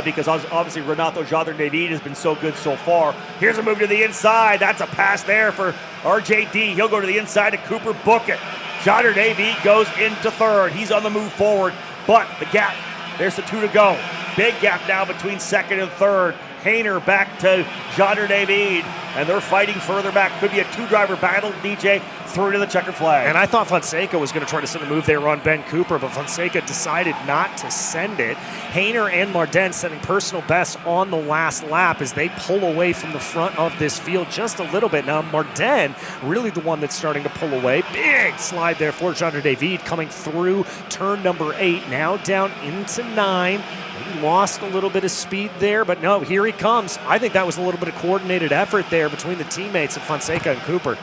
because obviously Renato Jadre David has been so good so far. Here's a move to the inside. That's a pass there for RJD. He'll go to the inside to Cooper, book it. Jadre David goes into 3rd. He's on the move forward, but the gap, there's the 2 to go. Big gap now between 2nd and 3rd. Hayner back to Jadre David, and they're fighting further back. Could be a 2-driver battle, DJ, through to the checkered flag. And I thought Fonseca was going to try to send a move there on Ben Cooper, but Fonseca decided not to send it. Hayner and Martin setting personal bests on the last lap as they pull away from the front of this field just a little bit. Now, Martin, really the one that's starting to pull away. Big slide there for Jadre David coming through turn number 8, now down into 9. He lost a little bit of speed there, but no, here he comes. I think that was a little bit of coordinated effort there between the teammates of Fonseca and Cooper.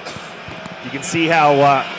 You can see how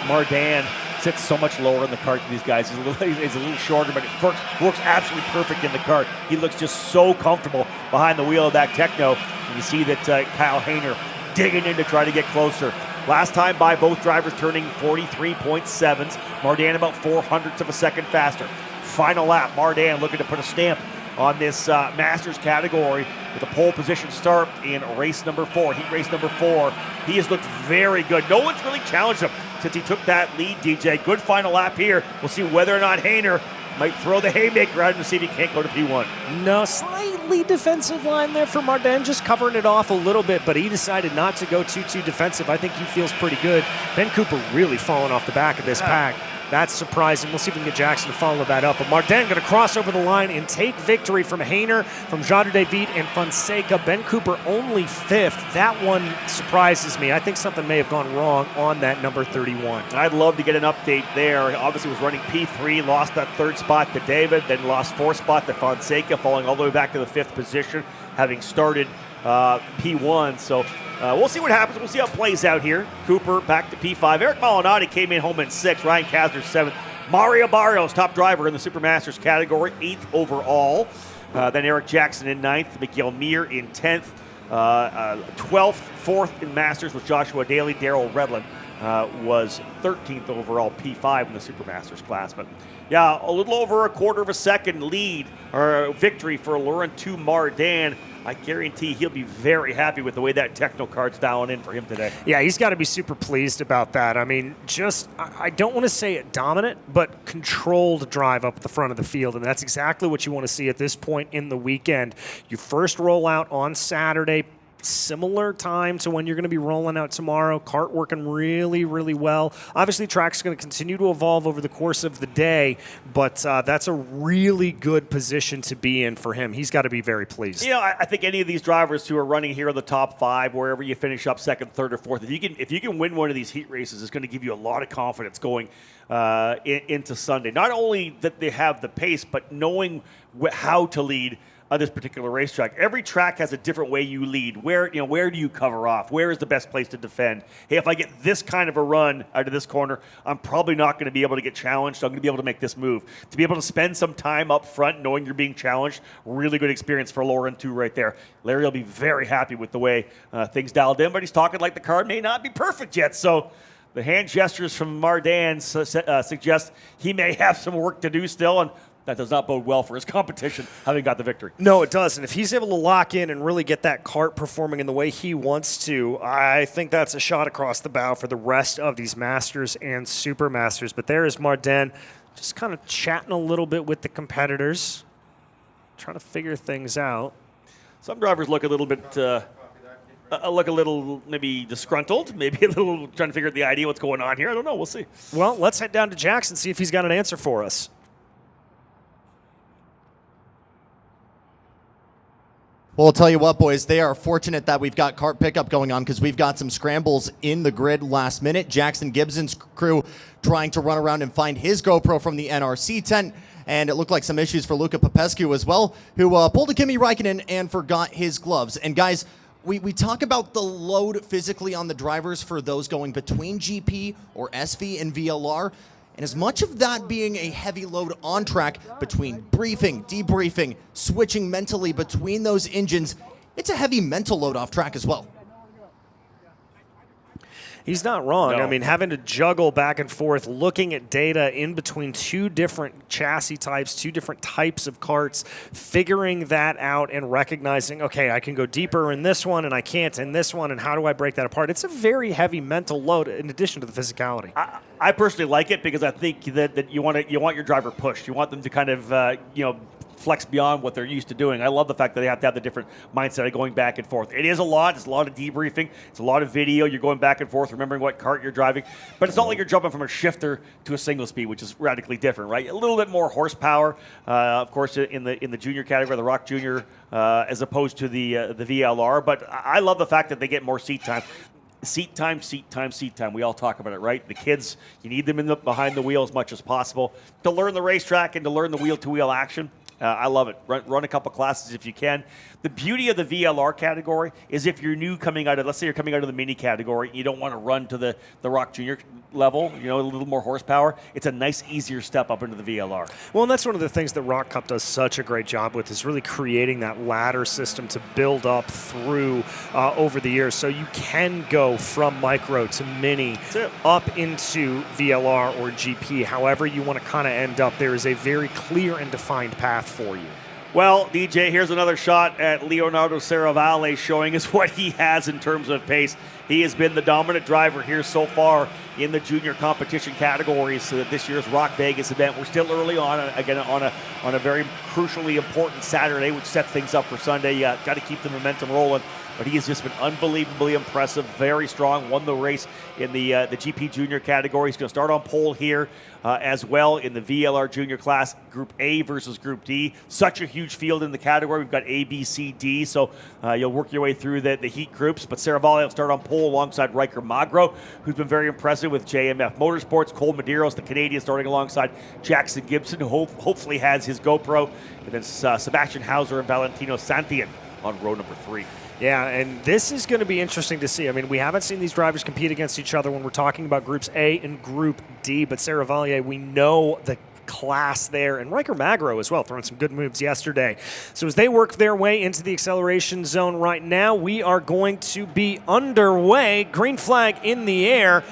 Martin sits so much lower in the cart than these guys. He's a little shorter, but it works absolutely perfect in the cart. He looks just so comfortable behind the wheel of that Techno. And you see that Kyle Hayner digging in to try to get closer. Last time by, both drivers turning 43.7s. Martin about 0.04 of a second faster. Final lap, Martin looking to put a stamp on this Masters category with a pole position start in race number 4, heat race number 4. He has looked very good. No one's really challenged him since he took that lead, DJ. Good final lap here. We'll see whether or not Hayner might throw the haymaker out and see if he can't go to P1. No, slightly defensive line there for Martin, just covering it off a little bit, but he decided not to go too defensive. I think he feels pretty good. Ben Cooper really falling off the back of this pack. That's surprising. We'll see if we can get Jackson to follow that up. But Martin going to cross over the line and take victory from Hayner, from Jadu David, and Fonseca. Ben Cooper only 5th. That one surprises me. I think something may have gone wrong on that number 31. I'd love to get an update there. Obviously was running P3, lost that 3rd spot to David, then lost 4th spot to Fonseca, falling all the way back to the 5th position, having started P1. So we'll see what happens. We'll see how it plays out here. Cooper back to P5. Eric Molinati came in home in 6th. Ryan Kasner 7th. Mario Barrios, top driver in the Supermasters category, 8th overall. Then Eric Jackson in 9th. Miguel Mir in 10th. 12th, 4th in Masters with Joshua Daly. Darrell Redlin was 13th overall, P5 in the Supermasters class. But yeah, a little over a quarter of a second lead or victory for Laurent Martin. I guarantee he'll be very happy with the way that techno card's dialing in for him today. Yeah, he's got to be super pleased about that. I mean, I don't want to say it dominant, but controlled drive up the front of the field, and that's exactly what you want to see at this point in the weekend. You first roll out on Saturday, similar time to when you're going to be rolling out tomorrow. Kart working really, really well. Obviously, track's going to continue to evolve over the course of the day, but that's a really good position to be in for him. He's got to be very pleased. You know, I think any of these drivers who are running here in the top 5, wherever you finish up 2nd, 3rd, or 4th, if you can win one of these heat races, it's going to give you a lot of confidence going into Sunday. Not only that they have the pace, but knowing how to lead on this particular racetrack. Every track has a different way you lead. Where do you cover off? Where is the best place to defend? Hey, if I get this kind of a run out of this corner, I'm probably not going to be able to get challenged. I'm going to be able to make this move. To be able to spend some time up front knowing you're being challenged, really good experience for Lauren too right there. Larry will be very happy with the way things dialed in, but he's talking like the car may not be perfect yet. So the hand gestures from Martin suggest he may have some work to do still, and that does not bode well for his competition, having got the victory. No, it doesn't. If he's able to lock in and really get that kart performing in the way he wants to, I think that's a shot across the bow for the rest of these Masters and Super Masters. But there is Martin just kind of chatting a little bit with the competitors, trying to figure things out. Some drivers look a little bit, maybe disgruntled, maybe a little trying to figure out the idea what's going on here. I don't know. We'll see. Well, let's head down to Jackson, see if he's got an answer for us. Well, I'll tell you what, boys, they are fortunate that we've got kart pickup going on because we've got some scrambles in the grid last minute. Jackson Gibson's crew trying to run around and find his GoPro from the NRC tent. And it looked like some issues for Luca Popescu as well, who pulled a Kimi Räikkönen and forgot his gloves. And guys, we talk about the load physically on the drivers for those going between GP or SV and VLR. And as much of that being a heavy load on track between briefing, debriefing, switching mentally between those engines, it's a heavy mental load off track as well. He's not wrong. No. I mean, having to juggle back and forth, looking at data in between 2 different chassis types, 2 different types of karts, figuring that out and recognizing, okay, I can go deeper in this one and I can't in this one, and how do I break that apart? It's a very heavy mental load in addition to the physicality. I personally like it because I think that you want your driver pushed. You want them to kind of flex beyond what they're used to doing. I love the fact that they have to have the different mindset of going back and forth. It is a lot. It's a lot of debriefing. It's a lot of video. You're going back and forth, remembering what kart you're driving. But it's not like you're jumping from a shifter to a single speed, which is radically different, right? A little bit more horsepower, of course, in the junior category, the ROK Junior, as opposed to the VLR. But I love the fact that they get more seat time. Seat time. We all talk about it, right? The kids, you need them behind the wheel as much as possible to learn the racetrack and to learn the wheel-to-wheel action. I love it. Run a couple classes if you can. The beauty of the VLR category is if you're new coming out of, let's say you're coming out of the mini category, and you don't want to run to the ROK Junior level, a little more horsepower, it's a nice, easier step up into the VLR. Well, and that's one of the things that ROK Cup does such a great job with, is really creating that ladder system to build up through over the years. So you can go from micro to mini up into VLR or GP. However you want to kind of end up, there is a very clear and defined path for you. Well, DJ, here's another shot at Leonardo Serravalle showing us what he has in terms of pace. He has been the dominant driver here so far in the junior competition categories. So that this year's ROK Vegas event, we're still early on, again on a very crucially important Saturday, which sets things up for Sunday. You got to keep the momentum rolling. But he has just been unbelievably impressive, very strong, won the race in the GP Junior category. He's going to start on pole here as well in the VLR Junior class, Group A versus Group D. Such a huge field in the category. We've got A, B, C, D, so you'll work your way through the heat groups. But Saravalli will start on pole alongside Riker Magro, who's been very impressive with JMF Motorsports. Cole Medeiros, the Canadian, starting alongside Jackson Gibson, who hopefully has his GoPro. And then Sebastian Hauser and Valentino Santian on row number 3. Yeah, and this is going to be interesting to see. I mean, we haven't seen these drivers compete against each other when we're talking about Groups A and Group D, but Saravalli, we know the class there, and Riker Magro as well, throwing some good moves yesterday. So as they work their way into the acceleration zone right now, we are going to be underway. Green flag in the air.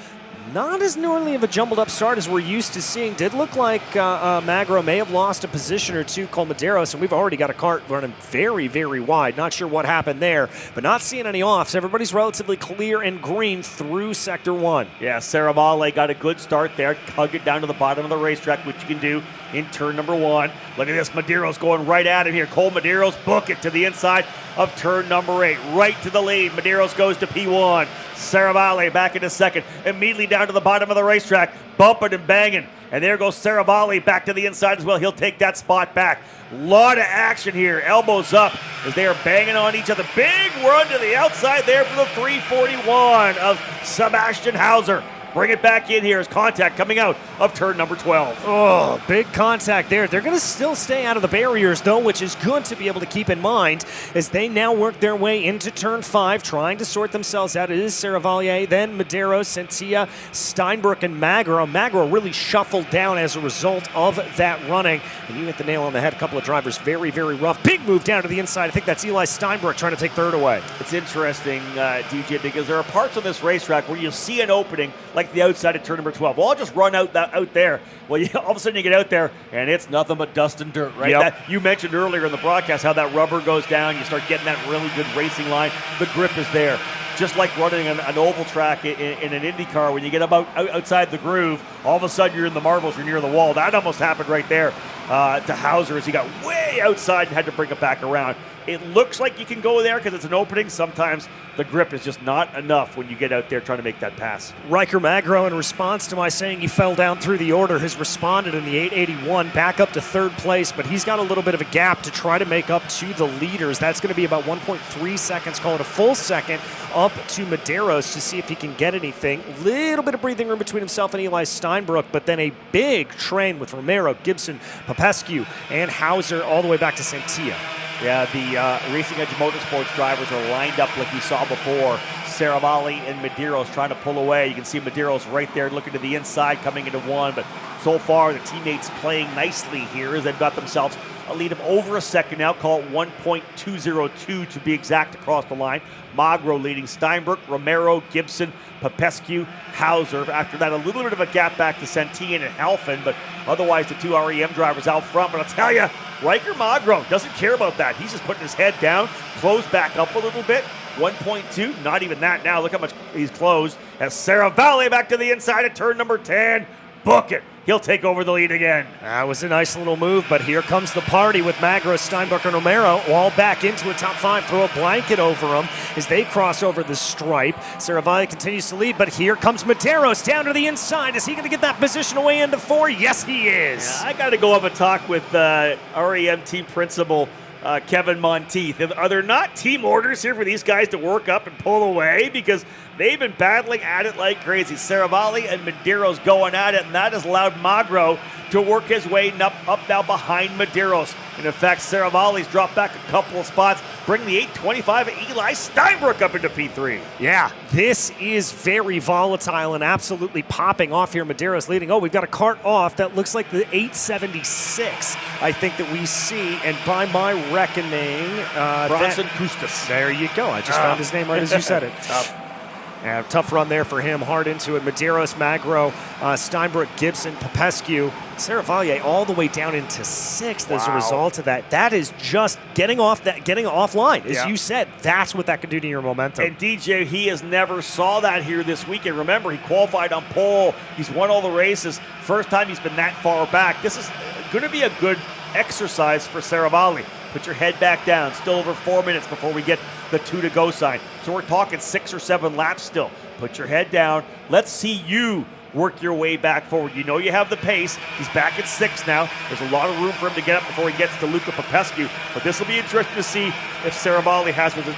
Not as nearly of a jumbled up start as we're used to seeing. Did look like Magro may have lost a position or two, Cole Medeiros, and we've already got a cart running very, very wide. Not sure what happened there, but not seeing any offs. Everybody's relatively clear and green through Sector 1. Yeah, Saravalli got a good start there. Hug it down to the bottom of the racetrack, which you can do in turn number 1. Look at this, Medeiros going right at him here. Cole Medeiros, book it to the inside of turn number 8. Right to the lead. Medeiros goes to P1. Saravalli back into second. Immediately down to the bottom of the racetrack, bumping and banging. And there goes Saravalli back to the inside as well. He'll take that spot back. Lot of action here. Elbows up as they are banging on each other. Big run to the outside there for the 341 of Sebastian Hauser. Bring it back in here as contact coming out of turn number 12. Oh, big contact there. They're going to still stay out of the barriers, though, which is good to be able to keep in mind as they now work their way into turn 5, trying to sort themselves out. It is Saravalli, then Medeiros, Sentia, Steinbrook, and Magro. Magro really shuffled down as a result of that running. And you hit the nail on the head. A couple of drivers very, very rough. Big move down to the inside. I think that's Eli Steinbrook trying to take third away. It's interesting, DJ, because there are parts on this racetrack where you see an opening like the outside of turn number 12. Well, I'll just run out there. Well, all of a sudden you get out there, and it's nothing but dust and dirt, right? Yep. You mentioned earlier in the broadcast how that rubber goes down. You start getting that really good racing line. The grip is there. Just like running an oval track in an Indy car, when you get outside the groove, all of a sudden you're in the marbles, you're near the wall. That almost happened right there to Hauser as he got way outside and had to bring it back around. It looks like you can go there because it's an opening. Sometimes the grip is just not enough when you get out there trying to make that pass. Riker Magro, in response to my saying he fell down through the order, has responded in the 881, back up to third place, but he's got a little bit of a gap to try to make up to the leaders. That's going to be about 1.3 seconds, call it a full second, up to Medeiros to see if he can get anything. Little bit of breathing room between himself and Eli Steinbrook, but then a big train with Romero, Gibson, Popescu, and Hauser all the way back to Santia. Yeah, the Racing Edge Motorsports drivers are lined up like we saw before. Saravalli and Medeiros trying to pull away. You can see Medeiros right there looking to the inside, coming into one. But so far, the teammates playing nicely here as they've got themselves a lead of over a second now. Call it 1.202 to be exact across the line. Magro leading Steinbrook, Romero, Gibson, Popescu, Hauser. After that, a little bit of a gap back to Santian and Halfin, but otherwise the two REM drivers out front. But I'll tell you, Riker Magro doesn't care about that. He's just putting his head down, closed back up a little bit. 1.2, not even that now. Look how much he's closed. As Saravalli back to the inside at turn number 10. Book it. He'll take over the lead again. That was a nice little move, but here comes the party with Magro, Steinbrook, and Romero all back into a top 5. Throw a blanket over them as they cross over the stripe. Saravalli continues to lead, but here comes Medeiros down to the inside. Is he going to get that position away into 4? Yes, he is. Yeah, I got to go have a talk with REM team principal Kevin Monteith. Are there not team orders here for these guys to work up and pull away? Because they've been battling at it like crazy. Saravalli and Medeiros going at it, and that has allowed Magro to work his way up now behind Medeiros. And in fact, Saravalli's dropped back a couple of spots, bringing the 825 Eli Steinbrook up into P3. Yeah, this is very volatile and absolutely popping off here. Medeiros leading. Oh, we've got a cart off. That looks like the 876, I think, that we see. And by my reckoning... Bronson Custis. There you go. I just found his name right as you said it. Tough run there for him. Hard into it. Medeiros, Magro, Steinbrook, Gibson, Popescu, Saravallier all the way down into 6th as a result of that. That is just getting offline. As you said, that's what that can do to your momentum. And DJ, he has never saw that here this weekend. Remember, he qualified on pole. He's won all the races. First time he's been that far back. This is going to be a good exercise for Saravalli. Put your head back down. Still over 4 minutes before we get the 2 to go sign. So we're talking 6 or 7 laps still. Put your head down. Let's see you work your way back forward. You know you have the pace. He's back at 6 now. There's a lot of room for him to get up before he gets to Luca Popescu. But this will be interesting to see if Saravalli has what it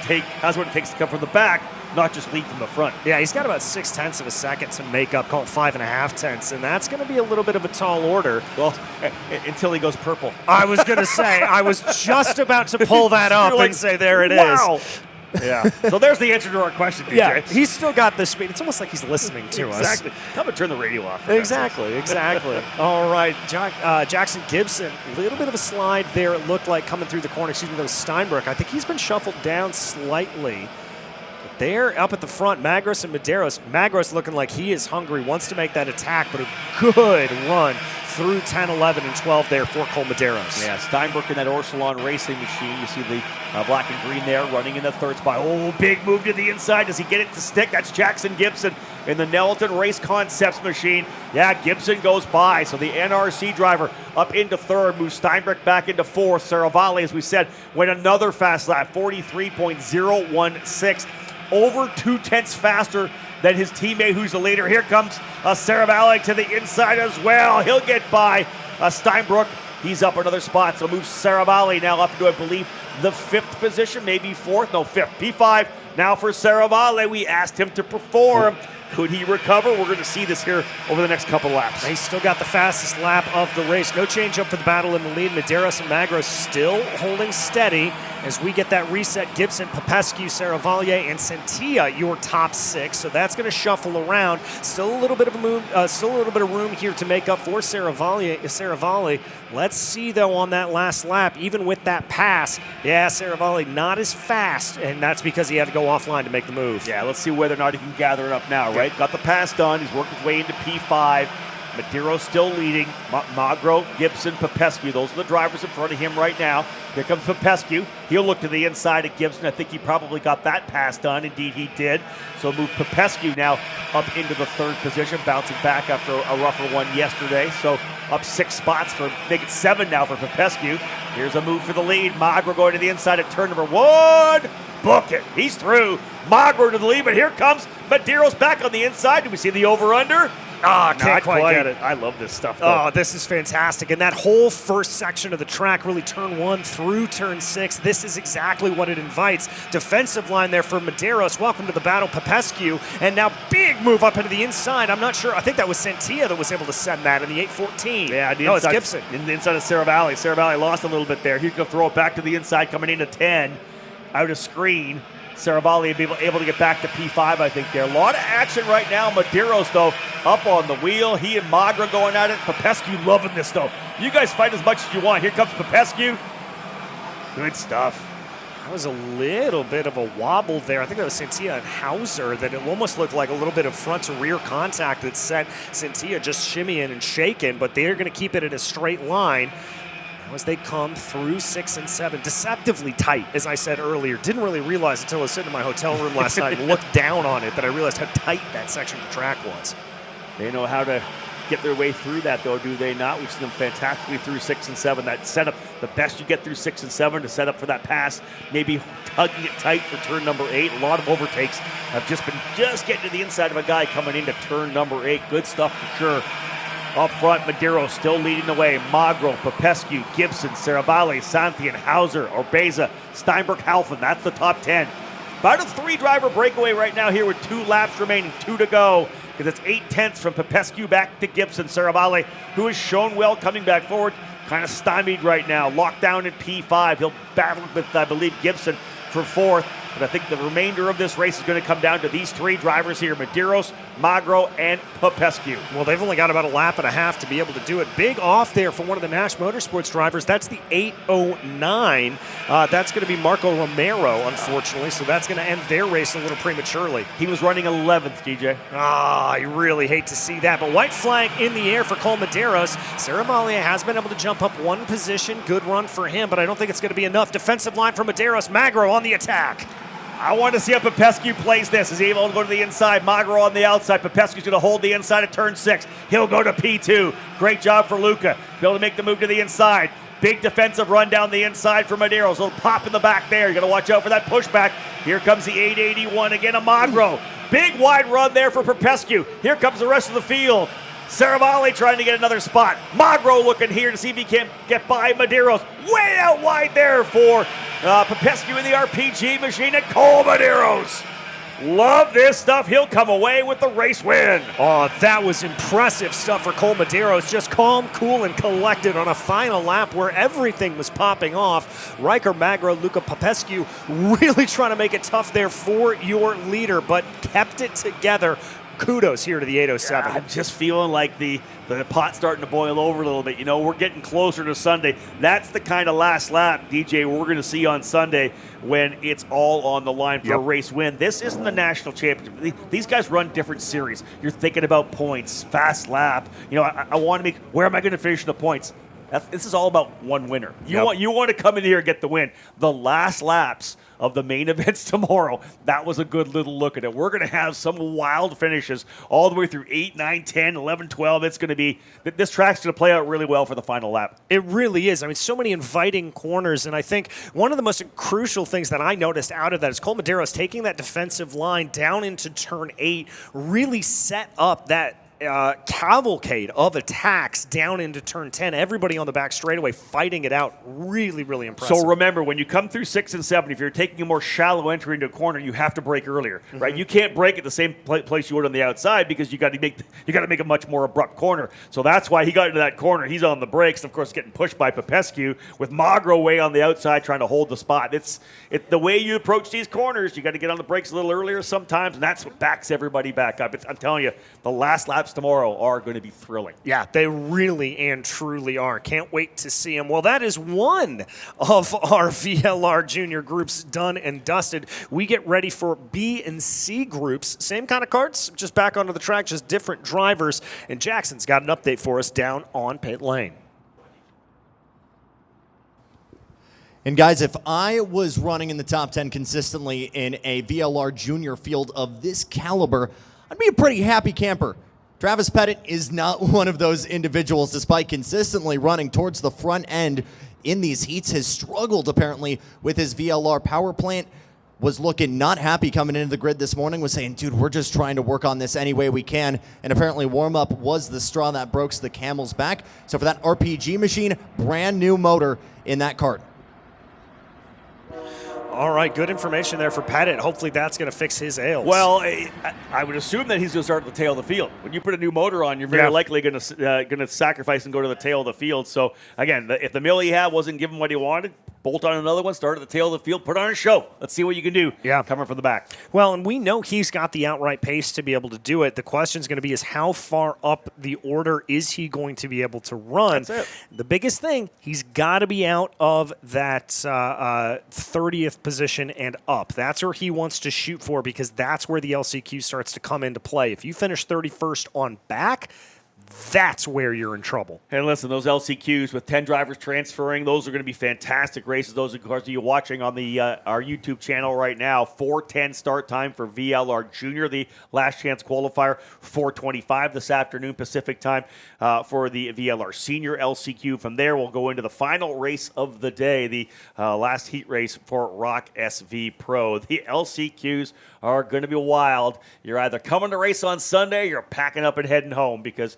takes to come from the back, not just lead from the front. Yeah, he's got about 0.6 of a second to make up, call it 5.5 tenths, and that's going to be a little bit of a tall order. Well, until he goes purple. I was going to say, I was just about to pull that up and say, there it is. Wow. Yeah. So there's the answer to our question, DJ. Yeah, he's still got the speed. It's almost like he's listening to us. Exactly. Come and turn the radio off. Exactly. All right, Jackson Gibson, a little bit of a slide there, it looked like, coming through the corner. Excuse me, that was Steinbrook. I think he's been shuffled down slightly. But they're up at the front, Magros and Medeiros. Magros looking like he is hungry, wants to make that attack, but a good run through 10, 11, and 12 there for Cole Medeiros. Yeah, Steinbrook in that Orsilon racing machine. You see the black and green there running in the 3rd spot. Oh, big move to the inside. Does he get it to stick? That's Jackson Gibson in the Nelton Race Concepts machine. Yeah, Gibson goes by. So the NRC driver up into 3rd, moves Steinbrook back into 4th. Saravalli, as we said, went another fast lap, 43.016. Over 2 tenths faster than his teammate who's the leader. Here comes Saravalli to the inside as well. He'll get by Steinbrook. He's up another spot, so moves Saravalli now up to, I believe, the 5th position, maybe 4th, no, 5th. P5 now for Saravalli. We asked him to perform. Could he recover? We're going to see this here over the next couple laps. He's still got the fastest lap of the race. No change up for the battle in the lead. Medeiros and Magro still holding steady as we get that reset. Gibson, Popescu, Saravallier, and Sentia, your top 6. So that's going to shuffle around. Still a little bit of room here to make up for Saravalli. Let's see though on that last lap, even with that pass, Saravalli not as fast, and that's because he had to go offline to make the move. Yeah, let's see whether or not he can gather it up now, right? Got the pass done. He's worked his way into P5. Medeiros still leading. Magro, Gibson, Popescu. Those are the drivers in front of him right now. Here comes Popescu. He'll look to the inside of Gibson. I think he probably got that pass done. Indeed, he did. So move Popescu now up into the 3rd position, bouncing back after a rougher one yesterday. So up 6 spots for, make it 7 now for Popescu. Here's a move for the lead. Magro going to the inside at turn number 1. Book it. He's through. Magro to the lead, but here comes Medeiros back on the inside. Do we see the over-under? Can't quite get it. I love this stuff, though. Oh, this is fantastic. And that whole first section of the track, really turn 1 through turn 6, this is exactly what it invites. Defensive line there for Medeiros. Welcome to the battle, Popescu. And now big move up into the inside. I'm not sure. I think that was Sentia that was able to send that in the 8:14. Yeah, it's Gibson. In the inside of Saravalli. Saravalli lost a little bit there. He could throw it back to the inside, coming into 10. Out of screen. Saravalli will be able to get back to P5, I think, there. A lot of action right now. Medeiros, though, up on the wheel. He and Magro going at it. Popescu loving this, though. You guys fight as much as you want. Here comes Popescu. Good stuff. That was a little bit of a wobble there. I think that was Sentia and Hauser that it almost looked like a little bit of front to rear contact that sent Sentia just shimmying and shaking, but they're going to keep it in a straight line as they come through 6 and 7. Deceptively tight, as I said earlier. Didn't really realize until I was sitting in my hotel room last night and looked down on it that I realized how tight that section of the track was. They know how to get their way through that, though, do they not? We've seen them fantastically through 6 and 7. That setup, the best you get through 6 and 7 to set up for that pass, maybe tugging it tight for turn number 8. A lot of overtakes have just getting to the inside of a guy coming into turn number 8. Good stuff for sure. Up front, Medeiros still leading the way. Magro, Popescu, Gibson, Saravalli, Santi, and Hauser, Orbeza, Steinbrook, Halfin. That's the top 10. About a 3-driver breakaway right now here with 2 laps remaining, 2 to go, because it's 8 tenths from Popescu back to Gibson. Saravalli, who has shown well coming back forward, kind of stymied right now. Locked down at P5. He'll battle with, I believe, Gibson for 4th. But I think the remainder of this race is going to come down to these 3 drivers here. Medeiros, Magro, and Popescu. Well, they've only got about a lap and a half to be able to do it. Big off there for one of the Nash Motorsports drivers. That's the 8:09. That's going to be Marco Romero, unfortunately, so that's going to end their race a little prematurely. He was running 11th, DJ. I really hate to see that, but white flag in the air for Cole Medeiros. Saramalia has been able to jump up one position. Good run for him, but I don't think it's going to be enough. Defensive line for Medeiros. Magro on the attack. I want to see how Popescu plays this. Is he able to go to the inside? Magro on the outside. Popescu's going to hold the inside at turn 6. He'll go to P2. Great job for Luca. Be able to make the move to the inside. Big defensive run down the inside for Medeiros. Little pop in the back there. You got to watch out for that pushback. Here comes the 881 again of Magro. Big wide run there for Popescu. Here comes the rest of the field. Saravali trying to get another spot. Magro looking here to see if he can get by Medeiros. Way out wide there for Popescu in the RPG machine at Cole Medeiros. Love this stuff. He'll come away with the race win. Oh, that was impressive stuff for Cole Medeiros. Just calm, cool, and collected on a final lap where everything was popping off. Riker Magro, Luca Popescu really trying to make it tough there for your leader, but kept it together. Kudos here to the 807. I'm just feeling like the pot's starting to boil over a little bit. You know, we're getting closer to Sunday. That's the kind of last lap, DJ, we're going to see on Sunday when it's all on the line for a race win. This isn't the national championship. These guys run different series. You're thinking about points, fast lap. You know, I want to make, where am I going to finish the points? This is all about one winner. You want to come in here and get the win. The last laps of the main events tomorrow, that was a good little look at it. We're going to have some wild finishes all the way through 8, 9, 10, 11, 12. It's going to be, this track's going to play out really well for the final lap. It really is. I mean, so many inviting corners, and I think one of the most crucial things that I noticed out of that is Cole Medeiros taking that defensive line down into turn 8 really set up that cavalcade of attacks down into turn 10. Everybody on the back straightaway fighting it out. Really, really impressive. So remember, when you come through 6 and 7, if you're taking a more shallow entry into a corner, you have to brake earlier, right? You can't brake at the same place you would on the outside because you got to make a much more abrupt corner. So that's why he got into that corner. He's on the brakes, of course, getting pushed by Popescu with Magro way on the outside trying to hold the spot. It's the way you approach these corners. You got to get on the brakes a little earlier sometimes, and that's what backs everybody back up. I'm telling you, the last laps tomorrow are going to be thrilling. Yeah, they really and truly are. Can't wait to see them. Well, that is one of our VLR Junior groups done and dusted. We get ready for B and C groups. Same kind of carts, just back onto the track, just different drivers. And Jackson's got an update for us down on pit lane. And guys, if I was running in the top 10 consistently in a VLR Junior field of this caliber, I'd be a pretty happy camper. Travis Pettit is not one of those individuals, despite consistently running towards the front end in these heats. Has struggled, apparently, with his VLR power plant. Was looking not happy coming into the grid this morning, was saying, dude, we're just trying to work on this any way we can. And apparently warm-up was the straw that broke the camel's back. So for that RPG machine, brand new motor in that cart. All right, good information there for Pettit. Hopefully that's going to fix his ails. Well, I would assume that he's going to start at the tail of the field. When you put a new motor on, you're very likely going to sacrifice and go to the tail of the field. So, again, if the mill he had wasn't giving what he wanted, bolt on another one, start at the tail of the field, put on a show. Let's see what you can do coming from the back. Well, and we know he's got the outright pace to be able to do it. The question is going to be is how far up the order is he going to be able to run? That's it. The biggest thing, he's got to be out of that 30th position and up. That's where he wants to shoot for because that's where the LCQ starts to come into play. If you finish 31st on back, that's where you're in trouble. And listen, those LCQs with 10 drivers transferring, those are going to be fantastic races. Those, of course, you're watching on the our YouTube channel right now. 4:10 start time for VLR Junior, the last chance qualifier. 4:25 this afternoon Pacific time for the VLR Senior LCQ. From there, we'll go into the final race of the day, the last heat race for ROK SV Pro. The LCQs are going to be wild. You're either coming to race on Sunday, or you're packing up and heading home because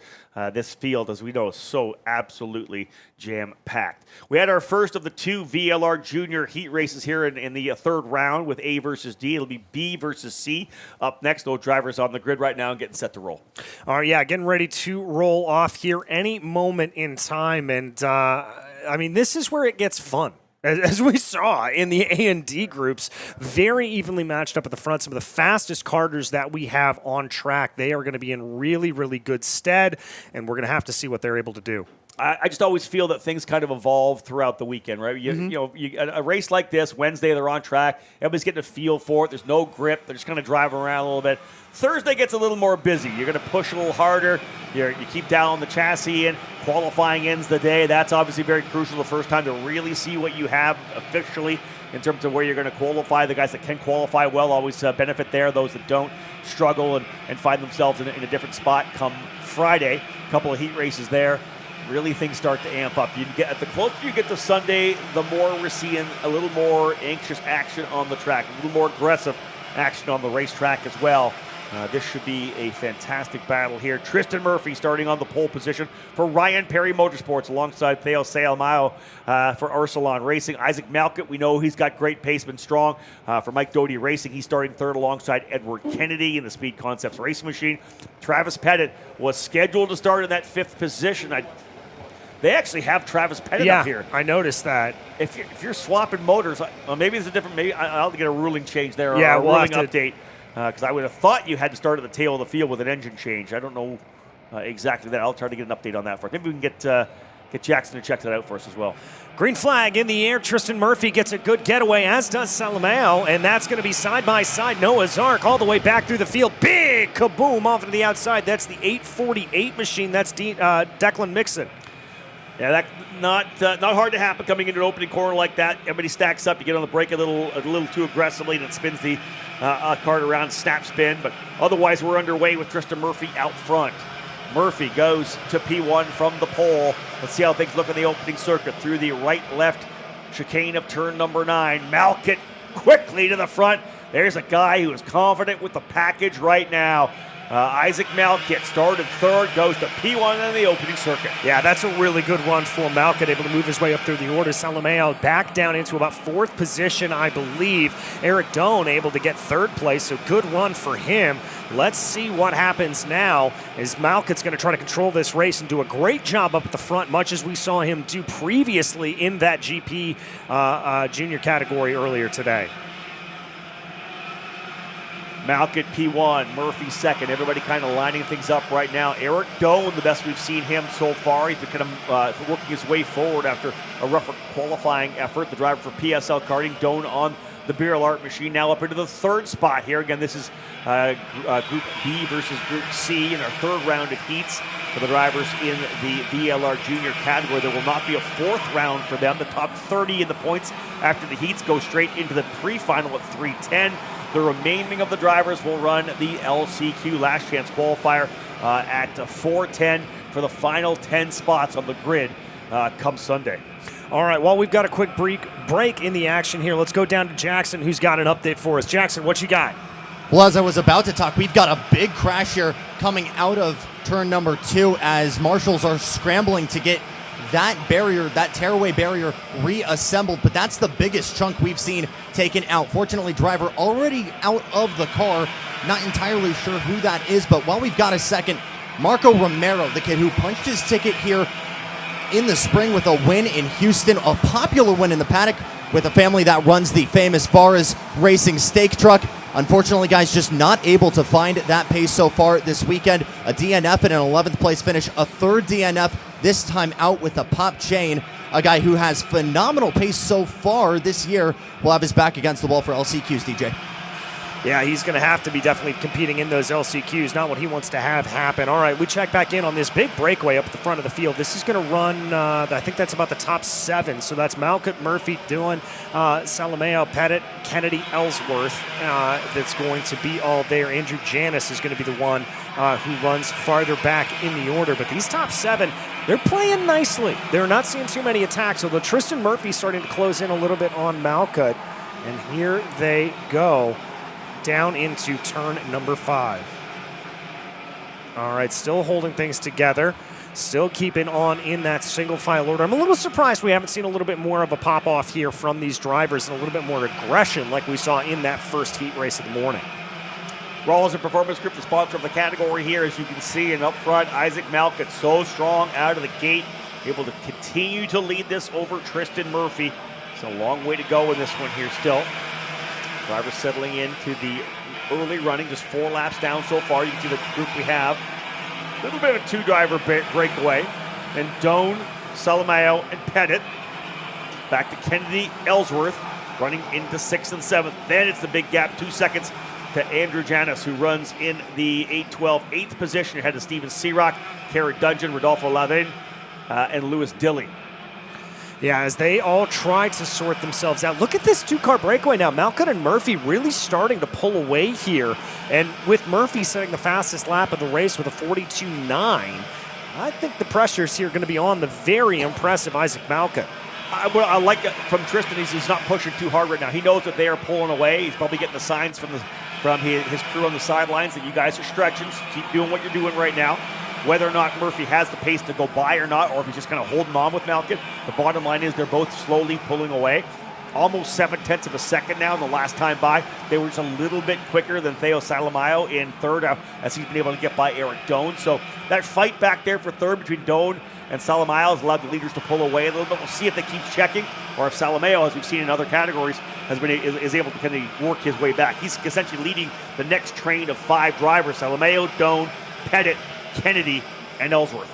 this field, as we know, is so absolutely jam-packed. We had our first of the 2 VLR Junior heat races here in the third round with A versus D. It'll be B versus C. Up next, those drivers on the grid right now and getting set to roll. All right, yeah, getting ready to roll off here any moment in time. And, I mean, this is where it gets fun. As we saw in the A and D groups, very evenly matched up at the front. Some of the fastest karters that we have on track, they are going to be in really, really good stead, and we're going to have to see what they're able to do. I just always feel that things kind of evolve throughout the weekend, right? You know, a race like this, Wednesday, they're on track. Everybody's getting a feel for it. There's no grip. They're just kind of driving around a little bit. Thursday gets a little more busy. You're going to push a little harder. You keep down the chassis in. Qualifying ends the day. That's obviously very crucial the first time to really see what you have officially in terms of where you're going to qualify. The guys that can qualify well always benefit there. Those that don't struggle and find themselves in a different spot come Friday. A couple of heat races there. Really things start to amp up. The closer you get to Sunday, the more we're seeing a little more anxious action on the track, a little more aggressive action on the racetrack as well. This should be a fantastic battle here. Tristan Murphy starting on the pole position for Ryan Perry Motorsports alongside Theo Salamayo for Arcelon Racing. Isaac Malkett, we know he's got great pace, been strong. For Mike Doty Racing, he's starting third alongside Edward Kennedy in the Speed Concepts Racing Machine. Travis Pettit was scheduled to start in that fifth position. They actually have Travis Pettit up here. I noticed that. If you're swapping motors, maybe it's a different. Maybe I'll have to get a ruling change there. Yeah, or a we'll ruling have to update. Because I would have thought you had to start at the tail of the field with an engine change. I don't know exactly that. I'll try to get an update on that for us. Maybe we can get Jackson to check that out for us as well. Green flag in the air. Tristan Murphy gets a good getaway, as does Salamao, and that's going to be side-by-side Noah's Ark all the way back through the field. Big kaboom off to the outside. That's the 848 machine. That's Declan Mixon. Yeah, that's not hard to happen coming into an opening corner like that. Everybody stacks up. You get on the brake a little too aggressively, and it spins the cart around, snap spin. But otherwise, we're underway with Tristan Murphy out front. Murphy goes to P1 from the pole. Let's see how things look in the opening circuit through the right-left chicane of turn number 9. Malkett quickly to the front. There's a guy who is confident with the package right now. Isaac Malkett started third, goes to P1 in the opening circuit. Yeah, that's a really good run for Malkett, able to move his way up through the order. Salameo back down into about fourth position, I believe. Eric Doan able to get third place, so good run for him. Let's see what happens now, as Malkett's going to try to control this race and do a great job up at the front, much as we saw him do previously in that GP junior category earlier today. Malkett P1, Murphy second. Everybody kind of lining things up right now. Eric Doan, the best we've seen him so far. He's been kind of working his way forward after a rougher qualifying effort. The driver for PSL Karting, Doan on the VLR machine, now up into the third spot here. Again, this is Group B versus Group C in our third round of heats for the drivers in the VLR Junior category. There will not be a fourth round for them. The top 30 in the points after the heats go straight into the pre-final at 310. The remaining of the drivers will run the LCQ Last Chance Qualifier at 410 for the final 10 spots on the grid come Sunday. All right, well, we've got a quick break in the action here. Let's go down to Jackson, who's got an update for us. Jackson, what you got? Well, as I was about to talk, we've got a big crash here coming out of turn number 2 as marshals are scrambling to get that barrier, that tearaway barrier, reassembled, but that's the biggest chunk we've seen taken out. Fortunately, driver already out of the car. Not entirely sure who that is, but while we've got a second, Marco Romero, the kid who punched his ticket here in the spring with a win in Houston, a popular win in the paddock with a family that runs the famous Varas Racing stake truck. Unfortunately, guys, just not able to find that pace so far this weekend. A DNF and an 11th place finish, a third DNF, this time out with a pop chain. A guy who has phenomenal pace so far this year will have his back against the wall for LCQs, DJ. Yeah, he's going to have to be definitely competing in those LCQs, not what he wants to have happen. All right, we check back in on this big breakaway up at the front of the field. This is going to run, I think that's about the top 7. So that's Malkett, Murphy, Dillon, Salameo, Pettit, Kennedy, Ellsworth. That's going to be all there. Andrew Janis is going to be the one who runs farther back in the order. But these top 7, they're playing nicely. They're not seeing too many attacks, although Tristan Murphy's starting to close in a little bit on Malkett. And here they go, down into turn number 5. All right, still holding things together, still keeping on in that single file order. I'm a little surprised we haven't seen a little bit more of a pop-off here from these drivers and a little bit more aggression like we saw in that first heat race of the morning. Rawls and Performance Group, the sponsor of the category here, as you can see, and up front, Isaac Malkett, so strong out of the gate, able to continue to lead this over Tristan Murphy. It's a long way to go in this one here still. Drivers settling into the early running, just 4 laps down so far. You can see the group we have. A little bit of a 2-driver breakaway. And Doan, Salamayo, and Pettit. Back to Kennedy, Ellsworth, running into 6th and 7th. Then it's the big gap, 2 seconds to Andrew Janis, who runs in the 8-12, 8th position ahead of Steven Searock, Carrot Dungeon, Rodolfo Lavin, and Lewis Dilley. Yeah, as they all try to sort themselves out. Look at this 2-car breakaway now. Malcutt and Murphy really starting to pull away here. And with Murphy setting the fastest lap of the race with a 42.9, I think the pressures here are going to be on the very impressive Isaac Malcutt. I like it from Tristan. He's not pushing too hard right now. He knows that they are pulling away. He's probably getting the signs from his crew on the sidelines that you guys are stretching. So keep doing what you're doing right now. Whether or not Murphy has the pace to go by or not, or if he's just kind of holding on with Malcutt, the bottom line is they're both slowly pulling away. Almost 7/10 of a second now in the last time by. They were just a little bit quicker than Theo Salamayo in third, as he's been able to get by Eric Doan. So that fight back there for third between Doan and Salamayo has allowed the leaders to pull away a little bit. We'll see if they keep checking, or if Salamayo, as we've seen in other categories, is able to kind of work his way back. He's essentially leading the next train of 5 drivers: Salamayo, Doan, Pettit, Kennedy, and Ellsworth.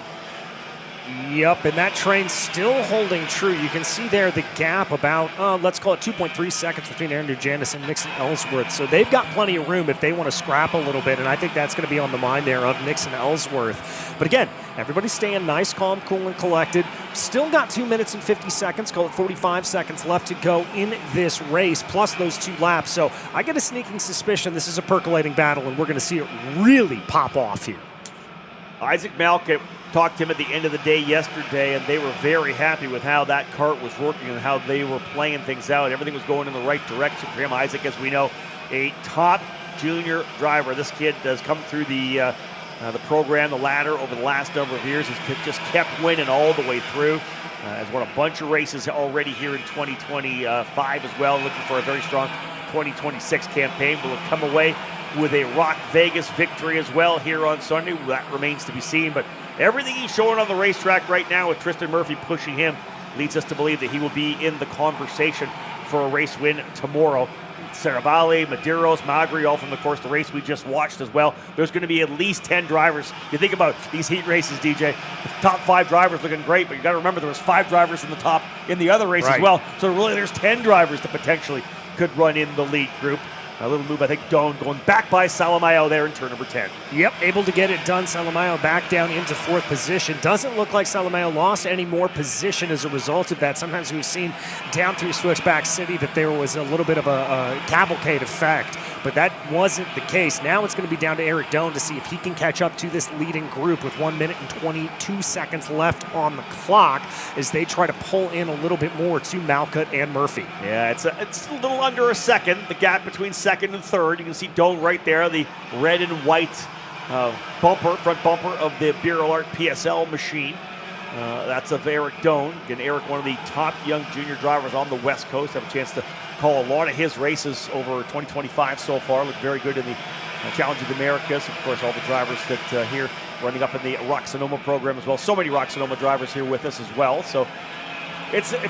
Yep, and that train's still holding true. You can see there the gap about, let's call it 2.3 seconds between Andrew Janis and Nixon Ellsworth. So they've got plenty of room if they want to scrap a little bit, and I think that's going to be on the mind there of Nixon Ellsworth. But again, everybody's staying nice, calm, cool, and collected. Still got 2 minutes and 50 seconds, call it 45 seconds left to go in this race, plus those 2 laps. So I get a sneaking suspicion this is a percolating battle, and we're going to see it really pop off here. Isaac Malcutt talked to him at the end of the day yesterday, and they were very happy with how that kart was working and how they were playing things out. Everything was going in the right direction for him. Isaac, as we know, a top junior driver. This kid has come through the program, the ladder, over the last number of years. He's just kept winning all the way through. Has won a bunch of races already here in 2025 as well. Looking for a very strong 2026 campaign. Will come away with a ROK Vegas victory as well here on Sunday. That remains to be seen, but everything he's showing on the racetrack right now with Tristan Murphy pushing him leads us to believe that he will be in the conversation for a race win tomorrow. Saravalli, Medeiros, Magri, all from, of course, the race we just watched as well. There's going to be at least 10 drivers. You think about these heat races, DJ, the top 5 drivers looking great, but you got to remember there was 5 drivers in the top in the other race as well. So really there's 10 drivers that potentially could run in the lead group. A little move, I think, Doan going back by Salamayo there in turn number 10. Yep, able to get it done. Salamayo back down into 4th position. Doesn't look like Salamayo lost any more position as a result of that. Sometimes we've seen down through Switchback City that there was a little bit of a cavalcade effect, but that wasn't the case. Now it's going to be down to Eric Doan to see if he can catch up to this leading group with 1 minute and 22 seconds left on the clock as they try to pull in a little bit more to Malcutt and Murphy. Yeah, it's a little under a second, the gap between second and third. You can see Doan right there, the red and white front bumper of the VLR PSL machine. That's of Eric Doan. Again, Eric, one of the top young junior drivers on the West Coast. Have a chance to call a lot of his races over 2025 so far. Looked very good in the Challenge of the Americas. Of course, all the drivers that here running up in the ROK Sonoma program as well. So many ROK Sonoma drivers here with us as well. So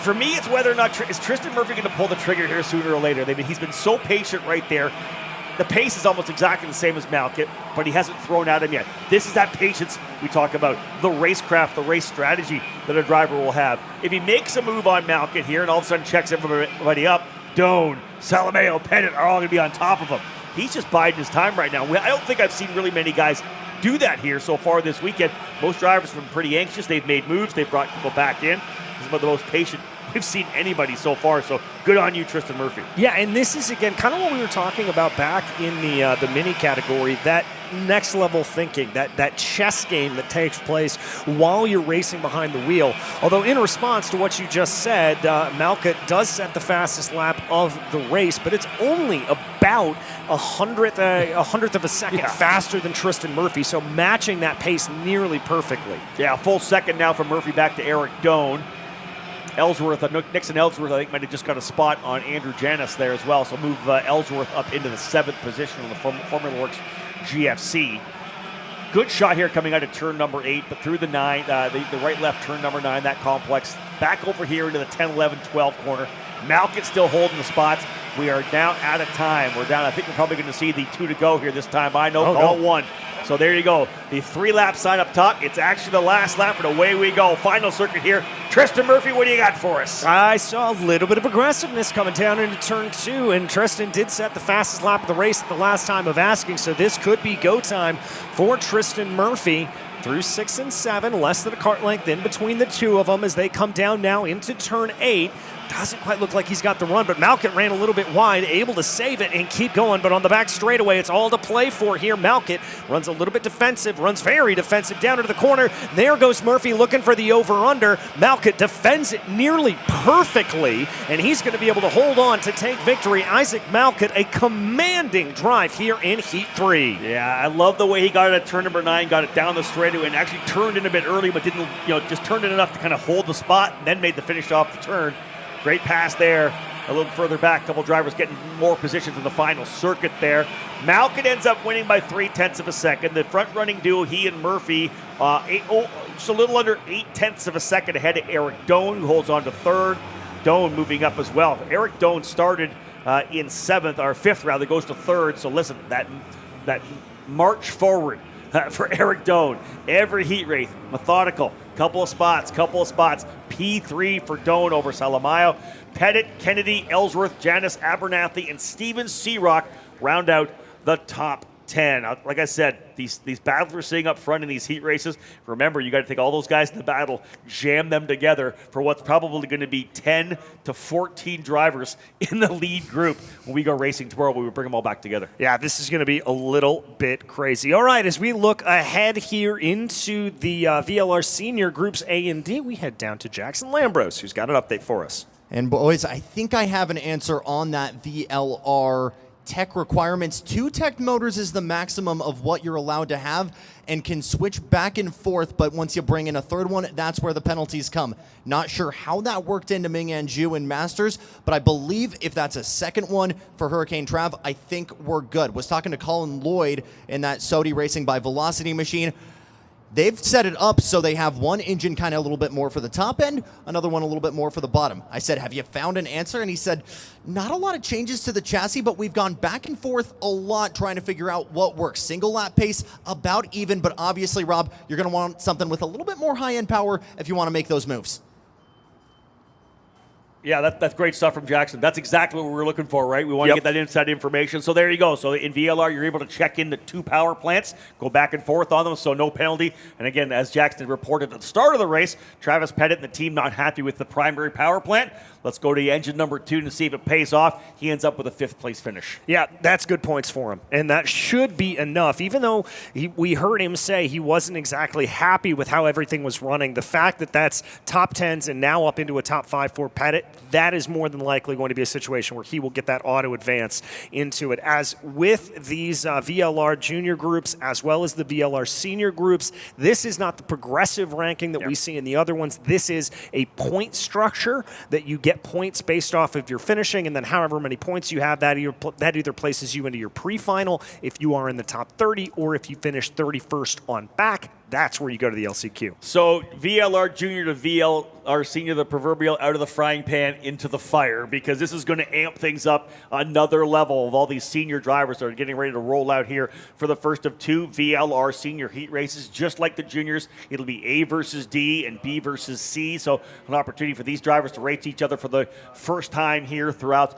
for me, it's whether or not is Tristan Murphy going to pull the trigger here sooner or later. He's been so patient right there. The pace is almost exactly the same as Malcutt, but he hasn't thrown at him yet. This is that patience we talk about, the racecraft, the race strategy that a driver will have. If he makes a move on Malcutt here and all of a sudden checks everybody up, Doan, Salamayo, Pettit are all going to be on top of him. He's just biding his time right now. I don't think I've seen really many guys do that here so far this weekend. Most drivers have been pretty anxious. They've made moves. They've brought people back in. This is about the most patient we've seen anybody so far, so good on you, Tristan Murphy. Yeah, and this is, again, kind of what we were talking about back in the mini category, that next level thinking, that chess game that takes place while you're racing behind the wheel. Although in response to what you just said, Malcutt does set the fastest lap of the race, but it's only about a hundredth of a second faster than Tristan Murphy, so matching that pace nearly perfectly. Yeah, a full second now from Murphy back to Eric Doan. Nixon Ellsworth, I think, might have just got a spot on Andrew Janis there as well. So move Ellsworth up into the 7th position on the Formula Works GFC. Good shot here coming out of turn number 8, but through the 9, the right-left turn number 9, that complex back over here into the 10, 11, 12 corner. Malkin still holding the spots. We are now out of time. We're down. I think we're probably going to see the 2 to go here this time. I know, call 1. So there you go. The 3-lap sign up top. It's actually the last lap, and away we go. Final circuit here. Tristan Murphy, what do you got for us? I saw a little bit of aggressiveness coming down into turn 2, and Tristan did set the fastest lap of the race at the last time of asking, so this could be go time for Tristan Murphy. Through 6 and 7, less than a kart length in between the two of them as they come down now into turn 8. Doesn't quite look like he's got the run, but Malkin ran a little bit wide, able to save it and keep going. But on the back straightaway, it's all to play for here. Malkin runs a little bit defensive, runs very defensive down into the corner. There goes Murphy looking for the over-under. Malkin defends it nearly perfectly, and he's going to be able to hold on to take victory. Isaac Malkin, a commanding drive here in Heat 3. Yeah, I love the way he got it at turn number 9, got it down the straightaway, and actually turned in a bit early, but didn't, just turned in enough to kind of hold the spot, and then made the finish off the turn. Great pass there. A little further back, a couple drivers getting more positions in the final circuit there. Malkin ends up winning by 0.3 of a second. The front-running duo, he and Murphy, just a little under 0.8 of a second ahead of Eric Doan, who holds on to third. Doan moving up as well. Eric Doan started in 7th, or 5th rather, goes to 3rd. So listen, that march forward for Eric Doan. Every heat race, methodical. Couple of spots. P3 for Doan over Salamayo. Pettit, Kennedy, Ellsworth, Janice Abernathy, and Steven Searock round out the top 10. Like I said, these battles we're seeing up front in these heat races, remember, you got to take all those guys in the battle, jam them together for what's probably going to be 10 to 14 drivers in the lead group when we go racing tomorrow. We will bring them all back together. Yeah, this is going to be a little bit crazy. All right, as we look ahead here into the VLR Senior Groups A and D, we head down to Jackson Lambros, who's got an update for us. And boys, I think I have an answer on that VLR tech requirements. 2 tech motors is the maximum of what you're allowed to have and can switch back and forth, but once you bring in a 3rd one, that's where the penalties come. Not sure how that worked into Ming Anju and Masters, but I believe if that's a 2nd one for Hurricane Trav, I think we're good. Was talking to Colin Lloyd in that Saudi Racing by Velocity machine. They've set it up so they have one engine kind of a little bit more for the top end, another one a little bit more for the bottom. I said, have you found an answer? And he said, not a lot of changes to the chassis, but we've gone back and forth a lot trying to figure out what works. Single lap pace, about even, but obviously, Rob, you're going to want something with a little bit more high-end power if you want to make those moves. Yeah, that's great stuff from Jackson. That's exactly what we were looking for, right? We want to get that inside information. So there you go. So in VLR, you're able to check in the 2 power plants, go back and forth on them, so no penalty. And again, as Jackson reported at the start of the race, Travis Pettit and the team not happy with the primary power plant. Let's go to engine number 2 to see if it pays off. He ends up with a 5th place finish. Yeah, that's good points for him. And that should be enough. Even though we heard him say he wasn't exactly happy with how everything was running, the fact that that's top 10s and now up into a top 5 for Pettit, that is more than likely going to be a situation where he will get that auto advance into it. As with these VLR Junior groups, as well as the VLR Senior groups, this is not the progressive ranking that we see in the other ones. This is a point structure that you get points based off of your finishing, and then however many points you have, that either places you into your pre-final if you are in the top 30, or if you finish 31st on back, that's where you go to the LCQ. So VLR Junior to VLR Senior, the proverbial out of the frying pan into the fire, because this is going to amp things up another level of all these senior drivers that are getting ready to roll out here for the first of 2 VLR Senior heat races. Just like the juniors, it'll be A versus D and B versus C. So an opportunity for these drivers to race each other for the first time here throughout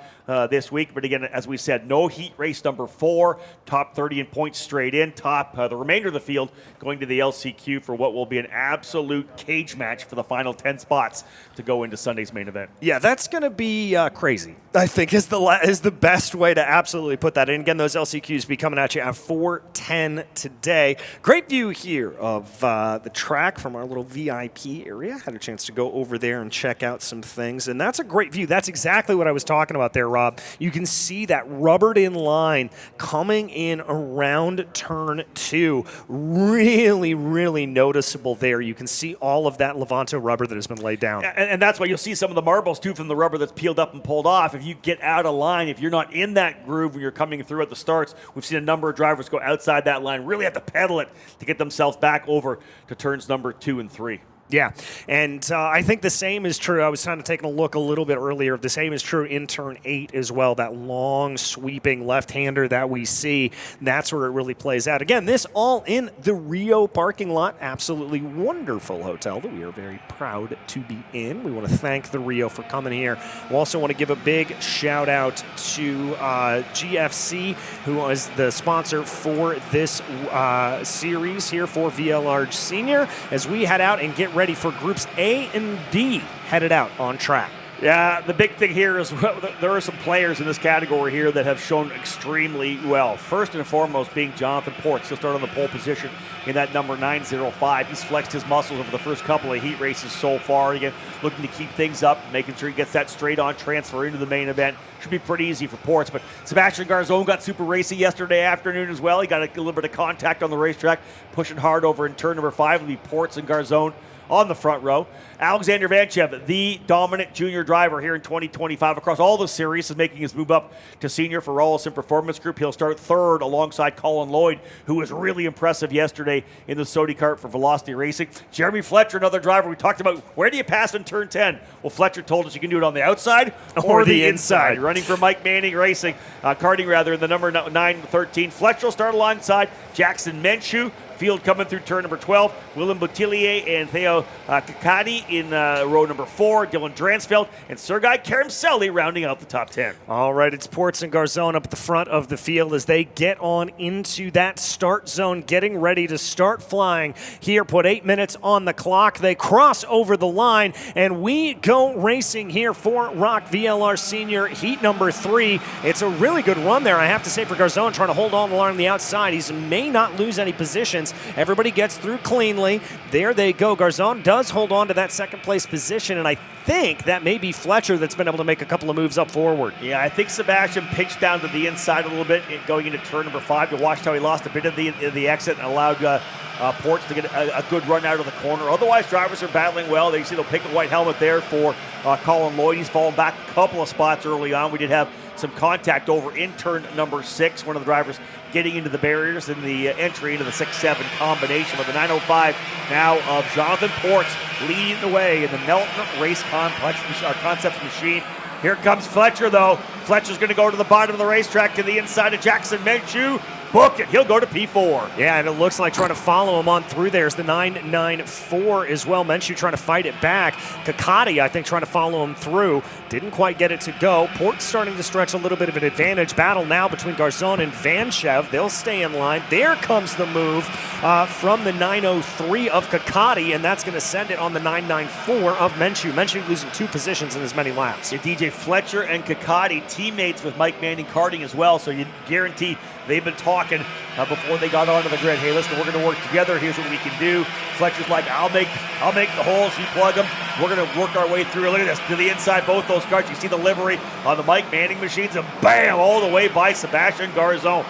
this week. But again, as we said, no heat race number 4, top 30 in points straight in, the remainder of the field going to the LCQ for what will be an absolute cage match for the final 10 spots to go into Sunday's main event. Yeah, that's going to be crazy, I think, is the best way to absolutely put that in. Again, those LCQs be coming at you at 4:10 today. Great view here of the track from our little VIP area. Had a chance to go over there and check out some things, and that's a great view. That's exactly what I was talking about there, Rob. You can see that rubbered in line coming in around turn 2. Really, really noticeable there. You can see all of that Levanto rubber that has been laid down. And that's why you'll see some of the marbles, too, from the rubber that's peeled up and pulled off. If you get out of line, if you're not in that groove when you're coming through at the starts, we've seen a number of drivers go outside that line, really have to pedal it to get themselves back over to turns number 2 and 3. Yeah, and I think the same is true. I was kind of taking a look a little bit earlier. The same is true in turn 8 as well. That long, sweeping left-hander that we see, that's where it really plays out. Again, this all in the Rio parking lot. Absolutely wonderful hotel that we are very proud to be in. We want to thank the Rio for coming here. We also want to give a big shout-out to GFC, who was the sponsor for this series here for VLR Senior, as we head out and get ready for groups A and D headed out on track. Yeah, the big thing here is there are some players in this category here that have shown extremely well. First and foremost being Jonathan Ports. He'll start on the pole position in that number 905. He's flexed his muscles over the first couple of heat races so far. Again, looking to keep things up, making sure he gets that straight-on transfer into the main event. Should be pretty easy for Ports. But Sebastian Garzon got super racy yesterday afternoon as well. He got a little bit of contact on the racetrack, pushing hard over in turn number 5. It'll be Ports and Garzon on the front row. Alexander Vanchev, the dominant junior driver here in 2025 across all the series, is making his move up to senior for Rawlson Performance Group. He'll start third alongside Colin Lloyd, who was really impressive yesterday in the Sodi kart for Velocity Racing. Jeremy Fletcher, another driver we talked about. Where do you pass in turn 10? Well, Fletcher told us you can do it on the outside or the inside. Running for Mike Manning Racing, karting rather, in the number 913. Fletcher will start alongside Jackson Menchu. Field coming through turn number 12. Willem Boutillier and Theo Kakadi in row number 4. Dylan Dransfeld and Sergei Karamseli rounding out the top 10. All right, it's Ports and Garzon up at the front of the field as they get on into that start zone, getting ready to start flying. Here, put 8 minutes on the clock. They cross over the line, and we go racing here for ROK VLR Senior heat number 3. It's a really good run there, I have to say, for Garzon, trying to hold on the line on the outside. He may not lose any positions. Everybody gets through cleanly. There they go. Garzon does hold on to that second place position, and I think that may be Fletcher that's been able to make a couple of moves up forward. Yeah, I think Sebastian pitched down to the inside a little bit going into turn number 5. You watched how he lost a bit of the exit and allowed Ports to get a good run out of the corner. Otherwise, drivers are battling well. You see the pink and white helmet there for Colin Lloyd. He's fallen back a couple of spots early on. We did have some contact over in turn number 6. One of the drivers getting into the barriers in the entry into the 6-7 combination. But the 905 now of Jonathan Ports leading the way in the Melton Race Concepts machine. Here comes Fletcher, though. Fletcher's going to go to the bottom of the racetrack to the inside of Jackson Menchu. Book it. He'll go to P4. Yeah, and it looks like trying to follow him on through there is the 994 as well. Menchu trying to fight it back. Kakati, I think, trying to follow him through. Didn't quite get it to go. Port's starting to stretch a little bit of an advantage. Battle now between Garzon and Vanchev. They'll stay in line. There comes the move from the 903 of Kakati, and that's going to send it on the 994 of Menchu. Menchu losing 2 positions in as many laps. Yeah, DJ Fletcher and Kakati, teammates with Mike Manning karting as well, so you guarantee they've been talking before they got onto the grid. Hey, listen, we're going to work together. Here's what we can do. Fletcher's like, I'll make the holes. You plug them. We're going to work our way through. Look at this. To the inside, both those cars. You see the livery on the Mike Manning machines, and bam, all the way by Sebastian Garzon.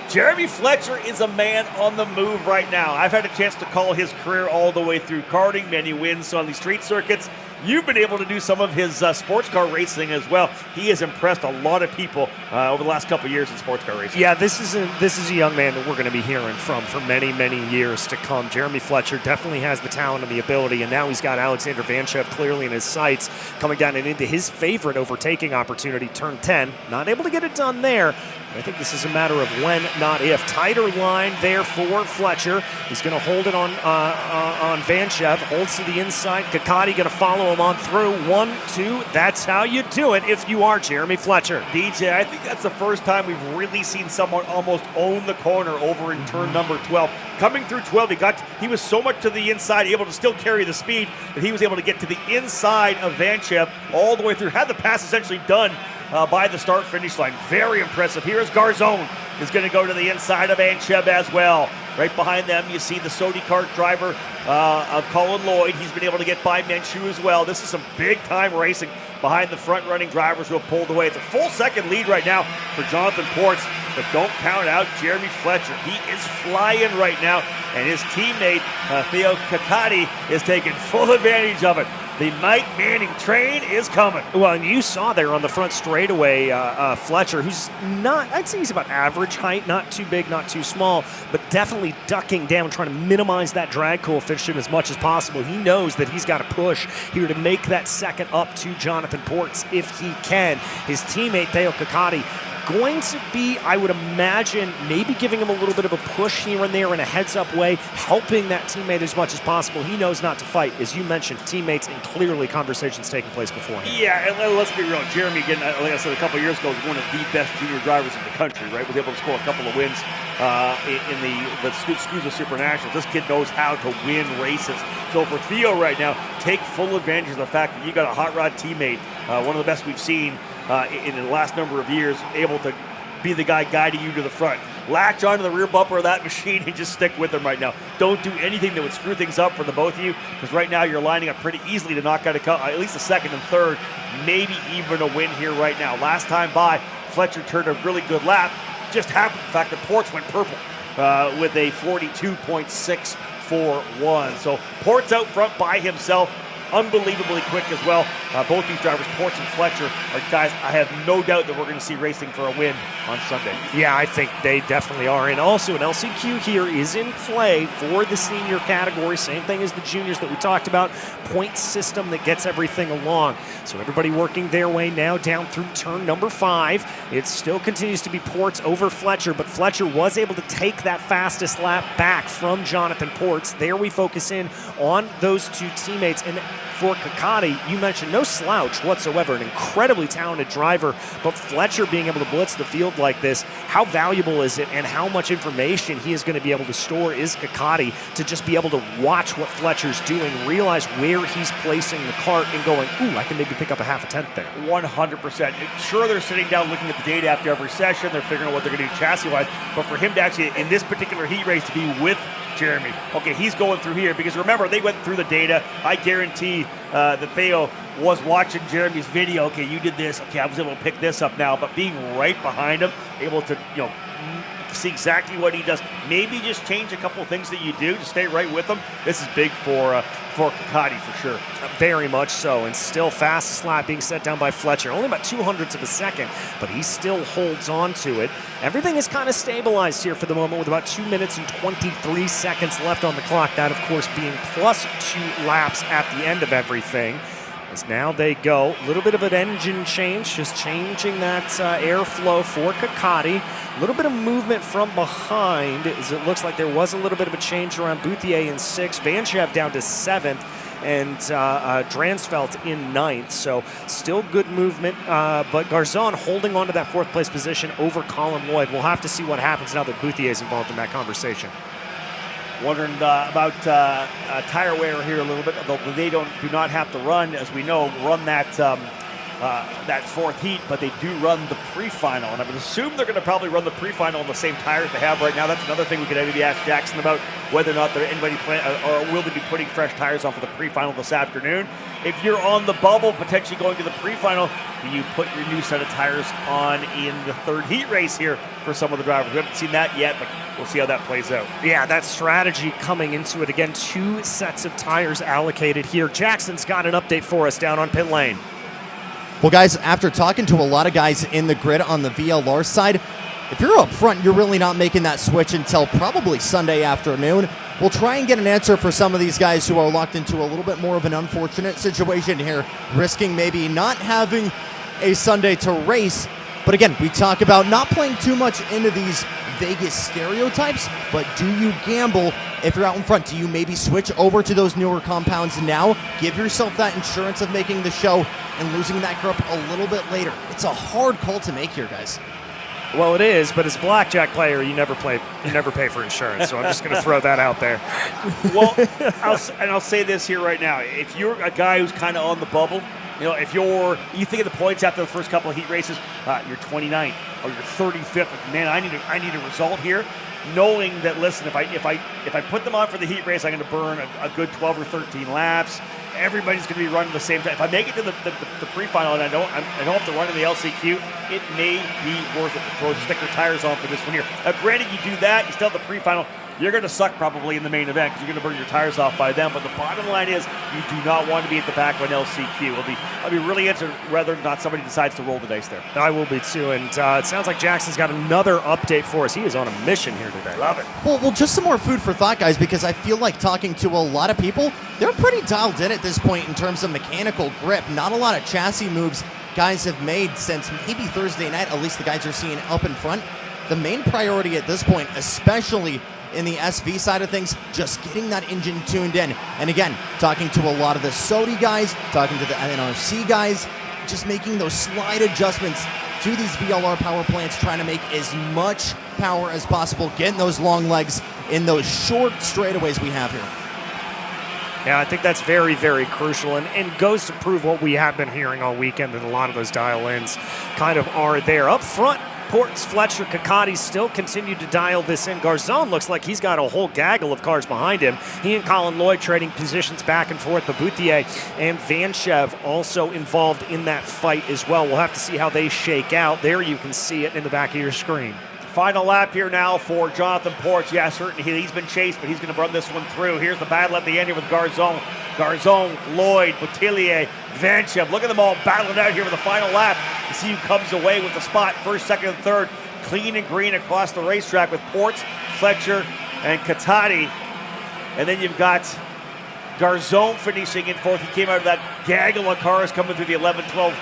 Jeremy Fletcher is a man on the move right now. I've had a chance to call his career all the way through karting, many wins on the street circuits. You've been able to do some of his sports car racing as well. He has impressed a lot of people over the last couple of years in sports car racing. Yeah, this is a young man that we're going to be hearing from for many, many years to come. Jeremy Fletcher definitely has the talent and the ability, and now he's got Alexander Vanchev clearly in his sights, coming down and into his favorite overtaking opportunity, turn 10. Not able to get it done there. I think this is a matter of when, not if. Tighter line there for Fletcher. He's going to hold it on Vanchev. Holds to the inside. Kakati going to follow him on through. 1, 2. That's how you do it if you are Jeremy Fletcher. DJ, I think that's the first time we've really seen someone almost own the corner over in turn number 12. Coming through 12, he was so much to the inside, able to still carry the speed, that he was able to get to the inside of Vanchev all the way through. Had the pass essentially done by the start-finish line. Very impressive. Here is Garzon. Is going to go to the inside of Vanchev as well. Right behind them, you see the Sodi kart driver of Colin Lloyd. He's been able to get by Menchu as well. This is some big-time racing behind the front-running drivers who have pulled away. It's a full second lead right now for Jonathan Ports, but don't count out Jeremy Fletcher. He is flying right now, and his teammate, Theo Kakati, is taking full advantage of it. The Mike Manning train is coming. Well, and you saw there on the front straightaway, Fletcher, who's not, I'd say he's about average height, not too big, not too small, but definitely ducking down, trying to minimize that drag coefficient as much as possible. He knows that he's got to push here to make that second up to Jonathan Ports if he can. His teammate, Theo Kakati, going to be, I would imagine, maybe giving him a little bit of a push here and there in a heads-up way, helping that teammate as much as possible. He knows not to fight. As you mentioned, teammates and clearly conversations taking place beforehand. Yeah, and let's be real. Jeremy, again, like I said a couple of years ago, was one of the best junior drivers in the country, right? Was able to score a couple of wins in the SCUSA Super Nationals. This kid knows how to win races. So for Theo right now, take full advantage of the fact that you got a hot rod teammate, one of the best we've seen in the last number of years, able to be the guy guiding you to the front. Latch onto the rear bumper of that machine and just stick with him right now. Don't do anything that would screw things up for the both of you, because right now you're lining up pretty easily to knock out at least a second and third, maybe even a win here right now. Last time by, Fletcher turned a really good lap. Just happened the fact that Ports went purple with a 42.641. So Ports out front by himself. Unbelievably quick as well. Both these drivers, Ports and Fletcher, are guys I have no doubt that we're going to see racing for a win on Sunday. Yeah, I think they definitely are. And also an LCQ here is in play for the senior category. Same thing as the juniors that we talked about. Point system that gets everything along. So everybody working their way now down through turn number 5. It still continues to be Ports over Fletcher, but Fletcher was able to take that fastest lap back from Jonathan Ports. There we focus in on those two teammates. And for Kakati, you mentioned no slouch whatsoever, an incredibly talented driver, but Fletcher being able to blitz the field like this, how valuable is it, and how much information he is going to be able to store is Kakati to just be able to watch what Fletcher's doing, realize where he's placing the cart and going, ooh, I can maybe pick up a half a tenth there. 100%. Sure, they're sitting down looking at the data after every session, they're figuring out what they're going to do chassis-wise, but for him to actually, in this particular heat race, to be with Jeremy. Okay, he's going through here because remember, they went through the data. I guarantee that Theo was watching Jeremy's video. Okay, you did this. Okay, I was able to pick this up now. But being right behind him, able to, see exactly what he does. Maybe just change a couple of things that you do to stay right with him. This is big for Kakati for sure. Very much so, and still fastest lap being set down by Fletcher. Only about 200ths of a second, but he still holds on to it. Everything is kind of stabilized here for the moment with about 2 minutes and 23 seconds left on the clock. That, of course, being plus 2 laps at the end of everything. As now they go, a little bit of an engine change, just changing that airflow for Kakati. A little bit of movement from behind, as it looks like there was a little bit of a change around Bouthier in 6th, Vanchev down to 7th, and Dransfeld in 9th. So still good movement, but Garzon holding on to that 4th place position over Colin Lloyd. We'll have to see what happens now that Bouthier is involved in that conversation. Wondering about tire wear here a little bit, although they do not have to run, as we know, that 4th heat, but they do run the pre-final, and I would assume they're going to probably run the pre-final on the same tires they have right now. That's another thing we could maybe ask Jackson about, whether or not anybody or will they be putting fresh tires on for the pre-final this afternoon. If you're on the bubble, potentially going to the pre-final, do you put your new set of tires on in the 3rd heat race here for some of the drivers? We haven't seen that yet, but we'll see how that plays out. Yeah, that strategy coming into it. Again, 2 sets of tires allocated here. Jackson's got an update for us down on pit lane. Well, guys, after talking to a lot of guys in the grid on the VLR side, if you're up front, you're really not making that switch until probably Sunday afternoon. We'll try and get an answer for some of these guys who are locked into a little bit more of an unfortunate situation here, risking maybe not having a Sunday to race. But again, we talk about not playing too much into these Vegas stereotypes, but do you gamble if you're out in front? Do you maybe switch over to those newer compounds now, give yourself that insurance of making the show and losing that grip a little bit later? It's a hard call to make here, guys. Well, it is, but as a blackjack player, you never pay for insurance. So I'm just going to throw that out there. Well, I'll say this here right now: if you're a guy who's kind of on the bubble, if you think of the points after the first couple of heat races, you're 29th or you're 35th. Man, I need a result here. Knowing that, listen, if I put them on for the heat race, I'm going to burn a good 12 or 13 laps. Everybody's going to be running the same time. If I make it to the pre-final and I don't have to run in the LCQ, it may be worth it to throw sticker tires on for this one here. Granted, you do that, you still have the pre-final. you're going to suck probably in the main event because you're going to burn your tires off by then. But the bottom line is you do not want to be at the back of an LCQ. I'll be really interested whether or not somebody decides to roll the dice there. I will be too, and it sounds like Jackson's got another update for us. He is on a mission here today. Love it. Well, just some more food for thought, guys, because I feel like talking to a lot of people, they're pretty dialed in at this point in terms of mechanical grip. Not a lot of chassis moves guys have made since maybe Thursday night, at least the guys are seeing up in front. The main priority at this point, especially in the SV side of things, just getting that engine tuned in. And again, talking to a lot of the SOTI guys, talking to the NRC guys, just making those slight adjustments to these VLR power plants, trying to make as much power as possible, getting those long legs in those short straightaways we have here. Yeah, I think that's very, very crucial and goes to prove what we have been hearing all weekend, that a lot of those dial-ins kind of are there. Up front, Ports, Fletcher, Kakati still continue to dial this in. Garzon looks like he's got a whole gaggle of cars behind him. He and Colin Lloyd trading positions back and forth. Baboutier and Vanchev also involved in that fight as well. We'll have to see how they shake out. There you can see it in the back of your screen. Final lap here now for Jonathan Ports. Yeah, certainly he's been chased, but he's going to run this one through. Here's the battle at the end here with Garzon. Garzon, Lloyd, Boutillier, Vanchev. Look at them all battling out here for the final lap. You see who comes away with the spot. First, second, and third. Clean and green across the racetrack with Ports, Fletcher, and Katati. And then you've got Garzon finishing in fourth. He came out of that gaggle of cars coming through the 11-12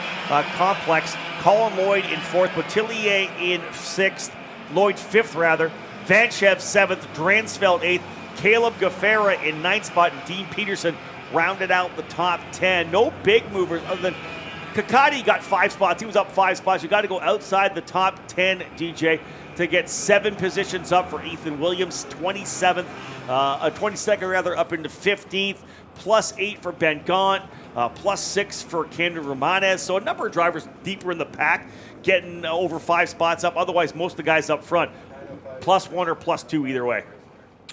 complex. Colin Lloyd in fourth. Boutillier in sixth. Lloyd fifth, rather. Vanchev seventh. Dransfeld eighth. Caleb Gaffera in ninth spot. And Dean Peterson rounded out the top 10. No big movers other than Kakati got 5 spots. He was up 5 spots. You got to go outside the top 10, DJ, to get 7 positions up for Ethan Williams. 22nd rather, up into 15th. Plus 8 for Ben Gaunt. Plus 6 for Camden Romanes. So a number of drivers deeper in the pack getting over 5 spots up. Otherwise, most of the guys up front, plus 1 or plus 2 either way.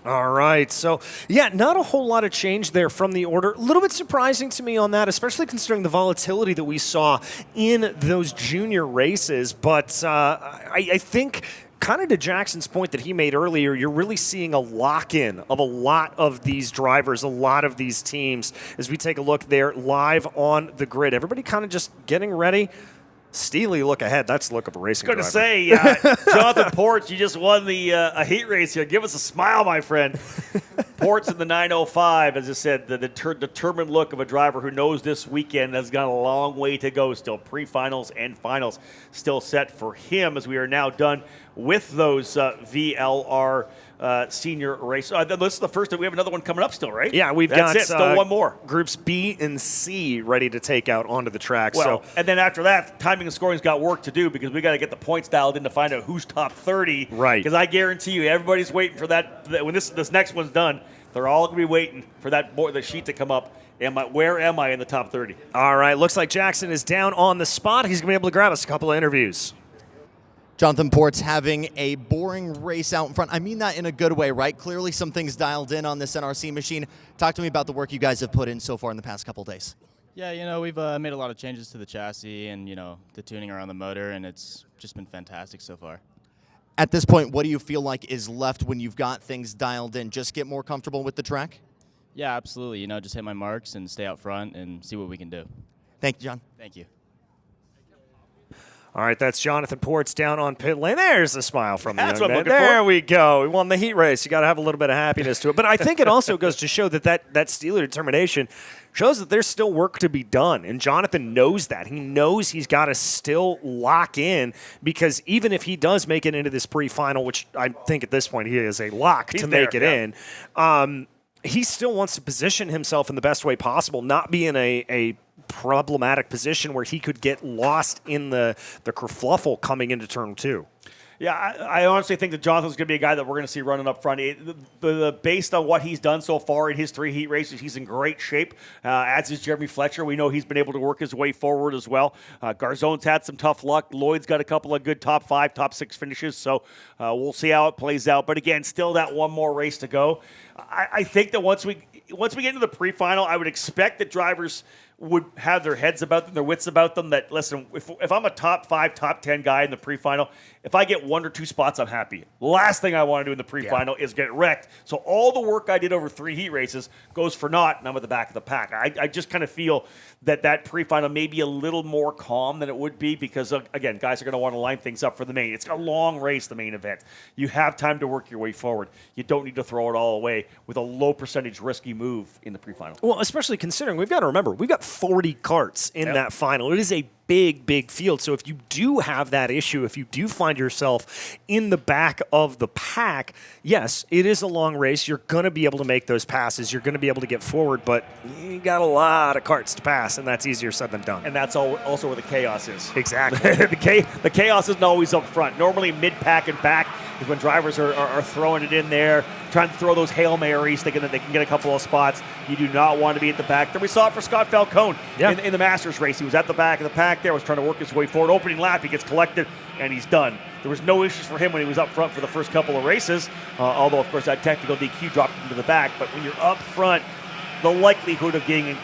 All right. So, yeah, not a whole lot of change there from the order. A little bit surprising to me on that, especially considering the volatility that we saw in those junior races. But I think, kind of to Jackson's point that he made earlier, you're really seeing a lock-in of a lot of these drivers, a lot of these teams, as we take a look there live on the grid. Everybody kind of just getting ready. Steely, look ahead. That's the look of a racing driver. I was going to say, Jonathan Ports, you just won the a heat race here. Give us a smile, my friend. Ports in the 905, as I said, the determined look of a driver who knows this weekend has got a long way to go still. Pre-finals and finals still set for him as we are now done with those VLR senior race. This is the first. We have another one coming up still, right? Yeah, That's it. Still one more. Groups B and C ready to take out onto the track. Well, and then after that, timing and scoring's got work to do because we got to get the points dialed in to find out who's top 30. Right. Because I guarantee you, everybody's waiting for that. When this next one's done, they're all going to be waiting for the sheet to come up. Where am I in the top 30? All right. Looks like Jackson is down on the spot. He's going to be able to grab us a couple of interviews. Jonathan Ports having a boring race out in front. I mean that in a good way, right? Clearly some things dialed in on this NRC machine. Talk to me about the work you guys have put in so far in the past couple days. Yeah, we've made a lot of changes to the chassis and, the tuning around the motor, and it's just been fantastic so far. At this point, what do you feel like is left when you've got things dialed in? Just get more comfortable with the track? Yeah, absolutely. Just hit my marks and stay out front and see what we can do. Thank you, John. Thank you. All right, that's Jonathan Ports down on pit lane. There's a smile from the That's young what I'm man. looking for. There we go. We won the heat race. You got to have a little bit of happiness to it. But I think it also goes to show that Steeler determination shows that there's still work to be done. And Jonathan knows that. He knows he's got to still lock in because even if he does make it into this pre-final, which I think at this point he is a lock to make it in, he still wants to position himself in the best way possible, not be in a problematic position where he could get lost in the kerfluffle coming into turn 2. Yeah, I honestly think that Jonathan's going to be a guy that we're going to see running up front. Based on what he's done so far in his 3 heat races, he's in great shape, as is Jeremy Fletcher. We know he's been able to work his way forward as well. Garzon's had some tough luck. Lloyd's got a couple of good top 5, top 6 finishes, so we'll see how it plays out. But again, still that one more race to go. I think that once we get into the pre-final, I would expect that drivers would have their heads about them, their wits about them, that, listen, if I'm a top 5, top 10 guy in the pre-final, if I get 1 or 2 spots, I'm happy. Last thing I want to do in the pre-final is get wrecked. So all the work I did over 3 heat races goes for naught, and I'm at the back of the pack. I just kind of feel that pre-final may be a little more calm than it would be because, again, guys are going to want to line things up for the main. It's a long race, the main event. You have time to work your way forward. You don't need to throw it all away with a low percentage risky move in the pre-final. Well, especially considering we've got to remember, we've got 40 karts in that final. It is a big field. So if you do have that issue, if you do find yourself in the back of the pack, yes, it is a long race. You're going to be able to make those passes. You're going to be able to get forward, but you got a lot of karts to pass, and that's easier said than done. And that's also where the chaos is. Exactly. the chaos isn't always up front. Normally mid-pack and back is when drivers are throwing it in there, trying to throw those Hail Marys, thinking that they can get a couple of spots. You do not want to be at the back. Then we saw it for Scott Falcone in the Masters race. He was at the back of the pack there, was trying to work his way forward. Opening lap, he gets collected, and he's done. There was no issues for him when he was up front for the first couple of races, although, of course, that technical DQ dropped him to the back. But when you're up front, the likelihood of getting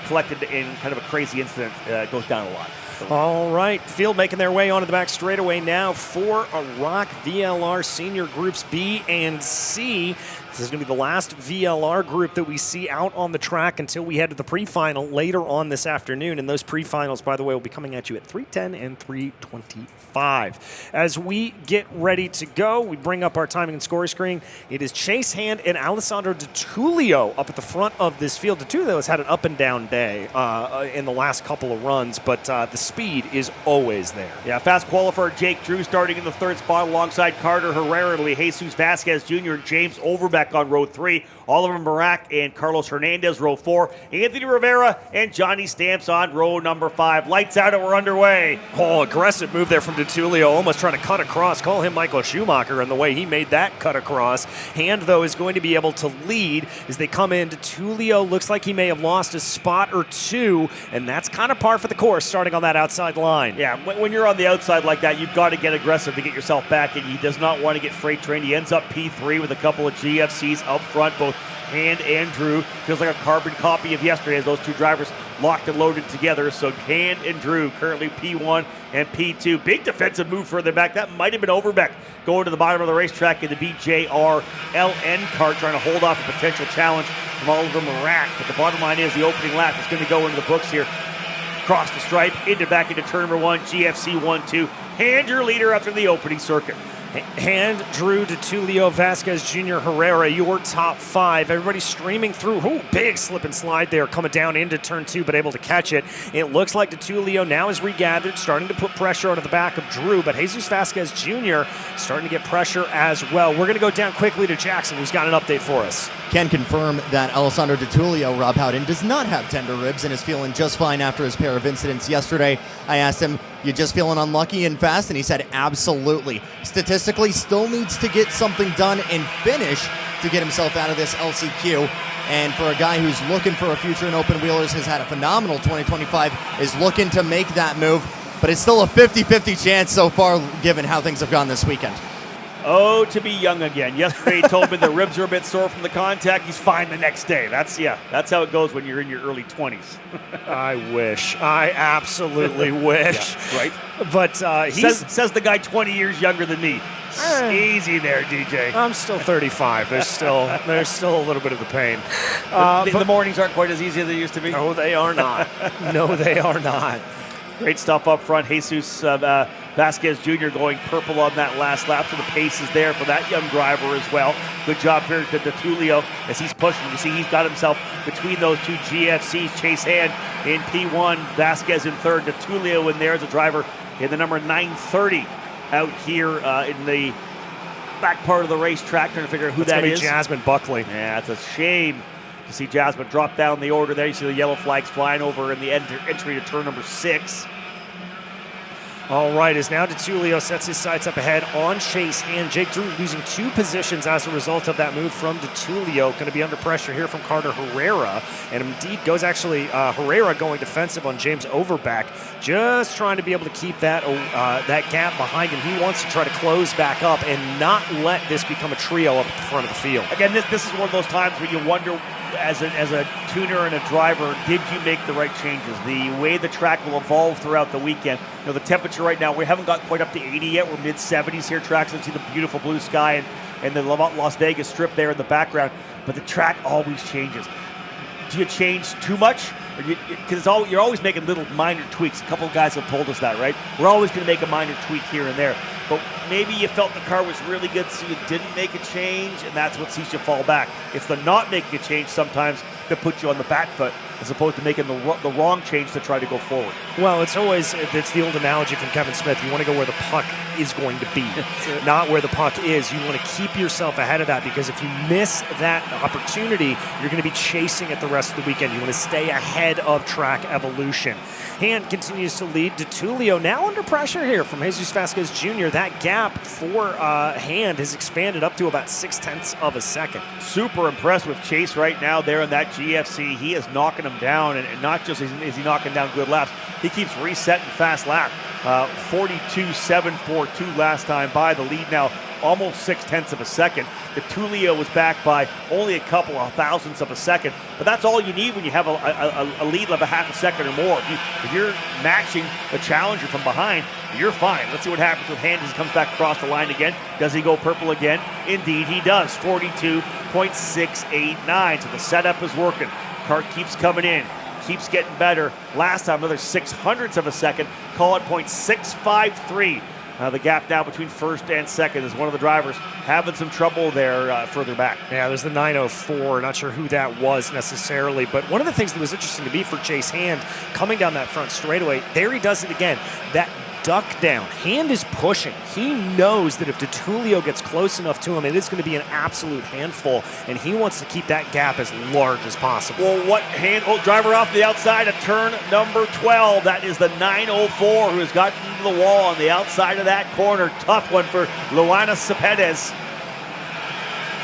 collected in kind of a crazy incident goes down a lot. All right, field making their way onto the back straightaway now for a ROK VLR Senior Groups B and C. This is going to be the last VLR group that we see out on the track until we head to the pre-final later on this afternoon. And those pre-finals, by the way, will be coming at you at 3:10 and 3:25. As we get ready to go, we bring up our timing and scoring screen. It is Chase Hand and Alessandro DiTullio up at the front of this field. DiTullio has had an up and down day in the last couple of runs, but the speed is always there. Yeah, fast qualifier Jake Drew starting in the 3rd spot alongside Carter Herrera, Jesus Vasquez Jr., James Overbeck on row 3, Oliver Marak and Carlos Hernandez row 4, Anthony Rivera and Johnny Stamps on row number 5. Lights out and we're underway. Oh, aggressive move there from DiTullio, almost trying to cut across. Call him Michael Schumacher and the way he made that cut across. Hand, though, is going to be able to lead as they come in. DiTullio looks like he may have lost a spot or 2, and that's kind of par for the course starting on that outside line. Yeah, when you're on the outside like that, you've got to get aggressive to get yourself back, and he does not want to get freight trained. He ends up P3 with a couple of GFCs up front, both Hand and Drew. Feels like a carbon copy of yesterday as those two drivers locked and loaded together. So Hand and Drew currently P1 and P2. Big defensive move further back. That might have been Overbeck going to the bottom of the racetrack in the BJR LN car, trying to hold off a potential challenge from Oliver Marak. But the bottom line is the opening lap is going to go into the books here. Cross the stripe, back into turn number 1, GFC 1-2. Hand your leader after the opening circuit. Hand, Drew, DiTullio, Vasquez Jr., Herrera, your top 5. Everybody streaming through. Ooh, big slip and slide there, coming down into turn 2, but able to catch it. It looks like DiTullio now is regathered, starting to put pressure onto the back of Drew, but Jesus Vasquez Jr. starting to get pressure as well. We're going to go down quickly to Jackson, who's got an update for us. Can confirm that Alessandro DiTullio, Rob Howden, does not have tender ribs and is feeling just fine after his pair of incidents yesterday. I asked him, you just feeling unlucky and fast? And he said, absolutely. Statistically, still needs to get something done and finish to get himself out of this LCQ. And for a guy who's looking for a future in open wheelers, has had a phenomenal 2025, is looking to make that move. But it's still a 50-50 chance so far, given how things have gone this weekend. Oh, to be young again. Yesterday he told me the ribs are a bit sore from the contact. He's fine the next day. That's how it goes when you're in your early 20s. I wish. I absolutely wish. Yeah, right? But says the guy 20 years younger than me. Easy there, DJ. I'm still 35. There's still a little bit of the pain. The mornings aren't quite as easy as they used to be. No, they are not. No, they are not. Great stuff up front. Jesus Vasquez Jr. going purple on that last lap, so the pace is there for that young driver as well. Good job here to DiTullio as he's pushing. You see he's got himself between those two GFCs. Chase Hand in P1, Vasquez in 3rd, DiTullio in there as a driver in the number 930 out here in the back part of the racetrack, trying to figure out who that is. Jasmine Buckley. Yeah, it's a shame to see Jasmine drop down the order there. You see the yellow flags flying over in the entry to turn number 6. All right, as now DiTullio sets his sights up ahead on Chase Hand. Jake Drew losing 2 positions as a result of that move from DiTullio. Going to be under pressure here from Carter Herrera. And indeed goes actually Herrera going defensive on James Overbeck. Just trying to be able to keep that gap behind him. He wants to try to close back up and not let this become a trio up at the front of the field. Again, this is one of those times where you wonder as a tuner and a driver, did you make the right changes? The way the track will evolve throughout the weekend. The temperature right now, we haven't got quite up to 80 yet. We're mid-70s here. Tracks, and see the beautiful blue sky and the Las Vegas Strip there in the background. But the track always changes. Do you change too much? Because you're always making little minor tweaks. A couple of guys have told us that, right? We're always going to make a minor tweak here and there. But maybe you felt the car was really good, so you didn't make a change, and that's what sees you fall back. It's the not making a change sometimes that puts you on the back foot, as opposed to making the wrong change to try to go forward. Well, it's the old analogy from Kevin Smith. You want to go where the puck is going to be, not where the puck is. You want to keep yourself ahead of that, because if you miss that opportunity, you're going to be chasing it the rest of the weekend. You want to stay ahead of track evolution. Hand continues to lead. DeTulio now under pressure here from Jesus Vasquez Jr. That gap for Hand has expanded up to about 0.6 of a second. Super impressed with Chase right now there in that GFC. He is knocking him down, and not just is he knocking down good laps, he keeps resetting fast lap. 42.742 last time by. The lead now almost 0.6 of a second. DeTulio was back by only a couple of thousandths of a second, but that's all you need when you have a lead of a half a second or more. If you're matching the challenger from behind, you're fine. Let's see what happens with Hand as he comes back across the line again. Does he go purple again? Indeed he does. 42.689. So the setup is working. Car keeps coming in, keeps getting better. Last time, another 0.06 of a second. Call it 0.653. The gap now between first and second is one of the drivers having some trouble there further back. Yeah, there's the 904. Not sure who that was necessarily, but one of the things that was interesting to me for Chase Hand coming down that front straightaway, there he does it again. That duck down. Hand is pushing. He knows that if DeTulio gets close enough to him, it is going to be an absolute handful, and he wants to keep that gap as large as possible. Well, what Hand, driver off the outside of turn number 12. That is the 904 who has gotten into the wall on the outside of that corner. Tough one for Luana Cepedez.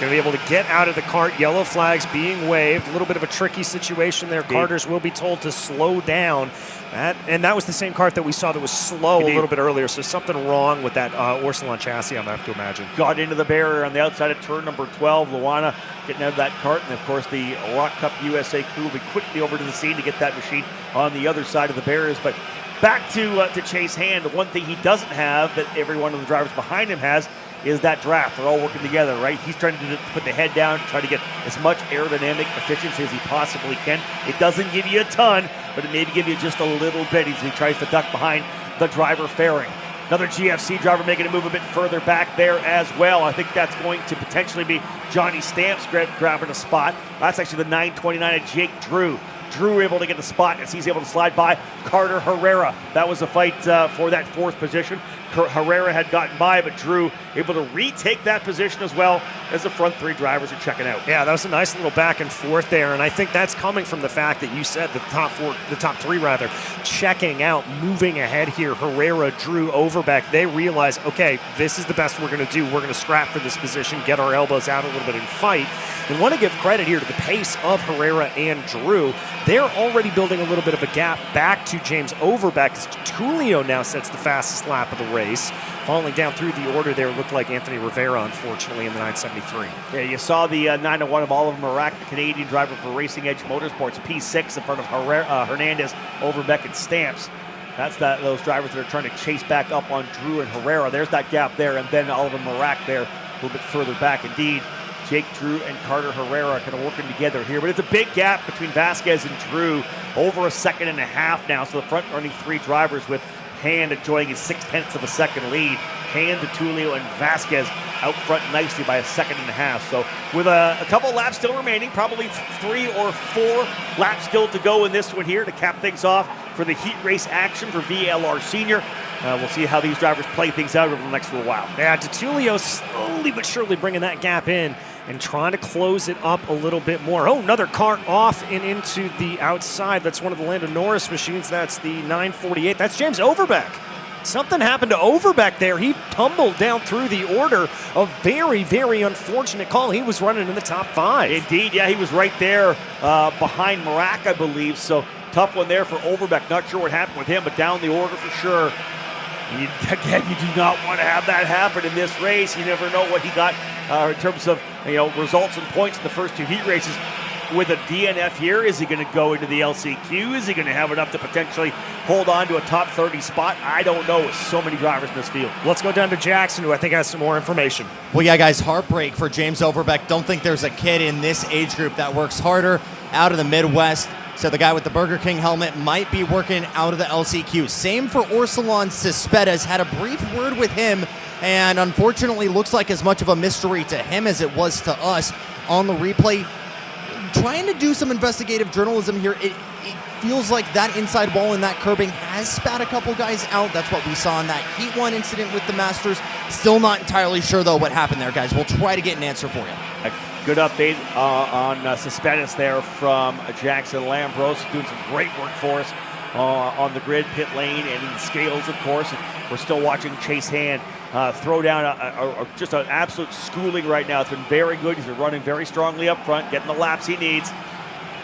Going to be able to get out of the cart. Yellow flags being waved. A little bit of a tricky situation there. Carters will be told to slow down. And that was the same cart that we saw that was slow a little bit earlier. So something wrong with that Orsilon chassis, I have to imagine. Got into the barrier on the outside of turn number 12. Luana getting out of that cart. And, of course, the ROK Cup USA crew will be quickly over to the scene to get that machine on the other side of the barriers. But back to Chase Hand, the one thing he doesn't have that every one of the drivers behind him has is that draft. They're all working together, right? He's trying to put the head down, try to get as much aerodynamic efficiency as he possibly can. It doesn't give you a ton, but it maybe give you just a little bit as he tries to duck behind the driver fairing. Another GFC driver making a move a bit further back there as well. I think that's going to potentially be Johnny Stamps grabbing a spot. That's actually the 929 of Jake Drew. Drew able to get the spot as he's able to slide by Carter Herrera. That was a fight for that fourth position. Herrera had gotten by, but Drew able to retake that position as well as the front three drivers are checking out. Yeah, that was a nice little back and forth there, and I think that's coming from the fact that you said the top three checking out, moving ahead here. Herrera, Drew, Overbeck, they realize, okay, this is the best we're going to do. We're going to scrap for this position, get our elbows out a little bit and fight. And want to give credit here to the pace of Herrera and Drew. They're already building a little bit of a gap back to James Overbeck as DeTulio now sets the fastest lap of the race. Falling down through the order there looked like Anthony Rivera, unfortunately, in the 973. Yeah, you saw the 901 of Oliver Marak, the Canadian driver for Racing Edge Motorsports, P6 in front of Hernandez, Overbeck, and Stamps. That's those drivers that are trying to chase back up on Drew and Herrera. There's that gap there, and then Oliver Marak there a little bit further back. Indeed, Jake Drew and Carter Herrera kind of working together here. But it's a big gap between Vasquez and Drew, over a second and a half now. So the front running three drivers with Hand enjoying his 0.6 of a second lead. Hand, DeTulio, and Vasquez out front nicely by a second and a half. So with a couple laps still remaining, probably 3 or 4 laps still to go in this one here to cap things off for the heat race action for VLR Senior. We'll see how these drivers play things out over the next little while. Yeah, DeTulio slowly but surely bringing that gap in and trying to close it up a little bit more. Oh, another cart off and into the outside. That's one of the Lando Norris machines. That's the 948. That's James Overbeck. Something happened to Overbeck there. He tumbled down through the order. A very, very unfortunate call. He was running in the top 5. Indeed, yeah, he was right there behind Marak, I believe. So tough one there for Overbeck. Not sure what happened with him, but down the order for sure. You do not want to have that happen in this race. You never know what he got in terms of results and points in the first 2 heat races. with a DNF here? Is he going to go into the LCQ? Is he going to have enough to potentially hold on to a top 30 spot? I don't know with so many drivers in this field. Let's go down to Jackson, who I think has some more information. Well, yeah, guys, heartbreak for James Overbeck. Don't think there's a kid in this age group that works harder out of the Midwest. So the guy with the Burger King helmet might be working out of the LCQ. Same for Orsilon Cespedes. Had a brief word with him, and unfortunately looks like as much of a mystery to him as it was to us on the replay. Trying to do some investigative journalism here. It feels like that inside wall and that curbing has spat a couple guys out. That's what we saw in that Heat 1 incident with the Masters. Still not entirely sure, though, what happened there, guys. We'll try to get an answer for you. A good update on Cespedes there from Jackson Lambros, doing some great work for us on the grid, pit lane, and in the scales, of course. And we're still watching Chase Hand throw down just an absolute schooling right now. It's been very good. He's been running very strongly up front, getting the laps he needs.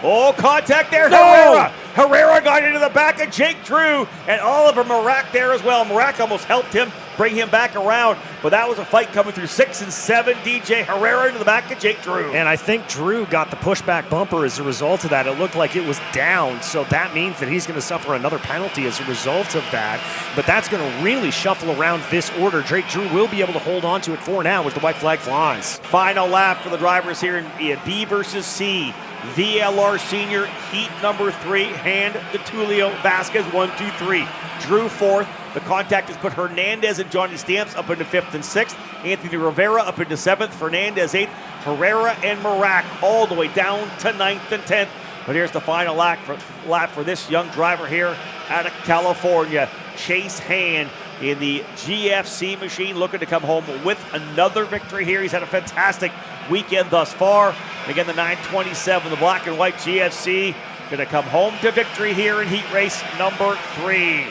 Oh, contact there, No! Herrera got into the back of Jake Drew, and Oliver Marak there as well. Marak almost helped him bring him back around, but that was a fight coming through 6 and 7. DJ Herrera into the back of Jake Drew. And I think Drew got the pushback bumper as a result of that. It looked like it was down, so that means that he's going to suffer another penalty as a result of that. But that's going to really shuffle around this order. Jake Drew will be able to hold on to it for now as the white flag flies. Final lap for the drivers here in B versus C. VLR Senior, heat number 3, Hand to Tulio Vasquez, 1, 2, 3. Drew 4th. The contact has put Hernandez and Johnny Stamps up into 5th and 6th. Anthony Rivera up into 7th. Fernandez 8th. Herrera and Marak all the way down to 9th and 10th. But here's the final lap for this young driver here out of California. Chase Hand in the GFC machine, looking to come home with another victory here. He's had a fantastic weekend thus far. Again, the 927, the black and white GFC, going to come home to victory here in heat race number 3.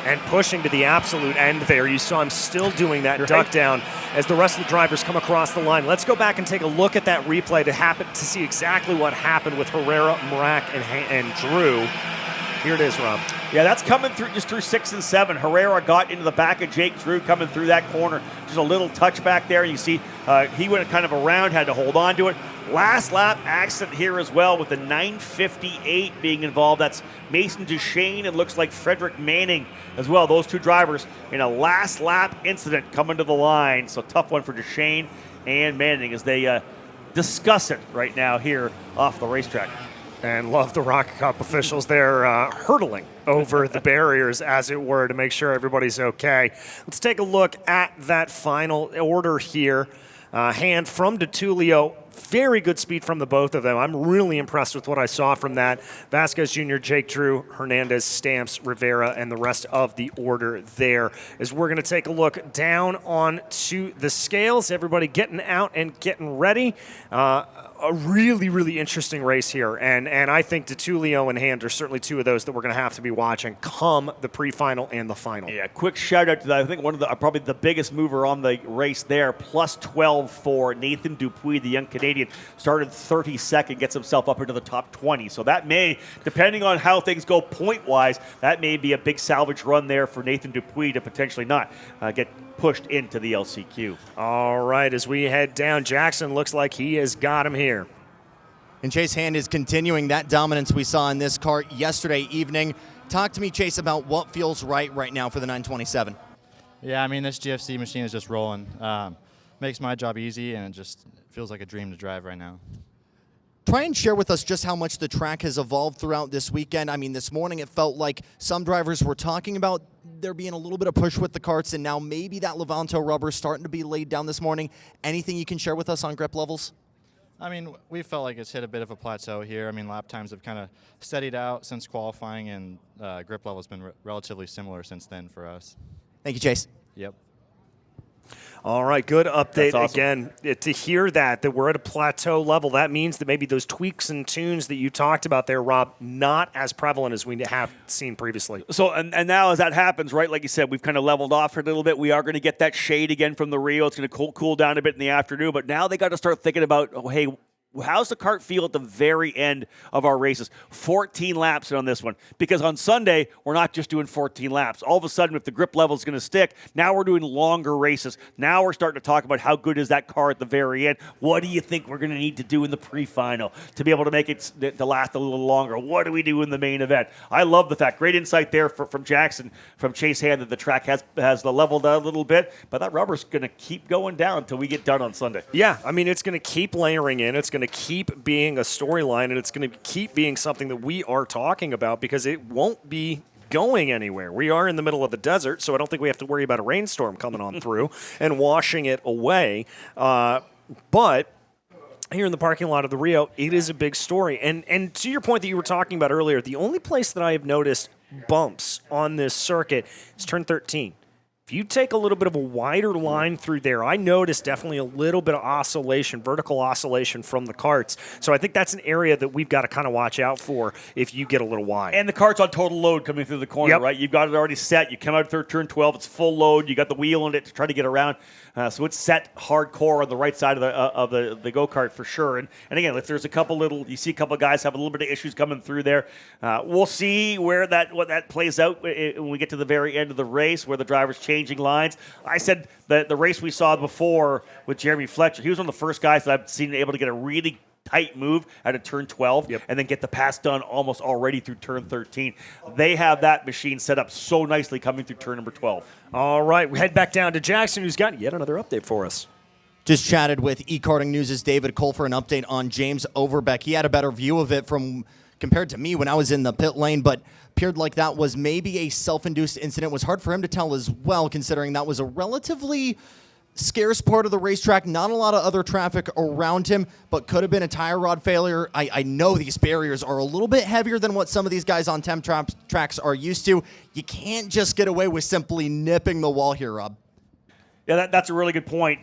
And pushing to the absolute end there. You saw him still doing that duck down as the rest of the drivers come across the line. Let's go back and take a look at that replay to see exactly what happened with Herrera, Marak, and Drew. Here it is, Rob. Yeah, that's coming through 6 and 7. Herrera got into the back of Jake Drew coming through that corner. Just a little touchback there. You see he went kind of around, had to hold on to it. Last lap accident here as well with the 958 being involved. That's Mason Duchesne and looks like Frederick Manning as well. Those two drivers in a last lap incident coming to the line. So tough one for Duchesne and Manning as they discuss it right now here off the racetrack. And love the ROK Cup officials there hurtling over the barriers, as it were, to make sure everybody's okay. Let's take a look at that final order here. Hand from DeTulio. Very good speed from the both of them. I'm really impressed with what I saw from that. Vasquez Jr., Jake Drew, Hernandez, Stamps, Rivera, and the rest of the order there. As we're going to take a look down onto the scales. Everybody getting out and getting ready. A really, really interesting race here. And I think DeTulio and Hand are certainly two of those that we're going to have to be watching come the pre-final and the final. Yeah, quick shout out to that. I think one of the probably the biggest mover on the race there, plus 12 for Nathan Dupuis, the young Canadian. Started 32nd, gets himself up into the top 20. So that may, depending on how things go point-wise, that may be a big salvage run there for Nathan Dupuis to potentially not get pushed into the LCQ. All right, as we head down, Jackson looks like he has got him here. And Chase Hand is continuing that dominance we saw in this car yesterday evening. Talk to me, Chase, about what feels right now for the 927. Yeah, I mean, this GFC machine is just rolling. Makes my job easy, and it just feels like a dream to drive right now. Try and share with us just how much the track has evolved throughout this weekend. I mean, this morning it felt like some drivers were talking about there being a little bit of push with the karts, and now maybe that Levanto rubber is starting to be laid down this morning. Anything you can share with us on grip levels? I mean, we felt like it's hit a bit of a plateau here. I mean, lap times have kind of steadied out since qualifying, and grip level has been relatively similar since then for us. Thank you, Chase. Yep. All right, good update. Awesome. Again. To hear that we're at a plateau level, that means that maybe those tweaks and tunes that you talked about there, Rob, not as prevalent as we have seen previously. So, and now as that happens, right, like you said, we've kind of leveled off for a little bit. We are going to get that shade again from the Rio. It's going to cool down a bit in the afternoon, but now they got to start thinking about, oh, hey, how's the kart feel at the very end of our races? 14 laps on this one. Because on Sunday, we're not just doing 14 laps. All of a sudden, if the grip level is going to stick, now we're doing longer races. Now we're starting to talk about how good is that car at the very end. What do you think we're going to need to do in the pre-final to be able to make it to last a little longer? What do we do in the main event? I love the fact. Great insight there from Jackson, from Chase Hand, that the track has leveled out a little bit, but that rubber's going to keep going down until we get done on Sunday. Yeah, I mean, it's going to keep layering in. It's going to keep being a storyline, and it's going to keep being something that we are talking about because it won't be going anywhere. We are in the middle of the desert, so I don't think we have to worry about a rainstorm coming on through and washing it away. But here in the parking lot of the Rio, it is a big story. And to your point that you were talking about earlier, the only place that I have noticed bumps on this circuit is turn 13. If you take a little bit of a wider line through there, I noticed definitely a little bit of oscillation, vertical oscillation from the karts. So I think that's an area that we've got to kind of watch out for if you get a little wide. And the kart's on total load coming through the corner, right? You've got it already set. You come out of turn 12, it's full load. You got the wheel in it to try to get around. So it's set hardcore on the right side of the go-kart for sure. And again, if there's you see a couple of guys have a little bit of issues coming through there. We'll see what that plays out when we get to the very end of the race, where the drivers changing lines. I said that the race we saw before with Jeremy Fletcher, he was one of the first guys that I've seen able to get a really tight move out of turn 12 and then get the pass done almost already through turn 13. They have that machine set up so nicely coming through turn number 12. All right, we head back down to Jackson, who's got yet another update for us. Just chatted with eKarting News' David Cole for an update on James Overbeck. He had a better view of it compared to me when I was in the pit lane, but appeared like that was maybe a self-induced incident. It was hard for him to tell as well, considering that was a relatively scarce part of the racetrack. Not a lot of other traffic around him, but could have been a tire rod failure. I know these barriers are a little bit heavier than what some of these guys on temp tracks are used to. You can't just get away with simply nipping the wall here, Rob. Yeah, that's a really good point.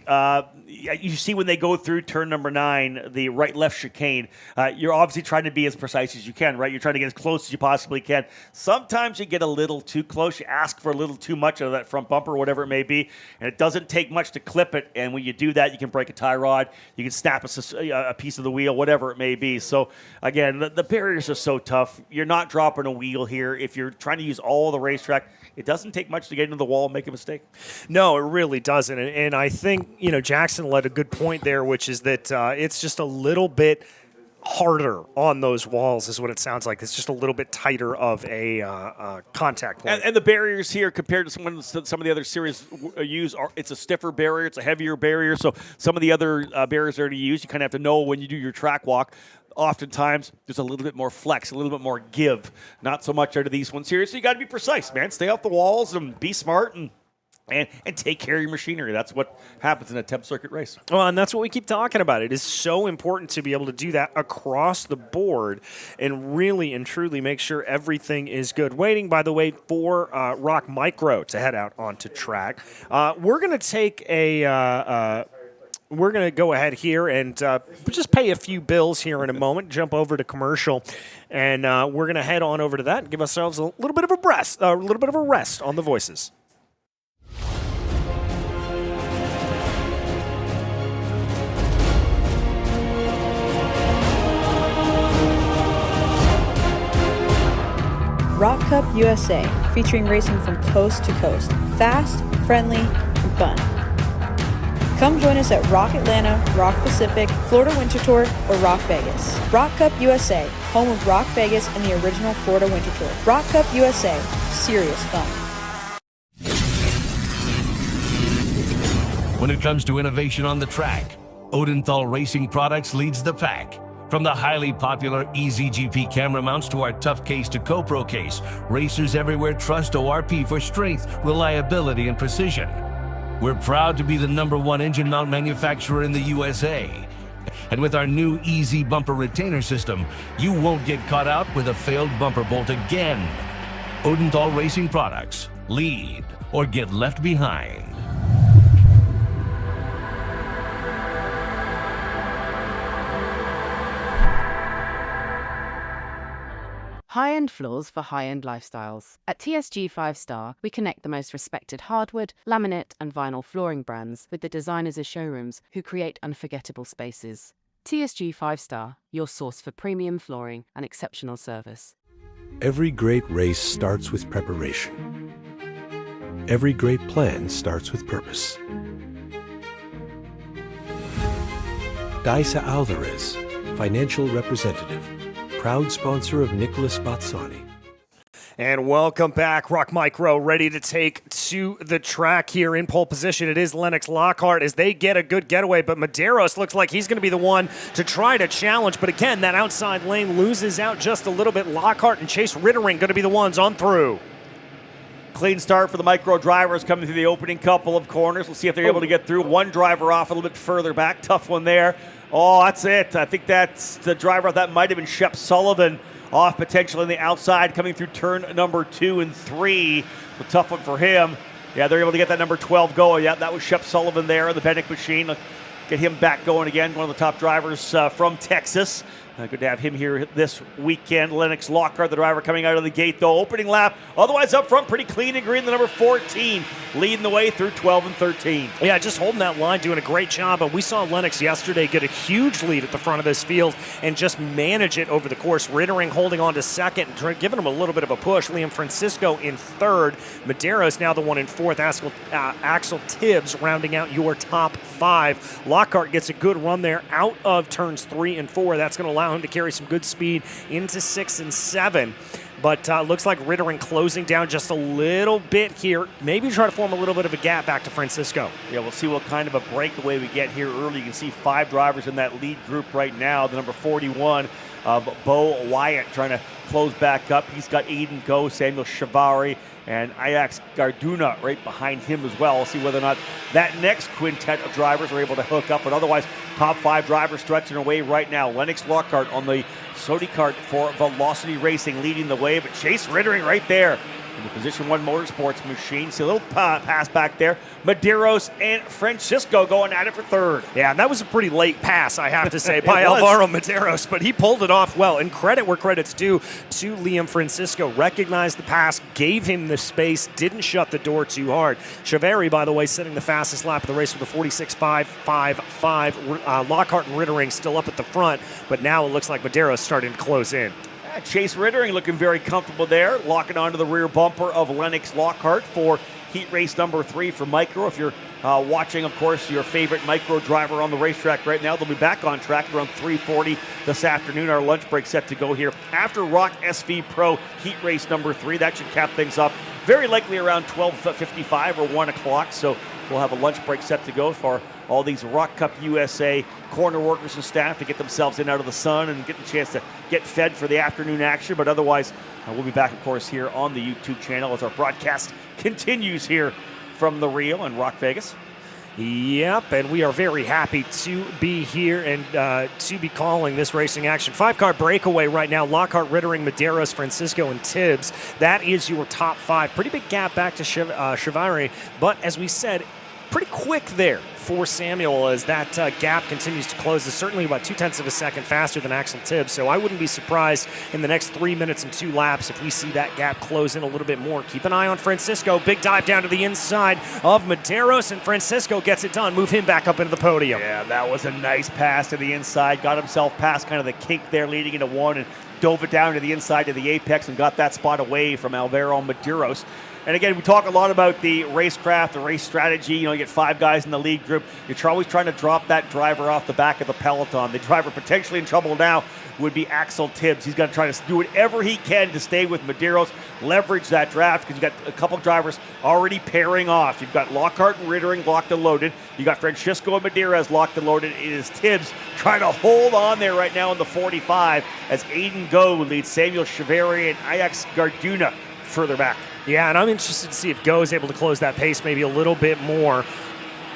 You see when they go through turn number 9, the right-left chicane, you're obviously trying to be as precise as you can, right? You're trying to get as close as you possibly can. Sometimes you get a little too close. You ask for a little too much of that front bumper, whatever it may be, and it doesn't take much to clip it. And when you do that, you can break a tie rod, you can snap a piece of the wheel, whatever it may be. So, again, the barriers are so tough. You're not dropping a wheel here. If you're trying to use all the racetrack, it doesn't take much to get into the wall and make a mistake. No, it really doesn't. And I think, Jackson led a good point there, which is that it's just a little bit harder on those walls is what it sounds like. It's just a little bit tighter of a contact point. And the barriers here compared to some of the other series use, it's a stiffer barrier, it's a heavier barrier. So some of the other barriers that are used, you kind of have to know when you do your track walk. Oftentimes, there's a little bit more flex, a little bit more give. Not so much out of these ones here. So you got to be precise, man. Stay off the walls and be smart and take care of your machinery. That's what happens in a temp circuit race. Well, and that's what we keep talking about. It is so important to be able to do that across the board and really and truly make sure everything is good. Waiting, by the way, for ROK Micro to head out onto track. We're going to take we're going to go ahead here and just pay a few bills here in a moment, jump over to commercial, and we're going to head on over to that and give ourselves a little bit of a rest on the voices. ROK Cup USA, featuring racing from coast to coast. Fast, friendly, and fun. Come join us at ROK Atlanta, ROK Pacific, Florida Winter Tour, or ROK Vegas. ROK Cup USA, home of ROK Vegas and the original Florida Winter Tour. ROK Cup USA, serious fun. When it comes to innovation on the track, Odenthal Racing Products leads the pack. From the highly popular EasyGP camera mounts to our tough case to GoPro case, racers everywhere trust ORP for strength, reliability, and precision. We're proud to be the #1 engine mount manufacturer in the USA. And with our new Easy Bumper Retainer System, you won't get caught out with a failed bumper bolt again. Odenthal Racing Products. Lead or get left behind. High-end floors for high-end lifestyles. At TSG 5-Star, we connect the most respected hardwood, laminate, and vinyl flooring brands with the designers as showrooms who create unforgettable spaces. TSG 5-star, your source for premium flooring and exceptional service. Every great race starts with preparation. Every great plan starts with purpose. Daisa Alvarez, financial representative, proud sponsor of Nicholas Bazzani. And welcome back. Rock Micro ready to take to the track here in pole position. It is Lennox Lockhart as they get a good getaway, but Medeiros looks like he's going to be the one to try to challenge. But again, that outside lane loses out just a little bit. Lockhart and Chase Rittering going to be the ones on through. Clean start for the micro drivers coming through the opening couple of corners. We'll see if they're able to get through. One driver off a little bit further back. Tough one there. Oh, that's it. I think that's the driver. That might have been Shep Sullivan off potentially on the outside coming through turn number 2 and 3. A tough one for him. Yeah, they're able to get that number 12 going. Yeah, that was Shep Sullivan there in the Bennick machine. Let's get him back going again. One of the top drivers from Texas. Good to have him here this weekend. Lennox Lockhart, the driver coming out of the gate, though. Opening lap, otherwise up front, pretty clean and green. The number 14 leading the way through 12 and 13. Yeah, just holding that line, doing a great job. And we saw Lennox yesterday get a huge lead at the front of this field and just manage it over the course. Rittering holding on to second, giving him a little bit of a push. Liam Francisco in third. Medeiros now the one in fourth. Axel Tibbs rounding out your top 5. Lockhart gets a good run there out of turns 3 and 4. That's going to allow him to carry some good speed into 6 and 7. But looks like Rittering closing down just a little bit here. Maybe try to form a little bit of a gap back to Francisco. Yeah, we'll see what kind of a breakaway we get here early. You can see 5 drivers in that lead group right now. The number 41 of Bo Wyatt trying to close back up. He's got Aiden Go, Samuel Chavari, and Ajax Garduna right behind him as well. We'll see whether or not that next quintet of drivers are able to hook up. But otherwise, top 5 drivers stretching away right now. Lennox Lockhart on the Sodi kart for Velocity Racing leading the way, but Chase Rittering right there in the Position 1 Motorsports machine. See a little pass back there. Medeiros and Francisco going at it for third. Yeah, that was a pretty late pass, I have to say, by Alvaro Medeiros, but he pulled it off well. And credit where credit's due to Liam Francisco. Recognized the pass, gave him the space, didn't shut the door too hard. Chavari, by the way, setting the fastest lap of the race with a 46.555. Lockhart and Rittering still up at the front, but now it looks like Medeiros starting to close in. Chase Rittering looking very comfortable there, locking onto the rear bumper of Lennox Lockhart for heat race number 3 for micro. If you're watching, of course, your favorite micro driver on the racetrack right now, they'll be back on track around 3:40 this afternoon. Our lunch break set to go here after ROK SV Pro heat race number 3. That should cap things up very likely around 12:55 or 1 o'clock. So we'll have a lunch break set to go for all these ROK Cup USA corner workers and staff to get themselves in out of the sun and get a chance to get fed for the afternoon action. But otherwise, we'll be back, of course, here on the YouTube channel as our broadcast continues here from the Rio in Rock Vegas. Yep, and we are very happy to be here and to be calling this racing action. 5-car breakaway right now. Lockhart, Rittering, Medeiros, Francisco, and Tibbs. That is your top 5. Pretty big gap back to Chavari, but as we said, pretty quick there for Samuel as that gap continues to close. It's certainly about 0.2 of a second faster than Axel Tibbs, so I wouldn't be surprised in the next 3 minutes and 2 laps if we see that gap close in a little bit more. Keep an eye on Francisco. Big dive down to the inside of Medeiros, and Francisco gets it done. Move him back up into the podium. Yeah, that was a nice pass to the inside. Got himself past kind of the kink there leading into 1 and dove it down to the inside of the apex and got that spot away from Alvaro Medeiros. And again, we talk a lot about the racecraft, the race strategy. You know, you get 5 guys in the lead group. You're always trying to drop that driver off the back of the peloton. The driver potentially in trouble now would be Axel Tibbs. He's going to try to do whatever he can to stay with Medeiros, leverage that draft, because you've got a couple drivers already pairing off. You've got Lockhart and Rittering locked and loaded. You got Francisco and Medeiros locked and loaded. It is Tibbs trying to hold on there right now in the 45 as Aiden Go leads Samuel Chavari and Ajax Garduna further back. Yeah, and I'm interested to see if Go is able to close that pace maybe a little bit more.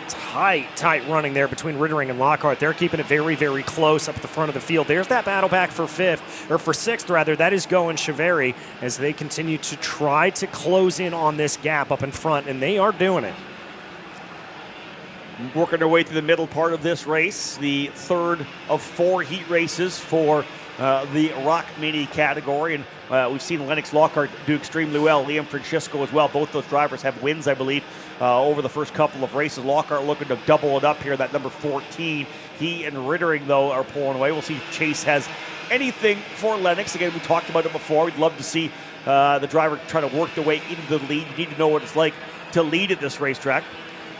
Tight running there between Rittering and Lockhart. They're keeping it very, very close up at the front of the field. There's that battle back for 6th rather. That is Go and Chavari as they continue to try to close in on this gap up in front, and they are doing it. Working their way through the middle part of this race, the 3rd of 4 heat races for the ROK Mini category, and we've seen Lennox Lockhart do extremely well. Liam Francisco as well. Both those drivers have wins, I believe, over the first couple of races. Lockhart looking to double it up here, that number 14. He and Rittering, though, are pulling away. We'll see if Chase has anything for Lennox. Again, we talked about it before. We'd love to see the driver try to work their way into the lead. You need to know what it's like to lead at this racetrack.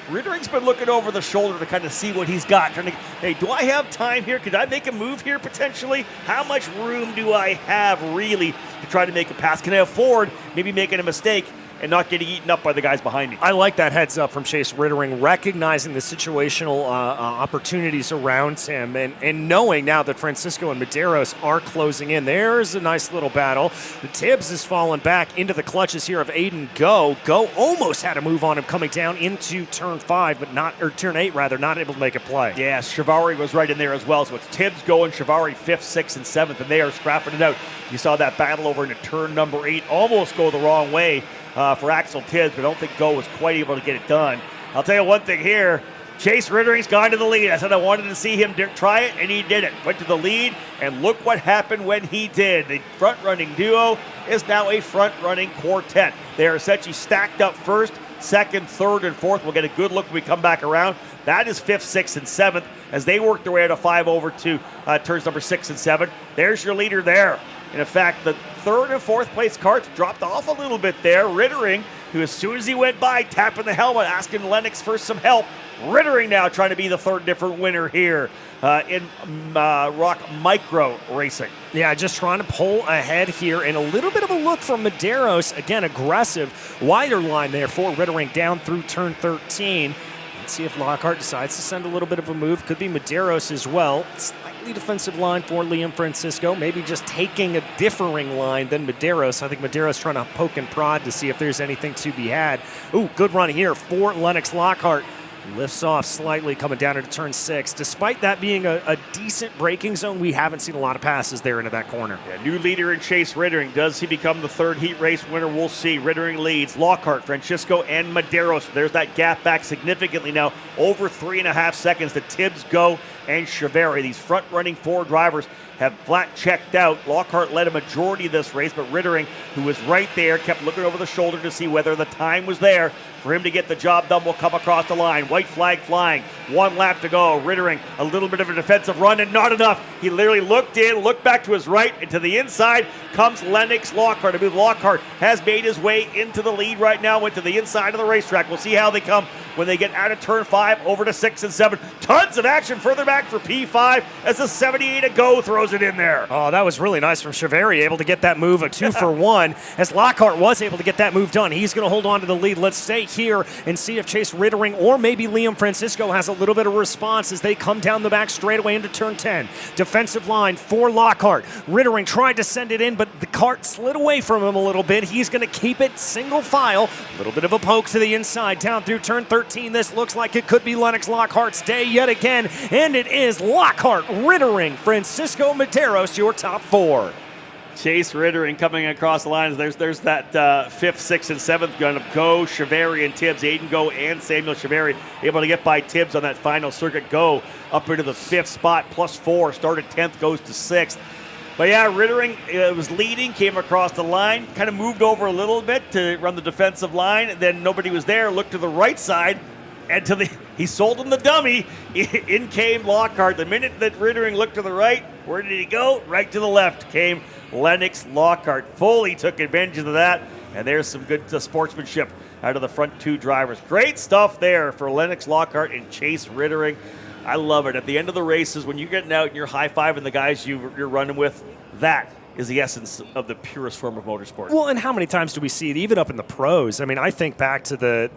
Rittering's been looking over the shoulder to kind of see what he's got. Trying to, hey, do I have time here? Could I make a move here potentially? How much room do I have really to try to make a pass? Can I afford maybe making a mistake and not getting eaten up by the guys behind me? I like that heads up from Chase Rittering, recognizing the situational opportunities around him and knowing now that Francisco and Medeiros are closing in. There's a nice little battle. The Tibbs has fallen back into the clutches here of Aiden Go. Go almost had a move on him coming down into turn 5, but not, or turn 8 rather, not able to make a play. Yeah, Shivari was right in there as well. So it's Tibbs, Go, and Shivari 5th, 6th, and 7th, and they are scrapping it out. You saw that battle over into turn number 8 almost go the wrong way for Axel Tibbs, but I don't think Go was quite able to get it done. I'll tell you one thing here. Chase Rittering's gone to the lead. I said I wanted to see him try it, and he did it. Went to the lead, and look what happened when he did. The front-running duo is now a front-running quartet. They are essentially stacked up first, second, third, and fourth. We'll get a good look when we come back around. That is 5th, 6th, and 7th as they work their way out of 5 over to turns number 6 and 7. There's your leader there. And in fact, the 3rd and 4th place carts dropped off a little bit there. Rittering, who as soon as he went by, tapping the helmet, asking Lennox for some help. Rittering now trying to be the 3rd different winner here in ROK Micro Racing. Yeah, just trying to pull ahead here, and a little bit of a look from Medeiros. Again, aggressive, wider line there for Rittering down through turn 13. Let's see if Lockhart decides to send a little bit of a move. Could be Medeiros as well. Slightly defensive line for Liam Francisco. Maybe just taking a differing line than Medeiros. I think Medeiros trying to poke and prod to see if there's anything to be had. Ooh, good run here for Lennox Lockhart. Lifts off slightly coming down into turn 6. Despite that being a decent braking zone, we haven't seen a lot of passes there into that corner. Yeah, new leader in Chase Rittering. Does he become the 3rd heat race winner? We'll see. Rittering leads. Lockhart, Francisco, and Medeiros. There's that gap back significantly now. Over 3.5 seconds to Tibbs, Go, and Shivari. These front-running 4 drivers have flat checked out. Lockhart led a majority of this race, but Rittering, who was right there, kept looking over the shoulder to see whether the time was there for him to get the job done. Will come across the line. White flag flying. 1 lap to go. Rittering, a little bit of a defensive run, and not enough. He literally looked in, looked back to his right, and to the inside comes Lennox Lockhart. I mean, Lockhart has made his way into the lead right now, went to the inside of the racetrack. We'll see how they come when they get out of turn 5 over to 6 and 7. Tons of action further back for P5 as the 78 to Go throws it in there. Oh, that was really nice from Shivari, able to get that move, a 2 for 1, as Lockhart was able to get that move done. He's going to hold on to the lead. Let's stay here and see if Chase Rittering or maybe Liam Francisco has a little bit of response as they come down the back straightaway into turn 10. Defensive line for Lockhart. Rittering tried to send it in, but the cart slid away from him a little bit. He's going to keep it single file. A little bit of a poke to the inside down through turn 13. This looks like it could be Lennox Lockhart's day yet again, and it is Lockhart, Rittering, Francisco, Medeiros, your top 4. Chase Rittering coming across the lines. There's that 5th, 6th, and 7th gun of Go, Shivari, and Tibbs. Aiden Go and Samuel Shivari able to get by Tibbs on that final circuit. Go up into the 5th spot, +4. Started 10th, goes to 6th. But yeah, Rittering was leading, came across the line, kind of moved over a little bit to run the defensive line, and then nobody was there, looked to the right side, and he sold him the dummy. In came Lockhart. The minute that Rittering looked to the right, where did he go? Right to the left came Lennox Lockhart. Fully took advantage of that, and there's some good sportsmanship out of the front 2 drivers. Great stuff there for Lennox Lockhart and Chase Rittering. I love it. At the end of the races, when you're getting out and you're high-fiving the guys you're running with, that is the essence of the purest form of motorsport. Well, and how many times do we see it, even up in the pros? I mean, I think back to the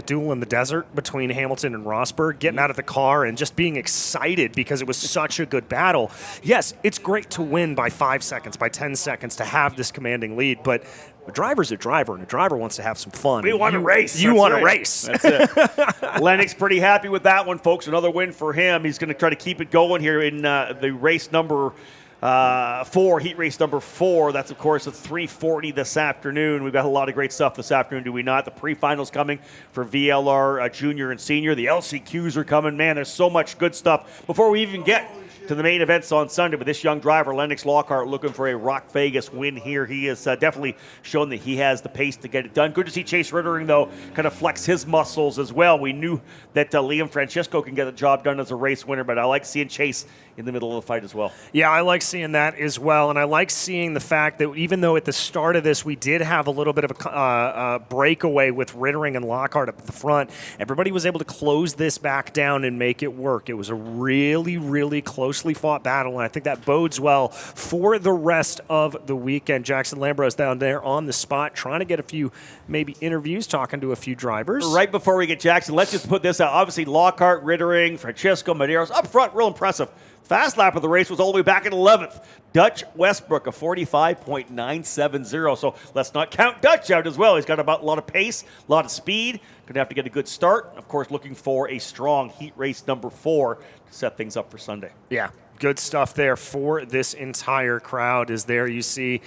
duel in the desert between Hamilton and Rosberg, getting out of the car and just being excited because it was such a good battle. Yes, it's great to win by 5 seconds, by 10 seconds, to have this commanding lead, but a driver's a driver, and a driver wants to have some fun. We want to race. You want to race. That's it. Lennox pretty happy with that one, folks. Another win for him. He's going to try to keep it going here in the race number 4, heat race number 4. That's, of course, at 3:40 this afternoon. We've got a lot of great stuff this afternoon, do we not? The pre-finals coming for VLR Junior and Senior. The LCQs are coming. Man, there's so much good stuff. Before we even get to the main events on Sunday. But this young driver, Lennox Lockhart, looking for a ROK Vegas win here. He has definitely shown that he has the pace to get it done. Good to see Chase Rittering, though, kind of flex his muscles as well. We knew that Liam Francisco can get the job done as a race winner, but I like seeing Chase in the middle of the fight as well. Yeah, I like seeing that as well, and I like seeing the fact that even though at the start of this we did have a little bit of a breakaway with Rittering and Lockhart up at the front, everybody was able to close this back down and make it work. It was a really, really closely fought battle, and I think that bodes well for the rest of the weekend. Jackson Lambros down there on the spot trying to get a few maybe interviews, talking to a few drivers. Right before we get Jackson, let's just put this out. Obviously, Lockhart, Rittering, Francisco, Medeiros up front, real impressive. Fast lap of the race was all the way back in 11th. Dutch Westbrook, a 45.970. So let's not count Dutch out as well. He's got a lot of pace, a lot of speed. Going to have to get a good start. Of course, looking for a strong heat race number 4 to set things up for Sunday. Yeah, good stuff there for this entire crowd. Is there you see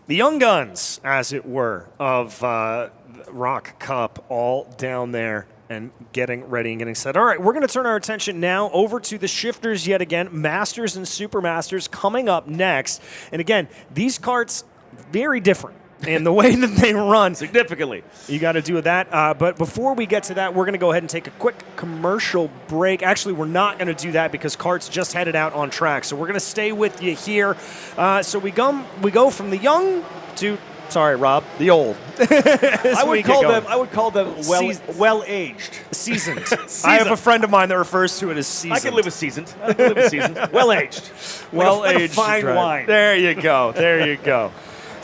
the young guns, as it were, of ROK Cup all down there and getting ready and getting set. All right, we're going to turn our attention now over to the shifters yet again. Masters and Supermasters coming up next. And again, these karts, very different in the way that they run. Significantly. You got to do that. But before we get to that, we're going to go ahead and take a quick commercial break. Actually, we're not going to do that because karts just headed out on track. So we're going to stay with you here. So we go from the young to... Sorry, Rob. The old. I would call them well-aged. Seasoned. I have a friend of mine that refers to it as seasoned. I can live with seasoned. Well-aged. Well-aged. Like fine wine. There you go. There you go.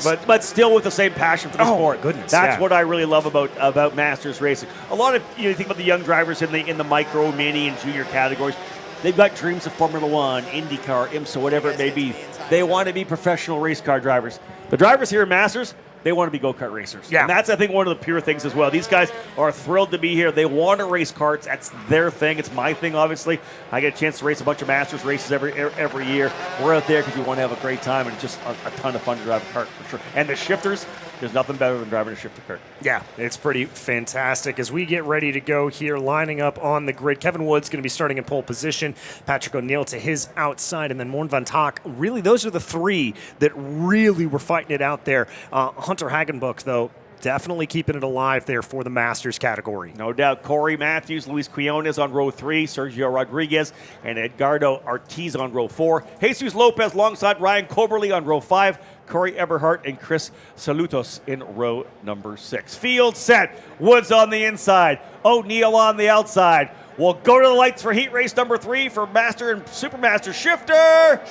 But still with the same passion for the sport. Goodness, That's what I really love about Masters racing. A lot of you think about the young drivers in the micro, mini, and junior categories. They've got dreams of Formula One, IndyCar, IMSA, whatever it may be. They want to be professional race car drivers. The drivers here at Masters, they want to be go-kart racers. Yeah. And that's, I think, one of the pure things as well. These guys are thrilled to be here. They want to race karts. That's their thing. It's my thing, obviously. I get a chance to race a bunch of Masters races every year. We're out there because we want to have a great time and just a ton of fun to drive a kart, for sure. And the shifters, there's nothing better than driving a shifter kart. Yeah, it's pretty fantastic. As we get ready to go here, lining up on the grid, Kevin Wood's going to be starting in pole position, Patrick O'Neill to his outside, and then Morn Van Tak. Really, those are the three that really were fighting it out there. Hunter Hagenbuch, though, definitely keeping it alive there for the Masters category. No doubt. Corey Matthews, Luis Quiones on row 3, Sergio Rodriguez, and Edgardo Ortiz on row 4. Jesus Lopez alongside Ryan Coberly on row 5. Corey Eberhardt and Chris Salutos in row number 6. Field set. Woods on the inside. O'Neill on the outside. We'll go to the lights for heat race number 3 for Master and Supermaster Shifter.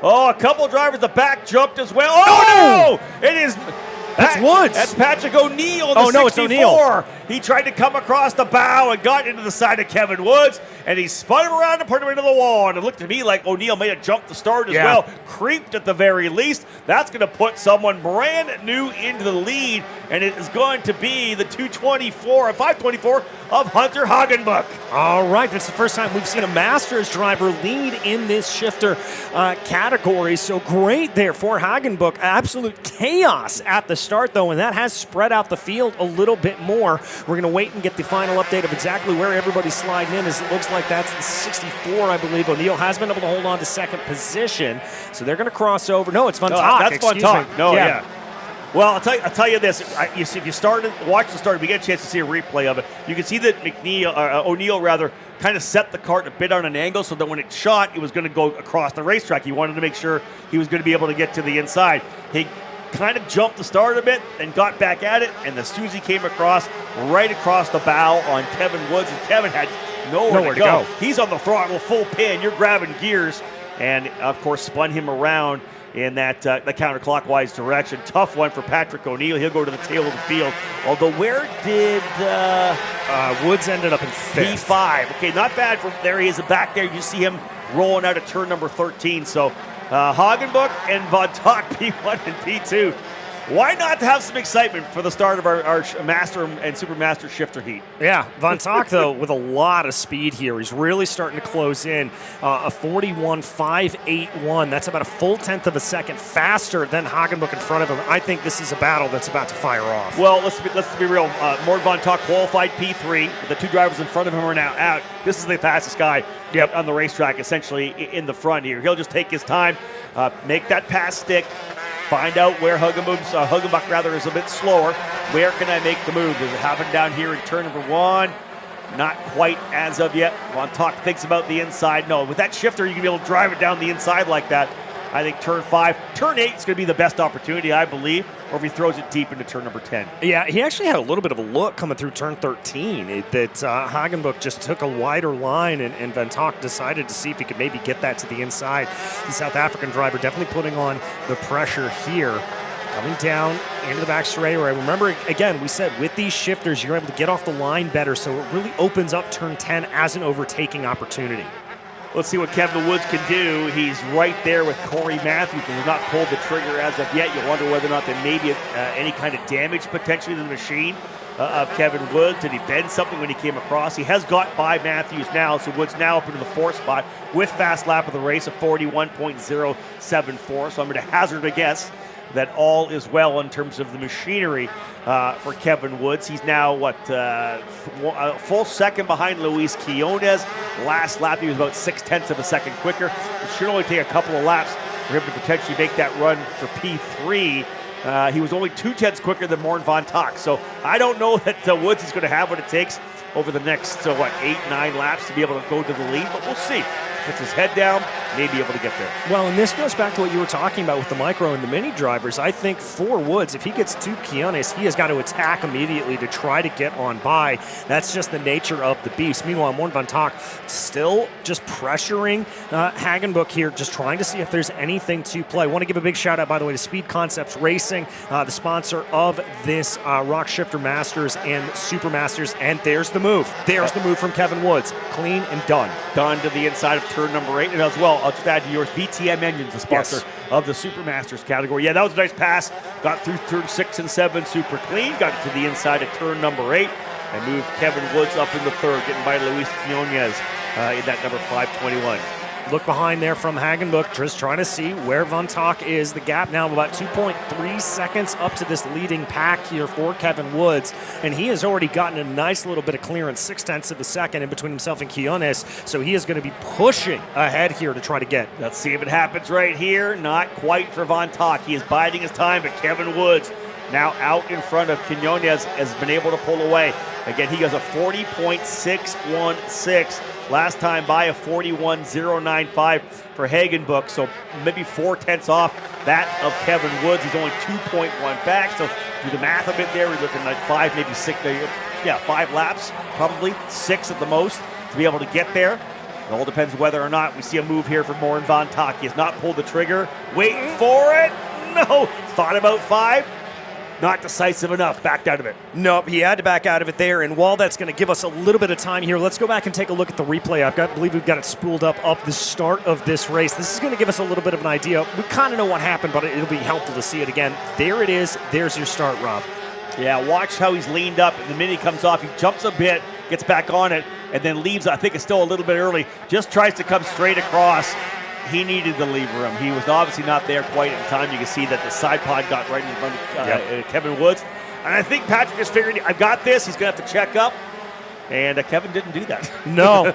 Oh, a couple drivers. The back jumped as well. Oh, no! It is... That's Woods. That's Patrick O'Neill. It's O'Neill. He tried to come across the bow and got into the side of Kevin Woods, and he spun him around and put him into the wall. And it looked to me like O'Neill may have jumped the start as well. Creeped at the very least. That's going to put someone brand new into the lead, and it is going to be the 524 of Hunter Hagenbuch. All right, that's the first time we've seen a Masters driver lead in this shifter category. So great there for Hagenbuch. Absolute chaos at the start, though, and that has spread out the field a little bit more. We're going to wait and get the final update of exactly where everybody's sliding in, as it looks like that's the 64, I believe. O'Neill has been able to hold on to second position, so they're going to cross over. No, it's Van Tak. That's Van Tak. No, yeah. Well, I'll tell you this. If you watch the start, if you get a chance to see a replay of it, you can see that O'Neill kind of set the kart a bit on an angle so that when it shot, it was going to go across the racetrack. He wanted to make sure he was going to be able to get to the inside. He kind of jumped the start a bit and got back at it, and as soon as he came right across the bow on Kevin Woods, and Kevin had nowhere to go. He's on the throttle, full pin, you're grabbing gears, and of course spun him around in that the counterclockwise direction. Tough one for Patrick O'Neill. He'll go to the tail of the field. Although where did Woods ended up in 5th? P5. Okay, not bad. There he is back there. You see him rolling out of turn number 13. So Hagenbuch and Van Tak P1 and P2. Why not have some excitement for the start of our Master and Super Master shifter heat? Yeah, Von Tock, though, with a lot of speed here. He's really starting to close in. A 41.581. That's about a full tenth of a second faster than Hagenbuch in front of him. I think this is a battle that's about to fire off. Well, let's be real. Morten Von Tock qualified P3. The two drivers in front of him are now out. This is the fastest guy on the racetrack, essentially, in the front here. He'll just take his time, make that pass stick, find out where Hagenbuch is a bit slower. Where can I make the move? Does it happen down here in turn number 1? Not quite as of yet. Von Tock thinks about the inside. No, with that shifter, you can be able to drive it down the inside like that. I think turn 5. Turn 8 is going to be the best opportunity, I believe, or if he throws it deep into turn number 10. Yeah, he actually had a little bit of a look coming through turn 13 that Hagenbuch just took a wider line, and Van Tock decided to see if he could maybe get that to the inside. The South African driver definitely putting on the pressure here. Coming down into the back straightaway. Remember, again, we said with these shifters, you're able to get off the line better, so it really opens up turn 10 as an overtaking opportunity. Let's see what Kevin Woods can do. He's right there with Corey Matthews, who has not pulled the trigger as of yet. You wonder whether or not there may be any kind of damage potentially to the machine of Kevin Woods. Did he bend something when he came across? He has got by Matthews now, so Woods now up into the 4th spot with fast lap of the race of 41.074. So I'm going to hazard a guess that all is well in terms of the machinery for Kevin Woods. He's now, a full second behind Luis Quinones. Last lap, he was about 0.6 of a second quicker. It should only take a couple of laps for him to potentially make that run for P3. He was only 0.2 quicker than Morten Von Tock. So I don't know that Woods is going to have what it takes over the next, 8-9 laps to be able to go to the lead, but we'll see. Puts his head down, may be able to get there. Well, and this goes back to what you were talking about with the micro and the mini drivers. I think for Woods, if he gets to Quinones, he has got to attack immediately to try to get on by. That's just the nature of the beast. Meanwhile, Morten Van Tock still just pressuring Hagenbuch here, just trying to see if there's anything to play. I want to give a big shout out, by the way, to Speed Concepts Racing, the sponsor of this ROK Shifter Masters and Super Masters. And there's the move. There's the move from Kevin Woods. Clean and done. Done to the inside of turn number 8. And as well, I'll just add to yours, VTM Engines, the sponsor of the Super Masters category. Yeah, that was a nice pass. Got through turn 6 and 7 super clean. Got it to the inside of turn number 8. And moved Kevin Woods up in the 3rd, getting by Luis Quinones in that number 521. Look behind there from Hagenbuch, just trying to see where Von Tock is. The gap now of about 2.3 seconds up to this leading pack here for Kevin Woods. And he has already gotten a nice little bit of clearance, 0.6 of a second in between himself and Quinones. So he is going to be pushing ahead here to try to get. Let's see if it happens right here. Not quite for Von Tock. He is biding his time, but Kevin Woods now out in front of Quinones has been able to pull away. Again, he has a 40.616. Last time by a 41.095 for Hagenbuch, so maybe 0.4 off that of Kevin Woods. He's only 2.1 back, so do the math a bit there. We're looking at 5, maybe 6, 5 laps, probably 6 at the most to be able to get there. It all depends whether or not we see a move here from Morten Von Tock. He has not pulled the trigger. Waiting for it. No. Thought about 5. Not decisive enough. Backed out of it. Nope, he had to back out of it there. And while that's going to give us a little bit of time here, let's go back and take a look at the replay. I believe we've got it spooled up the start of this race. This is going to give us a little bit of an idea. We kind of know what happened, but it'll be helpful to see it again. There it is. There's your start, Rob. Yeah, watch how he's leaned up. And the minute he comes off, he jumps a bit, gets back on it, and then leaves. I think it's still a little bit early. Just tries to come straight across. He needed the leave room. He was obviously not there quite in time. You can see that the side pod got right in front of Kevin Woods. And I think Patrick has figured, I've got this. He's going to have to check up. And Kevin didn't do that. No.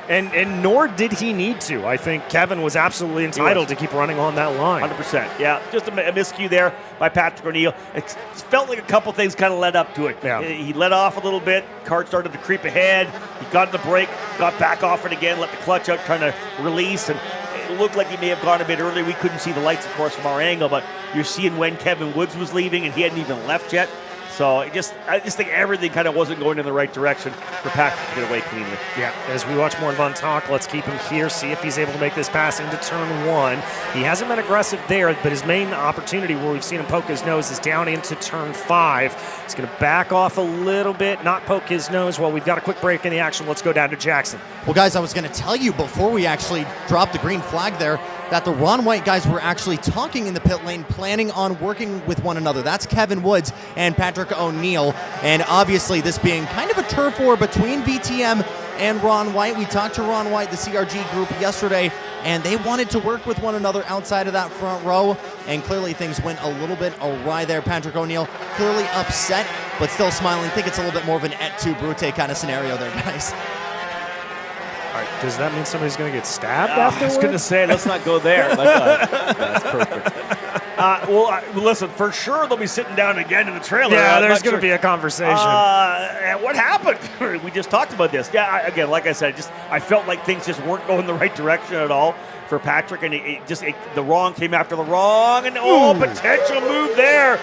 And nor did he need to. I think Kevin was absolutely entitled to keep running on that line. 100%. Yeah, just a miscue there by Patrick O'Neill. It felt like a couple things kind of led up to it. Yeah. He let off a little bit. Cart started to creep ahead. He got in the brake, got back off it again, let the clutch out, trying to release. And it looked like he may have gone a bit early. We couldn't see the lights, of course, from our angle, but you're seeing when Kevin Woods was leaving, and he hadn't even left yet. So I just think everything kind of wasn't going in the right direction for Patrick to get away cleanly. Yeah, as we watch more Von Tock, let's keep him here, see if he's able to make this pass into turn 1. He hasn't been aggressive there, but his main opportunity where we've seen him poke his nose is down into turn 5. He's going to back off a little bit, not poke his nose. Well, we've got a quick break in the action. Let's go down to Jackson. Well, guys, I was going to tell you before we actually dropped the green flag there, that the Ron White guys were actually talking in the pit lane, planning on working with one another. That's Kevin Woods and Patrick O'Neill. And obviously this being kind of a turf war between VTM and Ron White. We talked to Ron White, the CRG group, yesterday, and they wanted to work with one another outside of that front row, and clearly things went a little bit awry there. Patrick O'Neill clearly upset, but still smiling. I think it's a little bit more of an et tu Brute kind of scenario there, guys. All right, does that mean somebody's going to get stabbed I afterwards? was going to say, let's not go there. That's perfect. Listen, for sure they'll be sitting down again in the trailer. Yeah, I'm there's not going to sure. be a conversation. And what happened? We just talked about this. Yeah, again, like I said, I felt like things just weren't going the right direction at all for Patrick, and the wrong came after the wrong, and potential move there.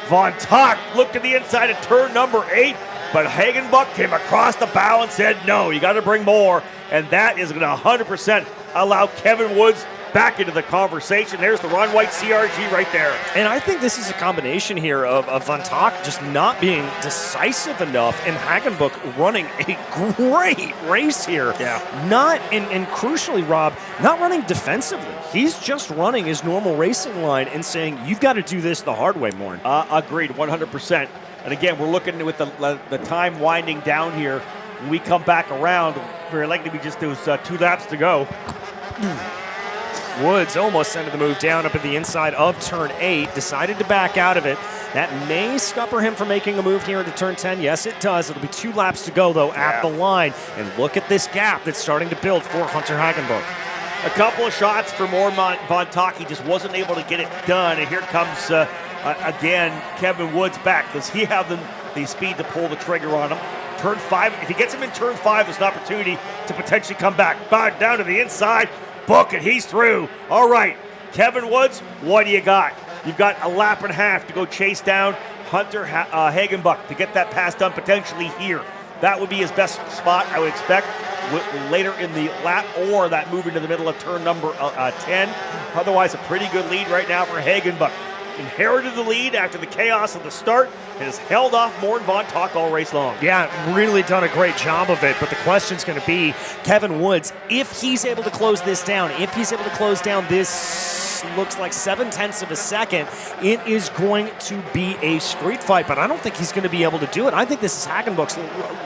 Von Tock looked to the inside of turn number 8, but Hagenbuck came across the bow and said, no, you got to bring more, and that is going to 100% allow Kevin Woods back into the conversation. There's the Ron White CRG right there. And I think this is a combination here of Von Tock just not being decisive enough and Hagenbuck running a great race here. Yeah. And crucially, Rob, not running defensively. He's just running his normal racing line and saying, you've got to do this the hard way, Morn. Agreed, 100%. And again, we're looking with the time winding down here. When we come back around, very likely be just those 2 laps to go. Woods almost sending the move down up at the inside of turn 8, decided to back out of it. That may scupper him from making a move here into turn 10. Yes, it does. It'll be 2 laps to go, though, at the line. And look at this gap that's starting to build for Hunter Hagenbuck. A couple of shots for more Von Tock. He just wasn't able to get it done. And here comes, again, Kevin Woods back. Does he have the speed to pull the trigger on him? Turn 5, if he gets him in turn 5, there's an opportunity to potentially come back. Down to the inside. Book it, he's through. All right, Kevin Woods, what do you got? You've got a lap and a half to go chase down Hunter Hagenbuck to get that pass done potentially here. That would be his best spot, I would expect, later in the lap or that move into the middle of turn number 10. Otherwise, a pretty good lead right now for Hagenbuck. Inherited the lead after the chaos of the start and has held off Morten Von Tock all race long. Yeah, really done a great job of it, but the question's going to be, Kevin Woods, if he's able to close this down, if he's able to close down this looks like 0.7 of a second, it is going to be a street fight, but I don't think he's going to be able to do it. I think this is Hagenbuck's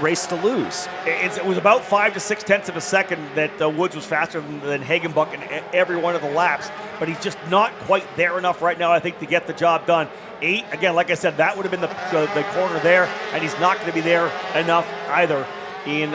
race to lose. It was about 5 to 6 of a second that Woods was faster than Hagenbuck in every one of the laps, but he's just not quite there enough right now, I think, to get the job done. 8, again, like I said, that would have been the corner there, and he's not going to be there enough either in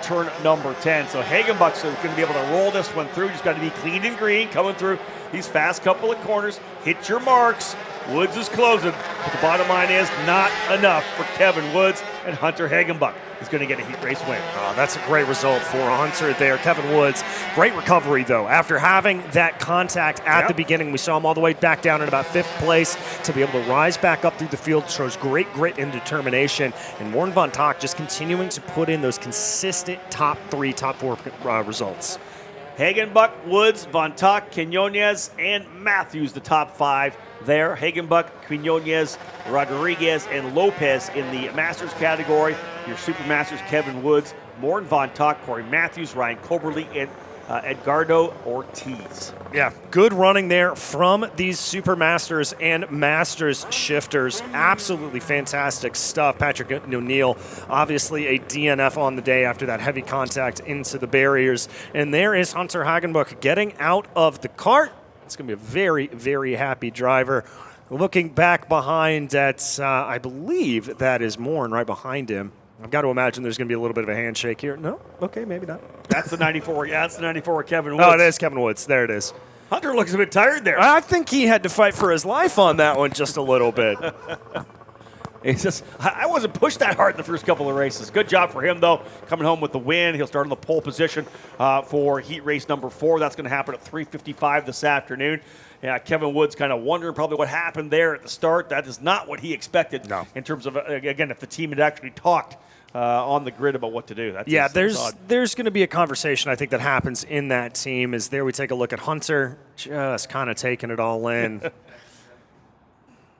turn number 10. So Hagenbuck's going to be able to roll this one through. Just got to be clean and green coming through these fast couple of corners. Hit your marks. Woods is closing, but the bottom line is not enough for Kevin Woods, and Hunter Hagenbuck is going to get a heat race win. Oh, that's a great result for Hunter there. Kevin Woods, great recovery, though. After having that contact at the beginning, we saw him all the way back down in about 5th place to be able to rise back up through the field. Shows great grit and determination. And Morten Von Tock just continuing to put in those consistent top 3, top 4 results. Hagenbuck, Woods, Von Tock, Quinones, and Matthews, the top 5 there. Hagenbuck, Quinones, Rodriguez, and Lopez in the Masters category. Your Super Masters, Kevin Woods, Morten Von Tock, Corey Matthews, Ryan Coberly, and Edgardo Ortiz. Yeah, good running there from these Super Masters and Masters shifters. Absolutely fantastic stuff. Patrick O'Neill, obviously a DNF on the day after that heavy contact into the barriers. And there is Hunter Hagenbuck getting out of the cart. It's going to be a very, very happy driver. Looking back behind at, I believe that is Morn right behind him. I've got to imagine there's going to be a little bit of a handshake here. No? Okay, maybe not. That's the 94. Yeah, that's the 94 Kevin Woods. Oh, it is Kevin Woods. There it is. Hunter looks a bit tired there. I think he had to fight for his life on that one just a little bit. It's just, I wasn't pushed that hard in the first couple of races. Good job for him, though, coming home with the win. He'll start on the pole position for heat race number 4. That's going to happen at 3:55 this afternoon. Yeah, Kevin Woods kind of wondering probably what happened there at the start. That is not what he expected in terms of, again, if the team had actually talked on the grid about what to do. There's going to be a conversation, I think, that happens in that team. Is there we take a look at Hunter, just kind of taking it all in.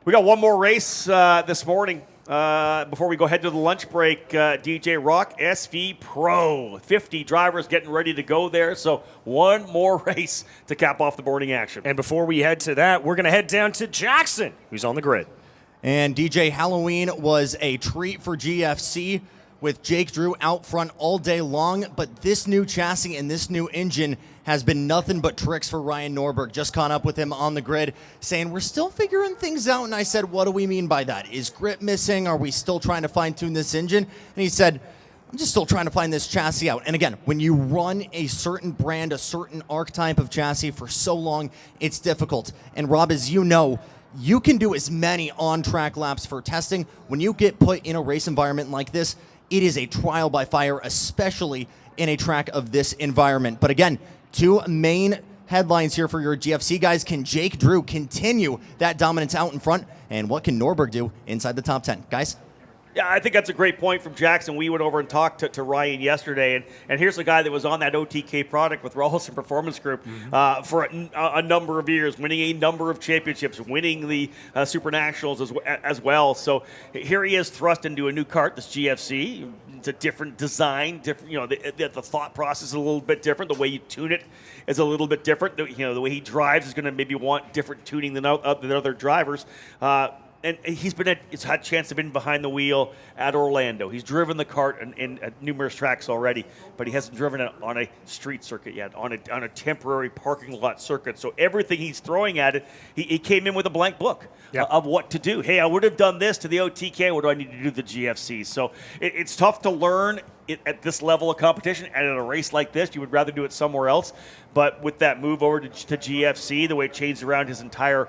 We got one more race this morning Before we go head to the lunch break, DJ ROK SV Pro. 50 drivers getting ready to go there, so one more race to cap off the boarding action. And before we head to that, we're going to head down to Jackson, who's on the grid. And DJ, Halloween was a treat for GFC with Jake Drew out front all day long, but this new chassis and this new engine has been nothing but tricks for Ryan Norberg. Just caught up with him on the grid saying, we're still figuring things out. And I said, what do we mean by that? Is grip missing? Are we still trying to fine tune this engine? And he said, I'm just still trying to find this chassis out. And again, when you run a certain brand, a certain archetype of chassis for so long, it's difficult. And Rob, as you know, you can do as many on-track laps for testing. When you get put in a race environment like this, it is a trial by fire, especially in a track of this environment. But again, two main headlines here for your GFC guys. Can Jake Drew continue that dominance out in front? And what can Norberg do inside the top 10? Guys? Yeah, I think that's a great point from Jackson. We went over and talked to Ryan yesterday, and here's a guy that was on that OTK product with Rawlson Performance Group for a number of years, winning a number of championships, winning the Super Nationals as well. So here he is thrust into a new kart, this GFC. It's a different design, different. The thought process is a little bit different. The way you tune it is a little bit different. The way he drives is going to maybe want different tuning than other drivers. And he's had a chance to be behind the wheel at Orlando. He's driven the kart at numerous tracks already, but he hasn't driven it on a street circuit yet, on a temporary parking lot circuit. So everything he's throwing at it, he came in with a blank book of what to do. Hey, I would have done this to the OTK. What do I need to do to the GFC? So it's tough to learn at this level of competition, and at a race like this, you would rather do it somewhere else. But with that move over to GFC, the way it changed around his entire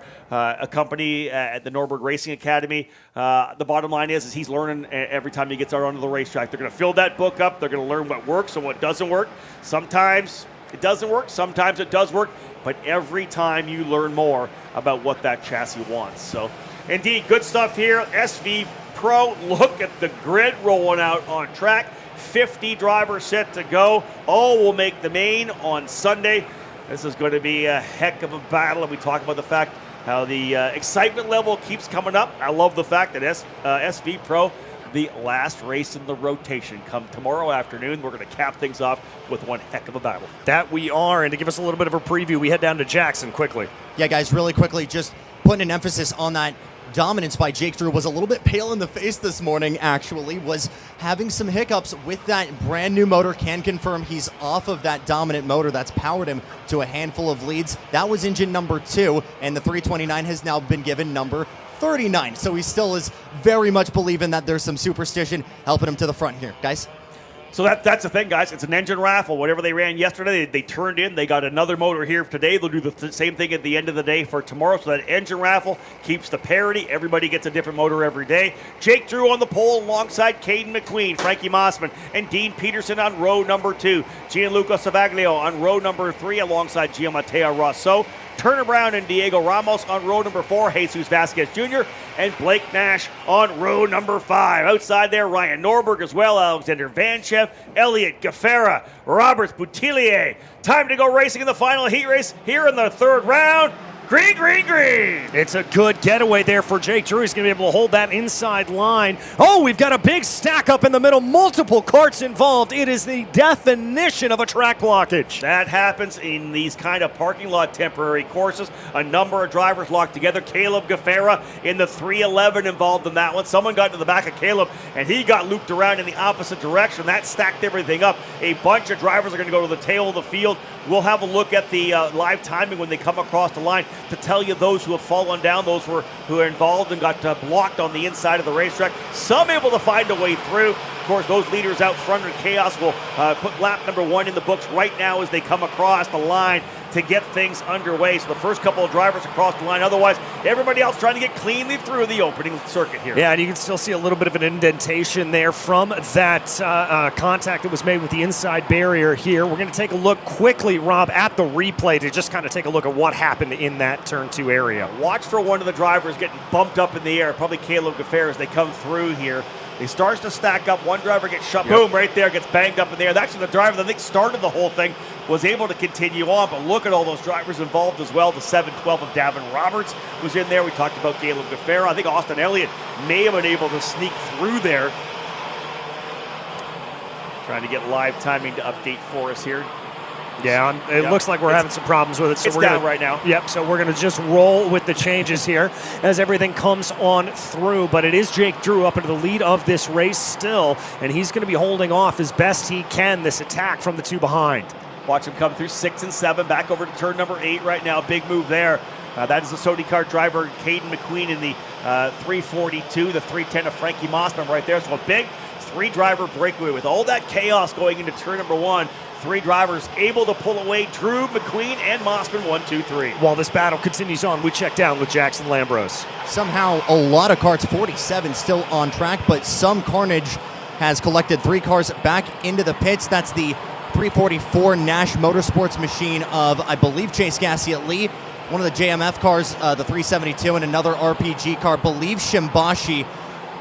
company at the Norberg Racing Academy, the bottom line is he's learning every time he gets out onto the racetrack. They're going to fill that book up. They're going to learn what works and what doesn't work. Sometimes it doesn't work. Sometimes it does work. But every time you learn more about what that chassis wants. So, indeed, good stuff here. SV Pro, look at the grid rolling out on track. 50 drivers set to go. All will make the main on Sunday. This is going to be a heck of a battle, and we talk about the fact how the excitement level keeps coming up. I love the fact that SV Pro, the last race in the rotation, come tomorrow afternoon. We're going to cap things off with one heck of a battle. That we are, and to give us a little bit of a preview, we head down to Jackson quickly. Yeah, guys, really quickly, just putting an emphasis on that dominance by Jake Drew. Was a little bit pale in the face this morning, actually, was having some hiccups with that brand new motor. Can confirm he's off of that dominant motor that's powered him to a handful of leads. That was engine number 2, and the 329 has now been given number 39. So he still is very much believing that there's some superstition helping him to the front here. Guys? So that's the thing, guys. It's an engine raffle. Whatever they ran yesterday, they turned in. They got another motor here today. They'll do the same thing at the end of the day for tomorrow. So that engine raffle keeps the parity. Everybody gets a different motor every day. Jake Drew on the pole alongside Caden McQueen, Frankie Mossman, and Dean Peterson on row number 2. Gianluca Savaglio on row number 3 alongside Gianmatteo Rosso. Turner Brown and Diego Ramos on row number 4, Jesus Vasquez Jr., and Blake Nash on row number 5. Outside there, Ryan Norberg as well, Alexander Vanchev, Elliot Gaffera, Robert Boutillier. Time to go racing in the final heat race here in the 3rd round. Green, green, green. It's a good getaway there for Jake Drew. He's going to be able to hold that inside line. Oh, we've got a big stack up in the middle. Multiple karts involved. It is the definition of a track blockage. That happens in these kind of parking lot temporary courses. A number of drivers locked together. Caleb Gaffera in the 311 involved in that one. Someone got to the back of Caleb, and he got looped around in the opposite direction. That stacked everything up. A bunch of drivers are going to go to the tail of the field. We'll have a look at the live timing when they come across the line to tell you those who have fallen down, those who are involved and got blocked on the inside of the racetrack. Some able to find a way through. Of course, those leaders out front in chaos will put lap number 1 in the books right now as they come across the line to get things underway. So the first couple of drivers across the line. Otherwise, everybody else trying to get cleanly through the opening circuit here. Yeah, and you can still see a little bit of an indentation there from that contact that was made with the inside barrier here. We're going to take a look quickly, Rob, at the replay to just kind of take a look at what happened in that turn 2 area. Watch for one of the drivers getting bumped up in the air, probably Caleb Gaffera, as they come through here. He starts to stack up. One driver gets shut. Boom, right there, gets banged up in the air. Actually, the driver that I think started the whole thing was able to continue on, but look at all those drivers involved as well. The 7-12 of Davin Roberts was in there. We talked about Caleb Gaffaro. I think Austin Elliott may have been able to sneak through there. Trying to get live timing to update for us here. Yeah, it looks like we're having some problems with it. So it's we're down right now. Yep, so we're going to just roll with the changes here as everything comes on through. But it is Jake Drew up into the lead of this race still, and he's going to be holding off as best he can this attack from the two behind. Watch him come through 6 and 7, back over to turn number 8 right now. Big move there. That is the Sony Kart driver, Caden McQueen, in the 342, the 310 of Frankie Mossman right there. So a big 3-driver breakaway with all that chaos going into turn number 1. 3 drivers able to pull away. Drew, McQueen, and Mossman, 1, 2, 3. While this battle continues on, we check down with Jackson Lambros. Somehow, a lot of karts, 47 still on track, but some carnage has collected 3 cars back into the pits. That's the 344 Nash Motorsports machine of, I believe, Chase Gassiet Lee. One of the JMF cars, the 372, and another RPG car, believe Shimbashi.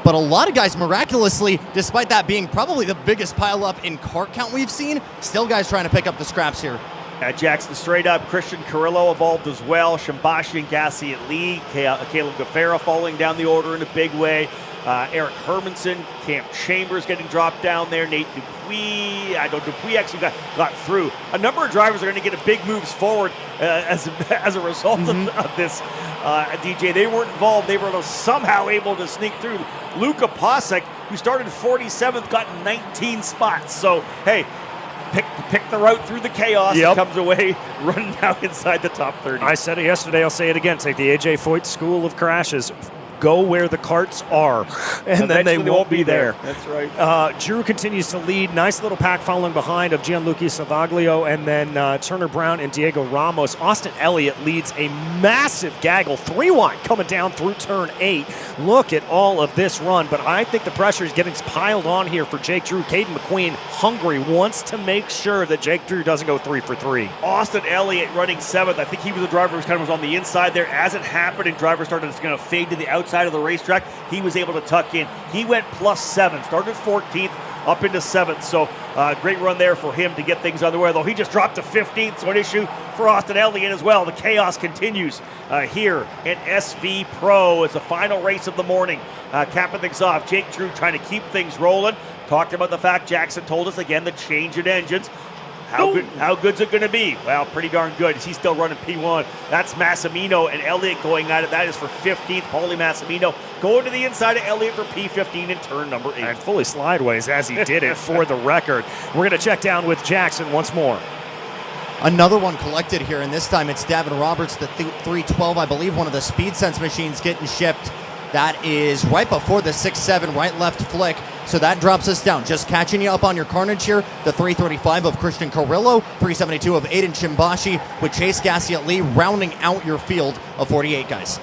But a lot of guys, miraculously, despite that being probably the biggest pileup in kart count we've seen, still guys trying to pick up the scraps here. At Jackson straight up, Christian Carrillo evolved as well. Shimbashi and Gassiet Lee, Caleb Gaffaro falling down the order in a big way. Eric Hermanson, Cam Chambers getting dropped down there. Nate Dupuis, Dupuis actually got through. A number of drivers are going to get a big moves forward as a result of this. DJ, they weren't involved. They were somehow able to sneak through. Luka Pasek, who started 47th, got 19 spots. So, hey, pick the route through the chaos. Yep. Comes away running down inside the top 30. I said it yesterday. I'll say it again. Take the AJ Foyt School of Crashes. Go where the carts are, and then they won't be there. That's right. Drew continues to lead. Nice little pack following behind of Gianluca Savaglio, and then Turner Brown and Diego Ramos. Austin Elliott leads a massive gaggle. 3 wide coming down through turn 8. Look at all of this run, but I think the pressure is getting piled on here for Jake Drew. Caden McQueen, hungry, wants to make sure that Jake Drew doesn't go 3 for 3. Austin Elliott running 7th. I think he was the driver who kind of was on the inside there. As it happened and driver started to fade to the outside of the racetrack, he was able to tuck in. He went +7, started 14th, up into 7th. So great run there for him to get things underway, though he just dropped to 15th, so an issue for Austin Elliott as well. The chaos continues here at SV Pro. It's the final race of the morning. Capping things off, Jake Drew trying to keep things rolling. Talked about the fact Jackson told us again the change in engines. How good's it going to be? Well, pretty darn good. He's still running P1. That's Massimino and Elliott going at it. That is for 15th. Paulie Massimino going to the inside of Elliott for P15 in turn number 8. And fully slideways as he did it for the record. We're going to check down with Jackson once more. Another one collected here, and this time it's Davin Roberts, the 312, I believe, one of the Speed Sense machines getting shipped. That is right before the 6-7 right-left flick. So that drops us down. Just catching you up on your carnage here. The 335 of Christian Carrillo, 372 of Aiden Shimbashi, with Chase Gassiet Lee rounding out your field of 48 guys.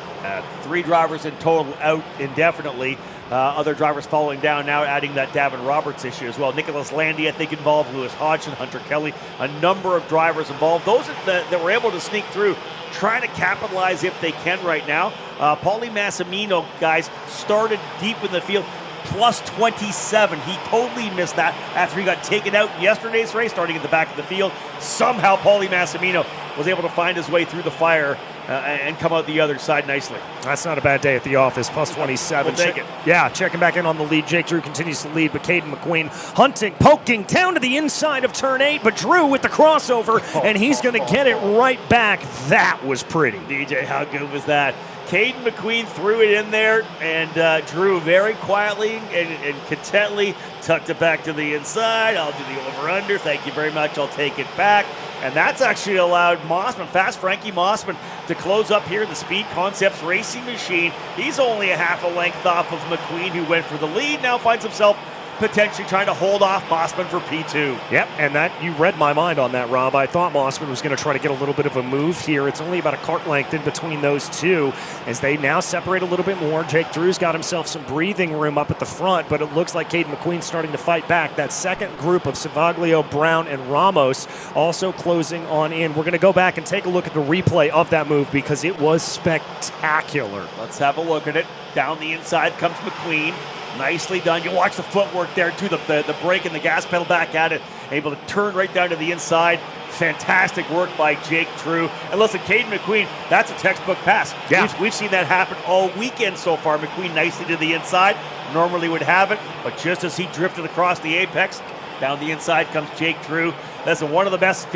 3 drivers in total out indefinitely. Other drivers falling down now, adding that Davin Roberts issue as well. Nicholas Landy, I think, involved. Lewis Hodgson, Hunter Kelly, a number of drivers involved. Those that were able to sneak through, trying to capitalize if they can right now. Paulie Massimino, guys, started deep in the field, +27. He totally missed that after he got taken out in yesterday's race, starting at the back of the field. Somehow Paulie Massimino was able to find his way through the fire and come out the other side nicely. That's not a bad day at the office, +27. We'll take it. Yeah, checking back in on the lead. Jake Drew continues to lead, but Caden McQueen hunting, poking down to the inside of turn 8, but Drew with the crossover, and he's going to get it right back. That was pretty. DJ, how good was that? Caden McQueen threw it in there, and Drew very quietly and contently tucked it back to the inside. I'll do the over-under. Thank you very much. I'll take it back. And that's actually allowed Mossman, fast Frankie Mossman, to close up here in the Speed Concepts Racing machine. He's only a half a length off of McQueen, who went for the lead. Now finds himself potentially trying to hold off Mossman for P2. Yep, and that you read my mind on that, Rob. I thought Mossman was going to try to get a little bit of a move here. It's only about a cart length in between those two as they now separate a little bit more. Jake Drew's got himself some breathing room up at the front, but it looks like Caden McQueen's starting to fight back. That second group of Savaglio, Brown, and Ramos also closing on in. We're going to go back and take a look at the replay of that move because it was spectacular. Let's have a look at it. Down the inside comes McQueen. Nicely done. You watch the footwork there too, the brake and the gas pedal back at it, able to turn right down to the inside. Fantastic work by Jake Drew. And listen, Caden McQueen, that's a textbook pass. Yeah. We've seen that happen all weekend so far. McQueen nicely to the inside, normally would have it, but just as he drifted across the apex, down the inside comes Jake Drew. That's one of the best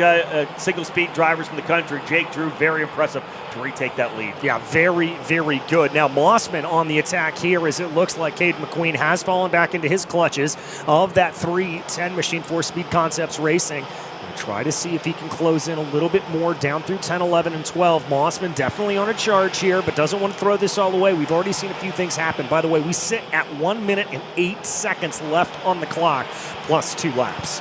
single-speed drivers in the country. Jake Drew, very impressive to retake that lead. Yeah, very, very good. Now, Mossman on the attack here as it looks like Caden McQueen has fallen back into his clutches of that 310 machine for Speed Concepts Racing. Try to see if he can close in a little bit more down through 10, 11, and 12. Mossman definitely on a charge here, but doesn't want to throw this all away. We've already seen a few things happen. By the way, we sit at 1 minute and 8 seconds left on the clock, plus 2 laps.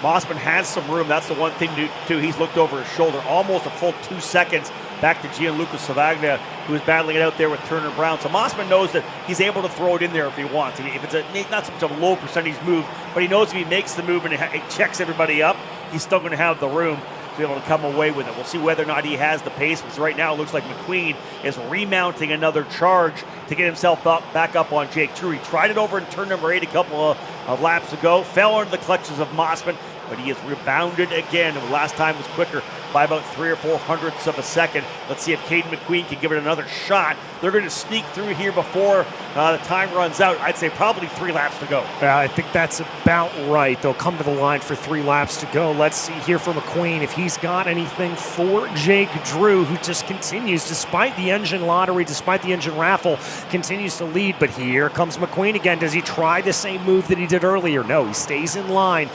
Mossman has some room. That's the one thing, too. He's looked over his shoulder. Almost a full 2 seconds back to Gianluca Savaglia, who is battling it out there with Turner Brown. So Mossman knows that he's able to throw it in there if he wants. If it's not so much of a low percentage move, but he knows if he makes the move and it checks everybody up, he's still going to have the room to be able to come away with it. We'll see whether or not he has the pace, because right now it looks like McQueen is remounting another charge to get himself back up on Jake Drew. He tried it over in turn number 8 a couple of laps ago, fell under the clutches of Mossman, but he has rebounded again. And last time was quicker by about 3 or 4 hundredths of a second. Let's see if Caden McQueen can give it another shot. They're going to sneak through here before the time runs out. I'd say probably 3 laps to go. I think that's about right. They'll come to the line for 3 laps to go. Let's see here from McQueen if he's got anything for Jake Drew, who just continues, despite the engine lottery, despite the engine raffle, continues to lead. But here comes McQueen again. Does he try the same move that he did earlier? No, he stays in line.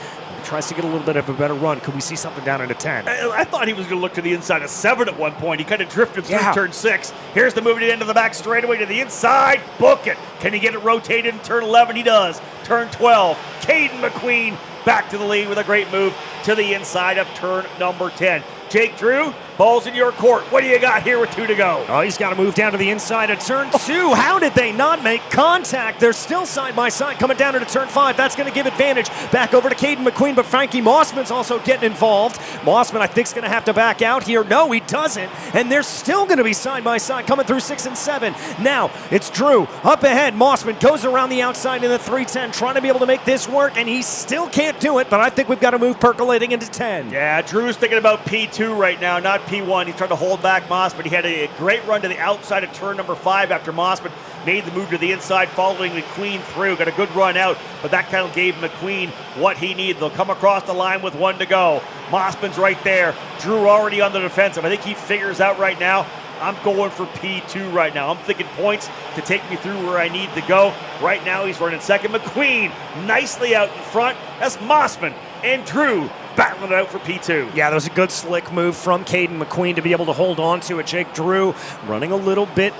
Tries to get a little bit of a better run. Could we see something down into 10? I thought he was going to look to the inside of 7 at one point. He kind of drifted through turn 6. Here's the move to the end of the back straightaway to the inside. Book it. Can he get it rotated in turn 11? He does. Turn 12. Caden McQueen back to the lead with a great move to the inside of turn number 10. Jake Drew, ball's in your court. What do you got here with 2 to go? Oh, he's got to move down to the inside of turn 2. How did they not make contact? They're still side by side coming down into turn 5. That's going to give advantage back over to Caden McQueen, but Frankie Mossman's also getting involved. Mossman, I think, is going to have to back out here. No, he doesn't, and they're still going to be side by side coming through 6 and 7. Now, it's Drew up ahead. Mossman goes around the outside in the 310, trying to be able to make this work, and he still can't do it, but I think we've got to move percolating into 10. Yeah, Drew's thinking about P2 right now, not P1. He's trying to hold back Mossman. He had a great run to the outside of turn number 5 after Mossman made the move to the inside, following McQueen through. Got a good run out, but that kind of gave McQueen what he needed. They'll come across the line with 1 to go. Mossman's right there. Drew already on the defensive. I think he figures out right now, I'm going for P2 right now. I'm thinking points to take me through where I need to go. Right now he's running second. McQueen nicely out in front. That's Mossman and Drew battling it out for P2. Yeah, that was a good slick move from Caden McQueen to be able to hold on to it. Jake Drew running a little bit.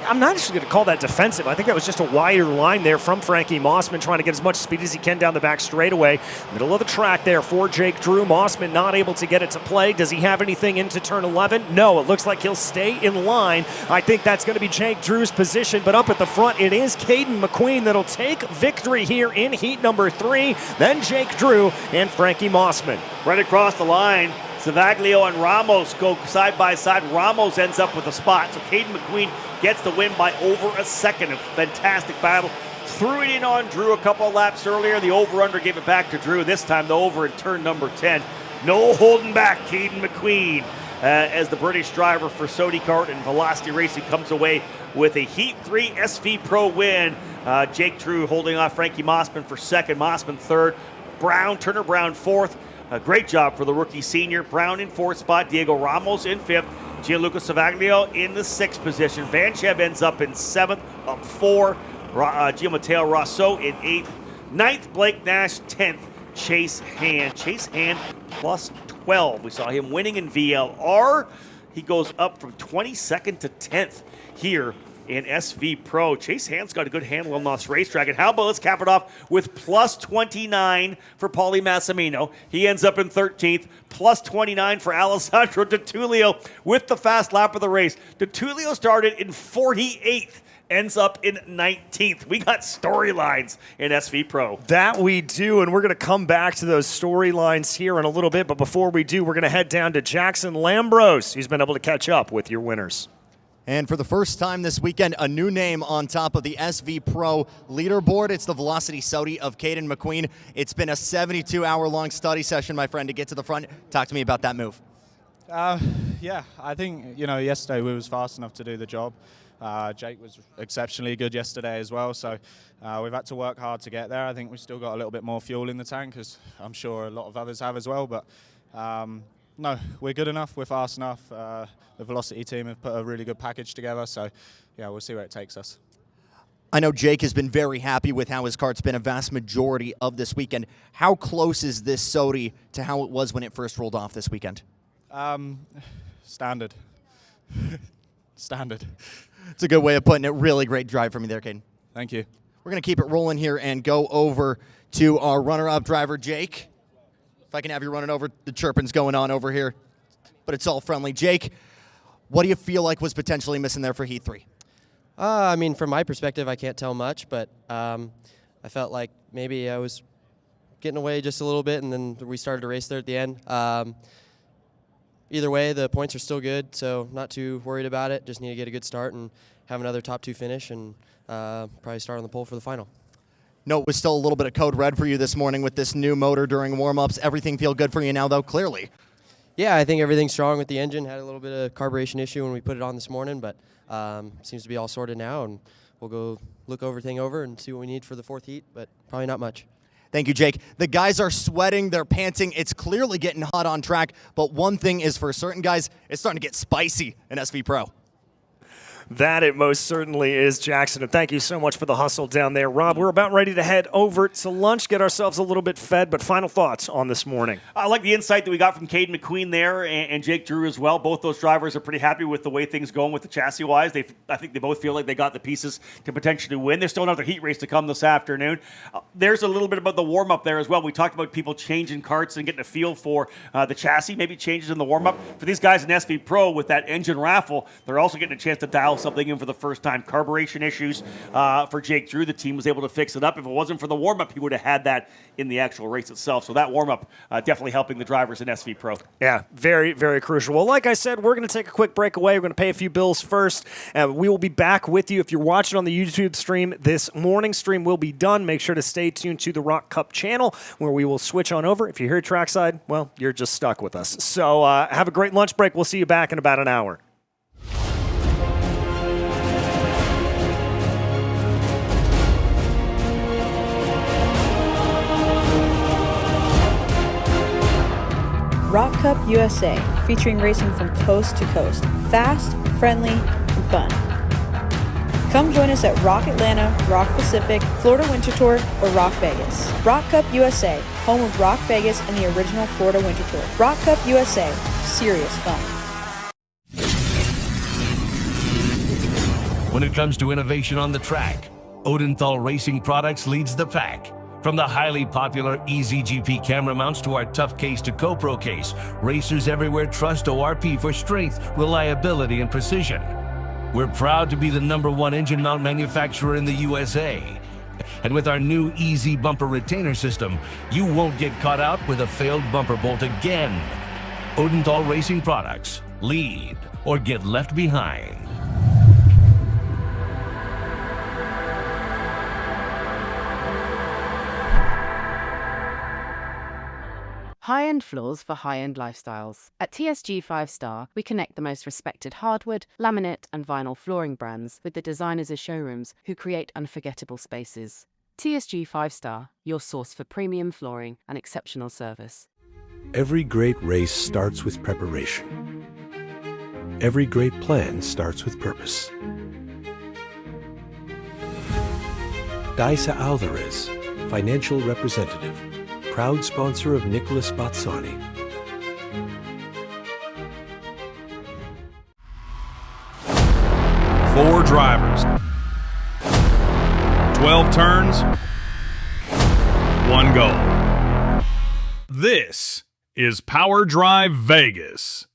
I'm not actually going to call that defensive. I think that was just a wider line there from Frankie Mossman, trying to get as much speed as he can down the back straightaway. Middle of the track there for Jake Drew. Mossman not able to get it to play. Does he have anything into turn 11? No, it looks like he'll stay in line. I think that's going to be Jake Drew's position, but up at the front, it is Caden McQueen that'll take victory here in heat number 3. Then Jake Drew and Frankie Mossman. Right across the line, Savaglio and Ramos go side by side. Ramos ends up with a spot, so Caden McQueen gets the win by over a second. A fantastic battle. Threw it in on Drew a couple of laps earlier. The over-under gave it back to Drew. This time, the over in turn number 10. No holding back, Caden McQueen, as the British driver for Sody Kart and Velocity Racing comes away with a Heat 3 SV Pro win. Jake Drew holding off Frankie Mossman for second, Mossman third, Turner Brown fourth. A great job for the rookie senior. Brown in 4th spot, Diego Ramos in 5th, Gianluca Savaglio in the 6th position. Van Chev ends up in 7th, up 4. Gio Rosso in 8th. 9th, Blake Nash 10th. Chase Hand plus 12. We saw him winning in VLR. He goes up from 22nd to 10th here in SV Pro. Chase Hand's got a good handle on this racetrack. And how about let's cap it off with plus 29 for Paulie Massimino. He ends up in 13th. Plus 29 for Alessandro DiTullio with the fast lap of the race. DiTullio started in 48th. Ends up in 19th. We got storylines in SV Pro. That we do, and we're going to come back to those storylines here in a little bit. But before we do, we're going to head down to Jackson Lambros. He's been able to catch up with your winners. And for the first time this weekend, a new name on top of the SV Pro leaderboard. It's the Velocity Saudi of Caden McQueen. It's been a 72-hour-long study session, my friend, to get to the front. Talk to me about that move. Yeah, I think, yesterday we was fast enough to do the job. Jake was exceptionally good yesterday as well, so we've had to work hard to get there. I think we've still got a little bit more fuel in the tank, as I'm sure a lot of others have as well, but no, we're good enough, we're fast enough. The Velocity team have put a really good package together, so yeah, we'll see where it takes us. I know Jake has been very happy with how his kart's been a vast majority of this weekend. How close is this Saudi to how it was when it first rolled off this weekend? Standard. Standard. It's a good way of putting it. Really great drive from you there, Caden. Thank you. We're going to keep it rolling here and go over to our runner-up driver, Jake. If I can have you running over, the chirping's going on over here, but it's all friendly. Jake, what do you feel like was potentially missing there for Heat 3? I mean, from my perspective, I can't tell much, but I felt like maybe I was getting away just a little bit, and then we started to race there at the end. Either way, the points are still good, so not too worried about it. Just need to get a good start and have another top 2 finish and probably start on the pole for the final. No, it was still a little bit of code red for you this morning with this new motor during warm-ups. Everything feel good for you now, though, clearly? Yeah, I think everything's strong with the engine. Had a little bit of carburation issue when we put it on this morning, but seems to be all sorted now, and we'll go look everything over and see what we need for the 4th heat, but probably not much. Thank you, Jake. The guys are sweating, they're panting. It's clearly getting hot on track, but one thing is for certain guys, it's starting to get spicy in SV Pro. That it most certainly is, Jackson. And thank you so much for the hustle down there. Rob, we're about ready to head over to lunch, get ourselves a little bit fed, but final thoughts on this morning. I like the insight that we got from Caden McQueen there and Jake Drew as well. Both those drivers are pretty happy with the way things going with the chassis-wise. I think they both feel like they got the pieces to potentially win. There's still another heat race to come this afternoon. There's a little bit about the warm-up there as well. We talked about people changing karts and getting a feel for the chassis, maybe changes in the warm-up. For these guys in SV Pro with that engine raffle, they're also getting a chance to dial something in for the first time. Carburation issues for Jake Drew. The team was able to fix it up. If it wasn't for the warm-up, he would have had that in the actual race itself. So that warm-up definitely helping the drivers in SV Pro. Yeah, very, very crucial. Well, like I said, we're going to take a quick break away. We're going to pay a few bills first. We will be back with you. If you're watching on the YouTube stream, this morning stream will be done. Make sure to stay tuned to the ROK Cup channel where we will switch on over. If you're here at Trackside, well, you're just stuck with us. So have a great lunch break. We'll see you back in about an hour. ROK Cup USA, featuring racing from coast to coast. Fast, friendly, and fun. Come join us at ROK Atlanta, ROK Pacific, Florida Winter Tour, or ROK Vegas. ROK Cup USA, home of ROK Vegas and the original Florida Winter Tour. ROK Cup USA, serious fun. When it comes to innovation on the track, Odenthal Racing Products leads the pack. From the highly popular EasyGP camera mounts to our tough case to GoPro case, racers everywhere trust ORP for strength, reliability, and precision. We're proud to be the #1 engine mount manufacturer in the USA. And with our new Easy Bumper Retainer System, you won't get caught out with a failed bumper bolt again. Odenthal Racing Products. Lead or get left behind. High-end floors for high-end lifestyles. At TSG 5-Star, we connect the most respected hardwood, laminate, and vinyl flooring brands with the designers as showrooms who create unforgettable spaces. TSG 5-Star, your source for premium flooring and exceptional service. Every great race starts with preparation. Every great plan starts with purpose. Daisa Alvarez, financial representative. Proud sponsor of Nicholas Bazzani. Four drivers. 12 turns. 1 goal. This is Power Drive Vegas.